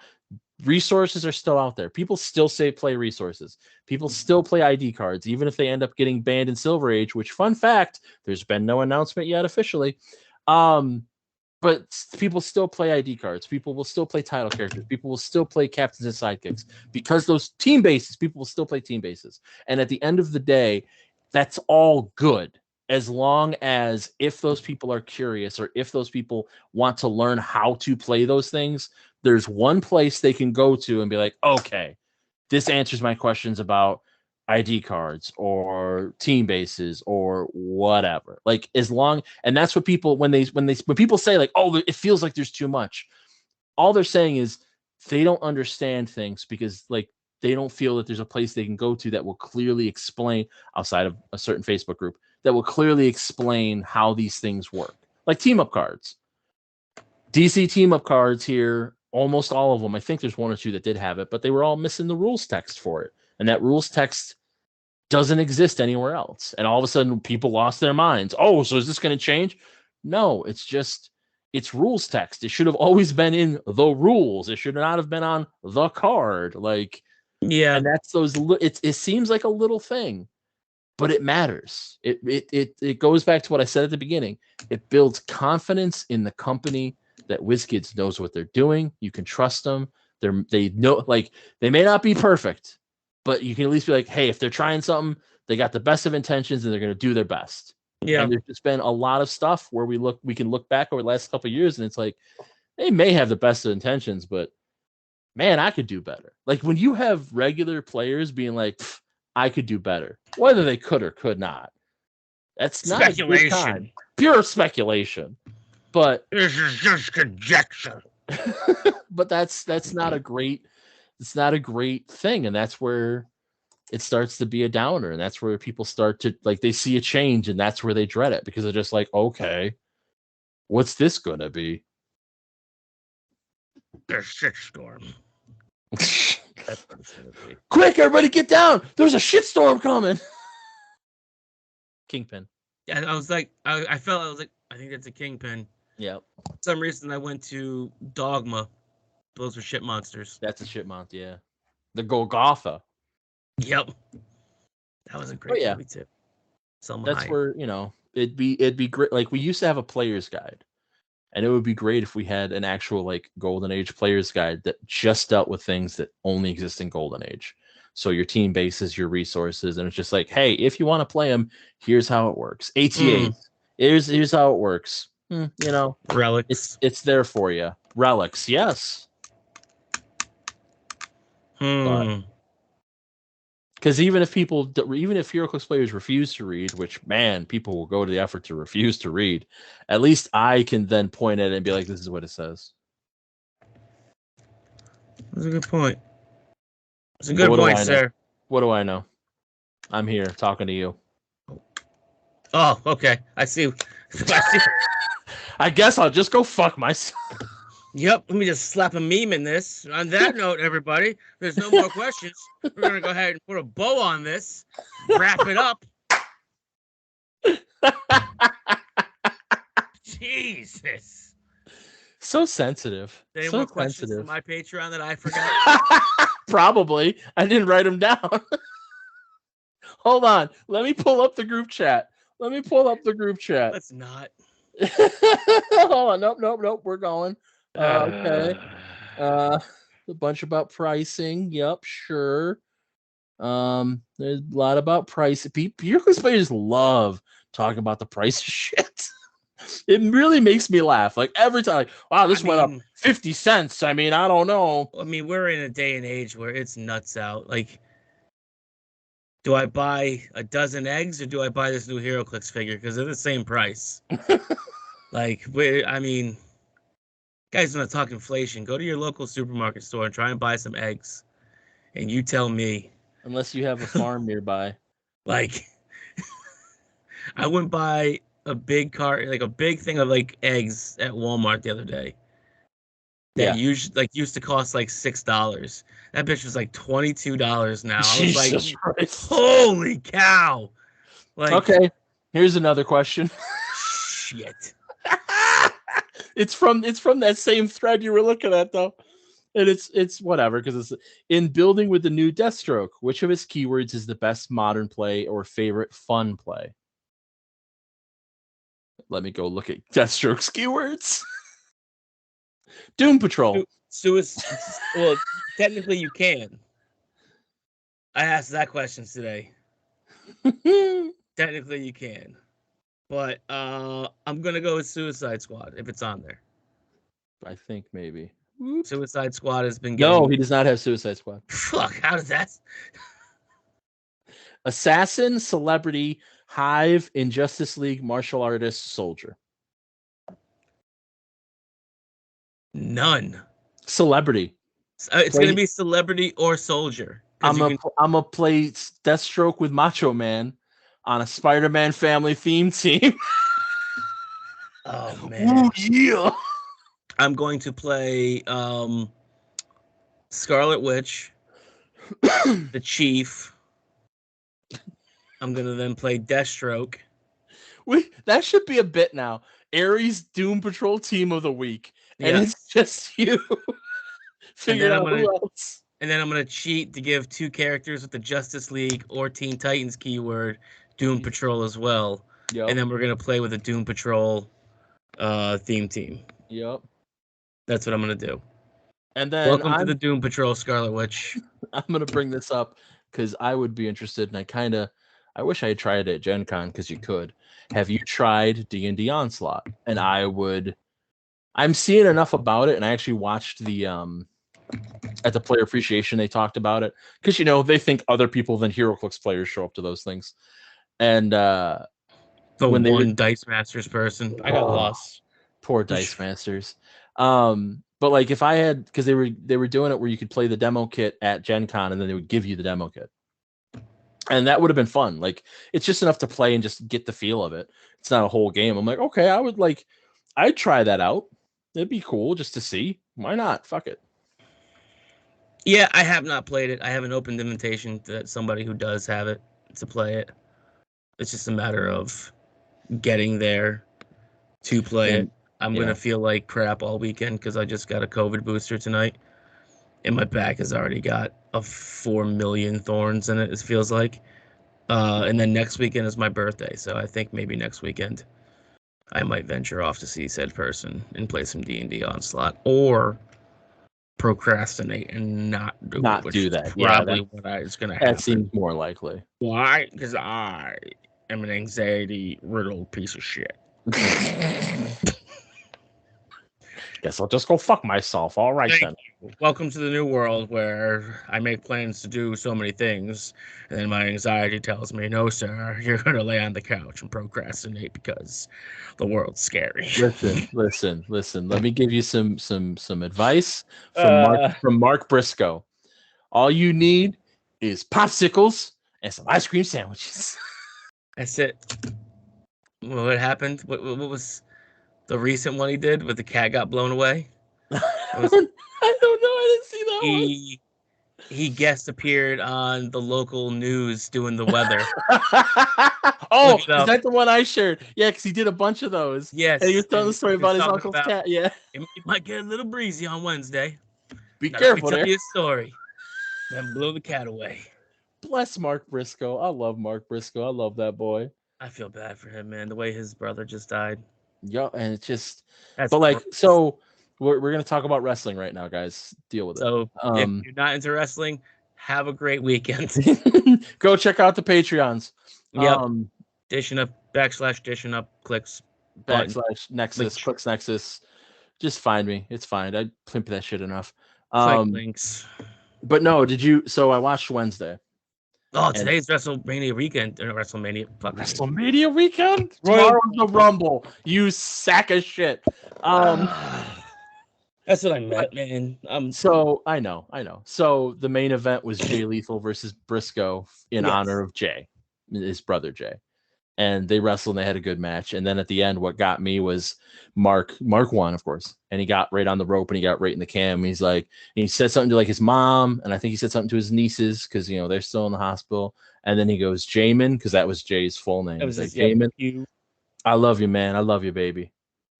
resources are still out there. People still say play resources. People still play ID cards, even if they end up getting banned in Silver Age, which fun fact, there's been no announcement yet officially. But people still play ID cards. People will still play title characters. People will still play captains and sidekicks because those team bases, people will still play team bases. And at the end of the day, that's all good. As long as if those people are curious or if those people want to learn how to play those things, there's one place they can go to and be like, okay, this answers my questions about ID cards or team bases or whatever. Like as long and that's what people when people say like, oh, it feels like there's too much. All they're saying is they don't understand things because like they don't feel that there's a place they can go to that will clearly explain outside of a certain Facebook group that will clearly explain how these things work. Like team up cards. DC team up cards here, almost all of them. I think there's one or two that did have it, but they were all missing the rules text for it. And that rules text doesn't exist anywhere else. And all of a sudden people lost their minds. Oh, so is this going to change? No, it's rules text. It should have always been in the rules. It should not have been on the card. Like, yeah. And that's those, it seems like a little thing, but it matters. It goes back to what I said at the beginning. It builds confidence in the company that WizKids knows what they're doing. You can trust them. They know, like, they may not be perfect, but you can at least be like, hey, if they're trying something, they got the best of intentions and they're going to do their best. Yeah. And there's just been a lot of stuff where we can look back over the last couple of years and it's like, they may have the best of intentions, but man, I could do better. Like when you have regular players being like, I could do better, whether they could or could not. That's not speculation. Pure speculation. But this is just conjecture. But that's not a great thing, and that's where it starts to be a downer, and that's where people start to like they see a change, and that's where they dread it because they're just like, okay, what's this gonna be? The shitstorm. Quick, everybody get down! There's a shitstorm coming. Kingpin. Yeah, I was like, I think that's a Kingpin. Yeah. For some reason, I went to Dogma. Those were shit monsters. That's a shit monster, yeah. The Golgotha. Yep. That was a great movie too. That's where, it'd be great. Like we used to have a player's guide. And it would be great if we had an actual like Golden Age player's guide that just dealt with things that only exist in Golden Age. So your team bases, your resources, and it's just like, hey, if you want to play them, here's how it works. ATAs, here's how it works. Relics. It's there for you. Relics, yes. Because even if HeroClix players refuse to read, which man, people will go to the effort to refuse to read, at least I can then point at it and be like, this is what it says. That's a good point. That's a good point, sir. What do I know? I'm here talking to you. Oh, okay. I see. I guess I'll just go fuck myself. Yep, let me just slap a meme in this. On that note, everybody, there's no more questions. We're going to go ahead and put a bow on this, wrap it up. Jesus. So sensitive. Any more questions from my Patreon that I forgot? Probably. I didn't write them down. Hold on. Let me pull up the group chat. Let's not. Hold on. Nope. We're going. Okay. A bunch about pricing. Yep, sure. There's a lot about price. HeroClix players love talking about the price of shit. It really makes me laugh. Like every time, like, wow, this went up 50 cents. I mean, I don't know. I mean, we're in a day and age where it's nuts out. Like, do I buy a dozen eggs or do I buy this new HeroClix figure? Because they're the same price. Like, I mean, guys, when I talk inflation, go to your local supermarket store and try and buy some eggs. And you tell me. Unless you have a farm nearby. Like, I went by a big cart, like a big thing of like eggs at Walmart the other day. That used to cost like $6. That bitch was like $22 now. I was like, Christ. Holy cow! Like, okay, here's another question. Shit. It's from that same thread you were looking at though. And it's whatever, because it's in building with the new Deathstroke. Which of his keywords is the best modern play or favorite fun play? Let me go look at Deathstroke's keywords. Doom Patrol. Well, technically you can. I asked that question today. Technically you can. But I'm gonna go with Suicide Squad if it's on there. I think maybe. Suicide Squad has been getting... No, he does not have Suicide Squad. Fuck, how does that... Assassin, Celebrity, Hive, Injustice League, Martial Artist, Soldier. None. Celebrity. It's going to be Celebrity or Soldier. I'm gonna play Deathstroke with Macho Man on a Spider-Man family theme team. Oh, man. Ooh, yeah. I'm going to play Scarlet Witch, the Chief. I'm going to then play Deathstroke. That should be a bit now. Ares Doom Patrol Team of the Week. And it's just you. Figure out who else. And then I'm going to cheat to give 2 characters with the Justice League or Teen Titans keyword Doom Patrol as well. Yep. And then we're going to play with a Doom Patrol theme team. Yep. That's what I'm going to do. And then welcome to the Doom Patrol, Scarlet Witch. I'm going to bring this up because I would be interested, and I wish I had tried it at Gen Con because you could. Have you tried D&D Onslaught? And I'm seeing enough about it, and I actually watched the at the player appreciation they talked about it because they think other people than HeroClix players show up to those things. And Dice Masters person, I got lost. Poor Dice Masters. But like if I had, because they were doing it where you could play the demo kit at Gen Con and then they would give you the demo kit. And that would have been fun. Like it's just enough to play and just get the feel of it. It's not a whole game. I'm like, okay, I'd try that out. It'd be cool just to see. Why not? Fuck it. Yeah, I have not played it. I have an open invitation to somebody who does have it to play it. It's just a matter of getting there to play it. I'm going to feel like crap all weekend because I just got a COVID booster tonight. And my back has already got 4 million thorns in it, it feels like. And then next weekend is my birthday. So I think maybe next weekend I might venture off to see said person and play some D&D Onslaught. Or procrastinate and not do that. Probably what is going to happen. That seems more likely. Why? Because I am an anxiety-riddled piece of shit. Guess I'll just go fuck myself. All right, then. Welcome to the new world where I make plans to do so many things, and then my anxiety tells me, "No, sir, you're going to lay on the couch and procrastinate because the world's scary." Listen. Let me give you some advice from Mark Briscoe. All you need is popsicles and some ice cream sandwiches. That's it. What happened? What was the recent one he did with the cat got blown away? I don't know. I didn't see that one. He guest appeared on the local news doing the weather. Oh, is that the one I shared? Yeah, because he did a bunch of those. Yes. And he was telling the story about his uncle's cat. Yeah. It might get a little breezy on Wednesday. Be careful there. Let me tell you a story. Then blow the cat away. Bless Mark Briscoe. I love Mark Briscoe. I love that boy. I feel bad for him, man. The way his brother just died. Yeah, and it's just... so we're going to talk about wrestling right now, guys. Deal with it. So if you're not into wrestling, Have a great weekend. Go check out the Patreons. Yep. Dishing up /dishing up clicks button. / Nexus, clicks Nexus. Just find me. It's fine. I pimp that shit enough. Click links. But no, did you? So I watched Wednesday. Oh, today's WrestleMania weekend. WrestleMania weekend? Tomorrow's the Rumble. You sack of shit. That's what I meant, man. So I know. So the main event was Jay Lethal versus Briscoe in honor of Jay, his brother Jay. And they wrestled and they had a good match. And then at the end, what got me was Mark won, of course. And he got right on the rope and he got right in the cam. He's like, he said something to like his mom. And I think he said something to his nieces because, you know, they're still in the hospital. And then he goes, Jamin, because that was Jay's full name. He's like, Jamin, I love you, man. I love you, baby.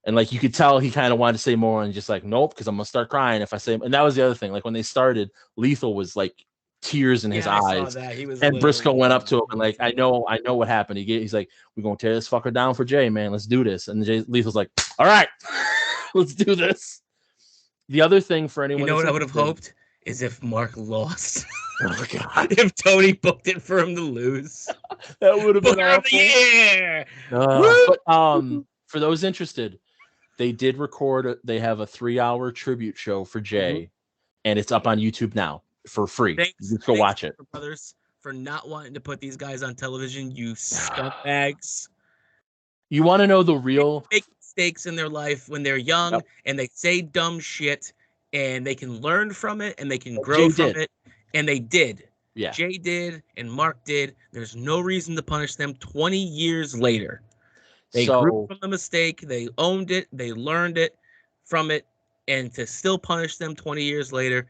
And like, you could tell he kind of wanted to say more and just like, nope, because I'm going to start crying if I say, and that was the other thing. Like when they started, Lethal was like, tears in his eyes, and Briscoe went up to him and like, I know what happened. He's like, we're gonna tear this fucker down for Jay, man. Let's do this. And Jay Lethal's like, all right, let's do this. The other thing for anyone, you know what I would have hoped is if Mark lost. Oh god! If Tony booked it for him to lose, that would have been awful. Yeah. But for those interested, they did record. They have a 3-hour tribute show for Jay, and it's up on YouTube now. For free. Just go watch it. Brothers, for not wanting to put these guys on television, you scumbags. You want to know the real... They make mistakes in their life when they're young, and they say dumb shit, and they can learn from it, and they can grow from it, and they did. Yeah. Jay did, and Mark did. There's no reason to punish them 20 years later. They grew from the mistake, they owned it, they learned it from it, and to still punish them 20 years later...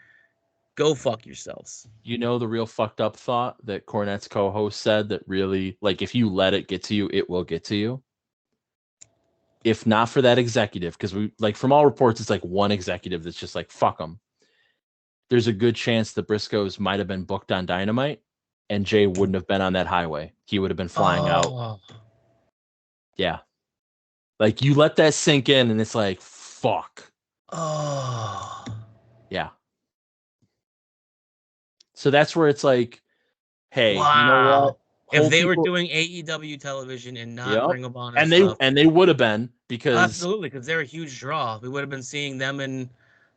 Go fuck yourselves. You know the real fucked up thought that Cornette's co-host said that really, like, if you let it get to you, it will get to you. If not for that executive, because we, like, from all reports, it's like one executive that's just like, fuck them. There's a good chance the Briscoes might have been booked on Dynamite and Jay wouldn't have been on that highway. He would have been flying out. Yeah. Like, you let that sink in and it's like, fuck. Oh. Yeah. So that's where it's like, hey, you know what? If they were doing AEW television and not Ring of Honor, and they would have been, because absolutely, because they're a huge draw. We would have been seeing them in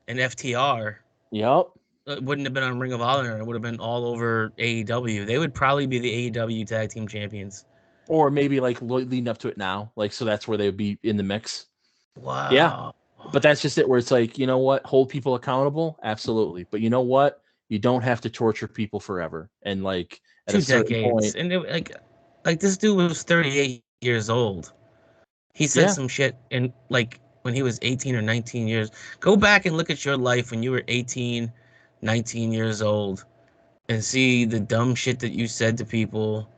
FTR. Yep. It wouldn't have been on Ring of Honor. It would have been all over AEW. They would probably be the AEW tag team champions, or maybe like leading up to it now. Like, so that's where they would be in the mix. Wow. Yeah. But that's just it. Where it's like, you know what? Hold people accountable, absolutely. But you know what? You don't have to torture people forever. And like at 2 a certain decades. point, And it, like this dude was 38 years old. He said some shit in like when he was 18 or 19 years. Go back and look at your life when you were 18, 19 years old and see the dumb shit that you said to people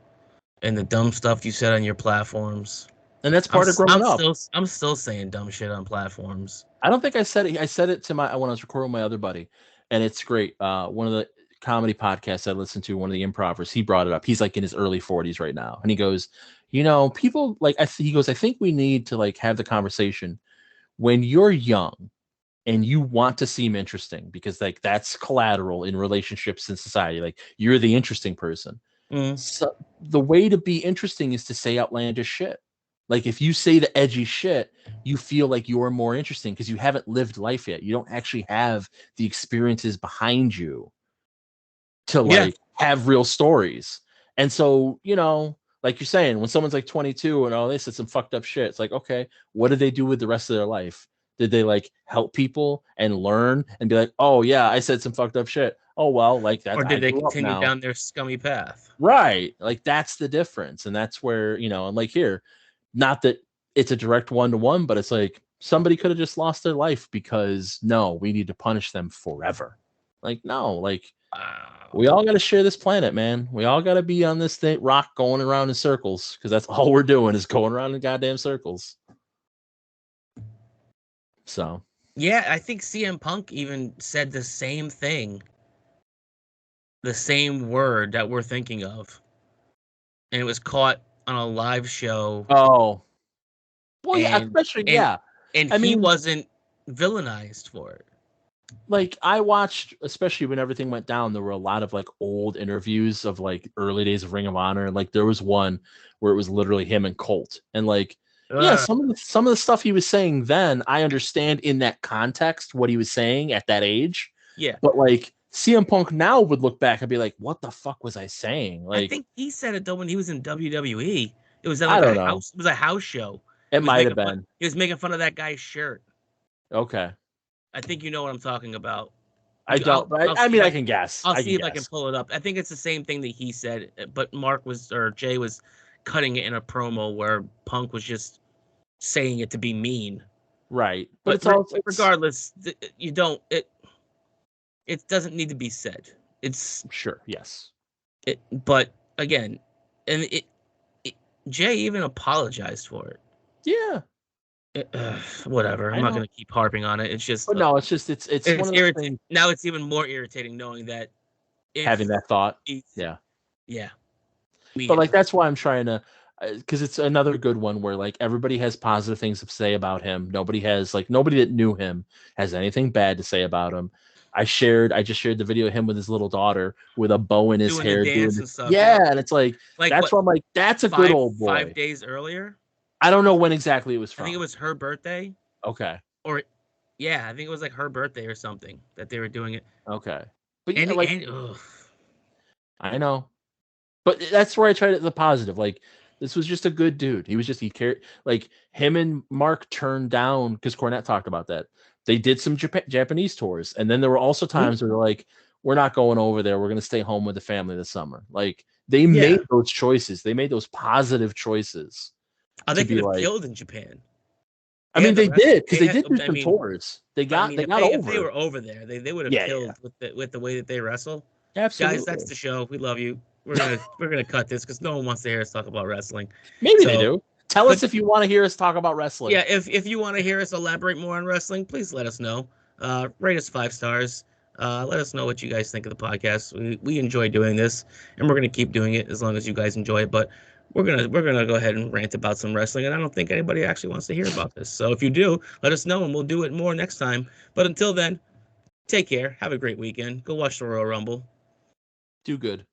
and the dumb stuff you said on your platforms. And that's part of growing up. I'm still saying dumb shit on platforms. I don't think I said it. I said it to when I was recording my other buddy. And it's great. One of the comedy podcasts I listened to, one of the improvers, he brought it up. He's like in his early 40s right now. And he goes, you know, people like, he goes, I think we need to like have the conversation when you're young and you want to seem interesting, because like that's collateral in relationships in society. Like, you're the interesting person. So the way to be interesting is to say outlandish shit. Like, if you say the edgy shit, you feel like you're more interesting because you haven't lived life yet. You don't actually have the experiences behind you to like have real stories. And so, you know, like you're saying, when someone's like 22 and they said some fucked up shit, it's like, okay, what did they do with the rest of their life? Did they like help people and learn and be like, oh yeah, I said some fucked up shit. Oh well, like that. Or did they continue down their scummy path? Right. Like, that's the difference. And that's where, you know, and like here, not that it's a direct one-to-one, but it's like somebody could have just lost their life because no, we need to punish them forever. Like, no, like we all got to share this planet, man. We all got to be on this thing, rock going around in circles, because that's all we're doing is going around in goddamn circles. So yeah, I think CM Punk even said the same thing, the same word that we're thinking of, and it was caught on a live show. Oh, well, yeah, especially and he wasn't villainized for it. like I watched, especially when everything went down, there were a lot of like old interviews of like early days of Ring of Honor, and like there was one where it was literally him and Colt, and like yeah, Ugh. some of the stuff he was saying then, I understand in that context what he was saying at that age, Yeah. but like CM Punk now would look back and be like, what the fuck was I saying? I Like think he said it though when he was in WWE. It was at I like a don't know, house. It was a house show. it might have been He was making fun of that guy's shirt. okay. I think you know what I'm talking about. I don't, but I'll I see mean, if I can guess. I'll I see can if I can guess. pull it up. I think it's the same thing that he said, but Jay was cutting it in a promo where Punk was just saying it to be mean. Right, but But it's all it's regardless, you don't it doesn't need to be said. It's sure, yes, it, but again, and it Jay even apologized for it. yeah, Whatever. I'm I not going know. to keep harping on it. It's just But no, it's just it's one it's of those irritating. things. Now it's even more irritating knowing that Having if that thought, he's yeah. yeah, But like immediately. that's why I'm trying to, because it's another good one where like everybody has positive things to say about him. Nobody has like nobody that knew him has anything bad to say about him. I just shared the video of him with his little daughter with a bow in his Doing the hair, doing dance the and stuff. Yep. yeah, and it's like Like that's what why I'm like that's a good five old five boy. days earlier? I don't know when exactly it was I think it from. was her birthday, Okay, or yeah, I think it was like her birthday or something that they were doing it. okay, but yeah, like And ugh. I know. But that's where I tried it the positive. Like this was just a good dude. He was just he cared like him and Mark turned down because Cornette talked about that. They did some Japanese tours, and then there were also Mhm. times where they're like, "We're not going over there. We're going to stay home with the family this summer." Like they Yeah. made those choices. They made those positive choices Oh, to they could be have like. killed in Japan. I They had mean, the they rest. did because They they had. did do I some mean, tours. but I mean, They got if they over. were over there, they would have Yeah, yeah, killed with the way that they wrestle. Guys, that's absolutely. the show. We love you. We're gonna cut this because no one wants to hear us talk about wrestling. Maybe they So, do. Tell but us if you want to hear us talk about wrestling. yeah, if you want to hear us elaborate more on wrestling, please let us know. Rate us 5 stars. Let us know what you guys think of the podcast. We enjoy doing this, and we're gonna keep doing it as long as you guys enjoy it. But we're gonna go ahead and rant about some wrestling, and I don't think anybody actually wants to hear about this. So if you do, let us know, and we'll do it more next time. But until then, take care. Have a great weekend. Go watch the Royal Rumble. Do good.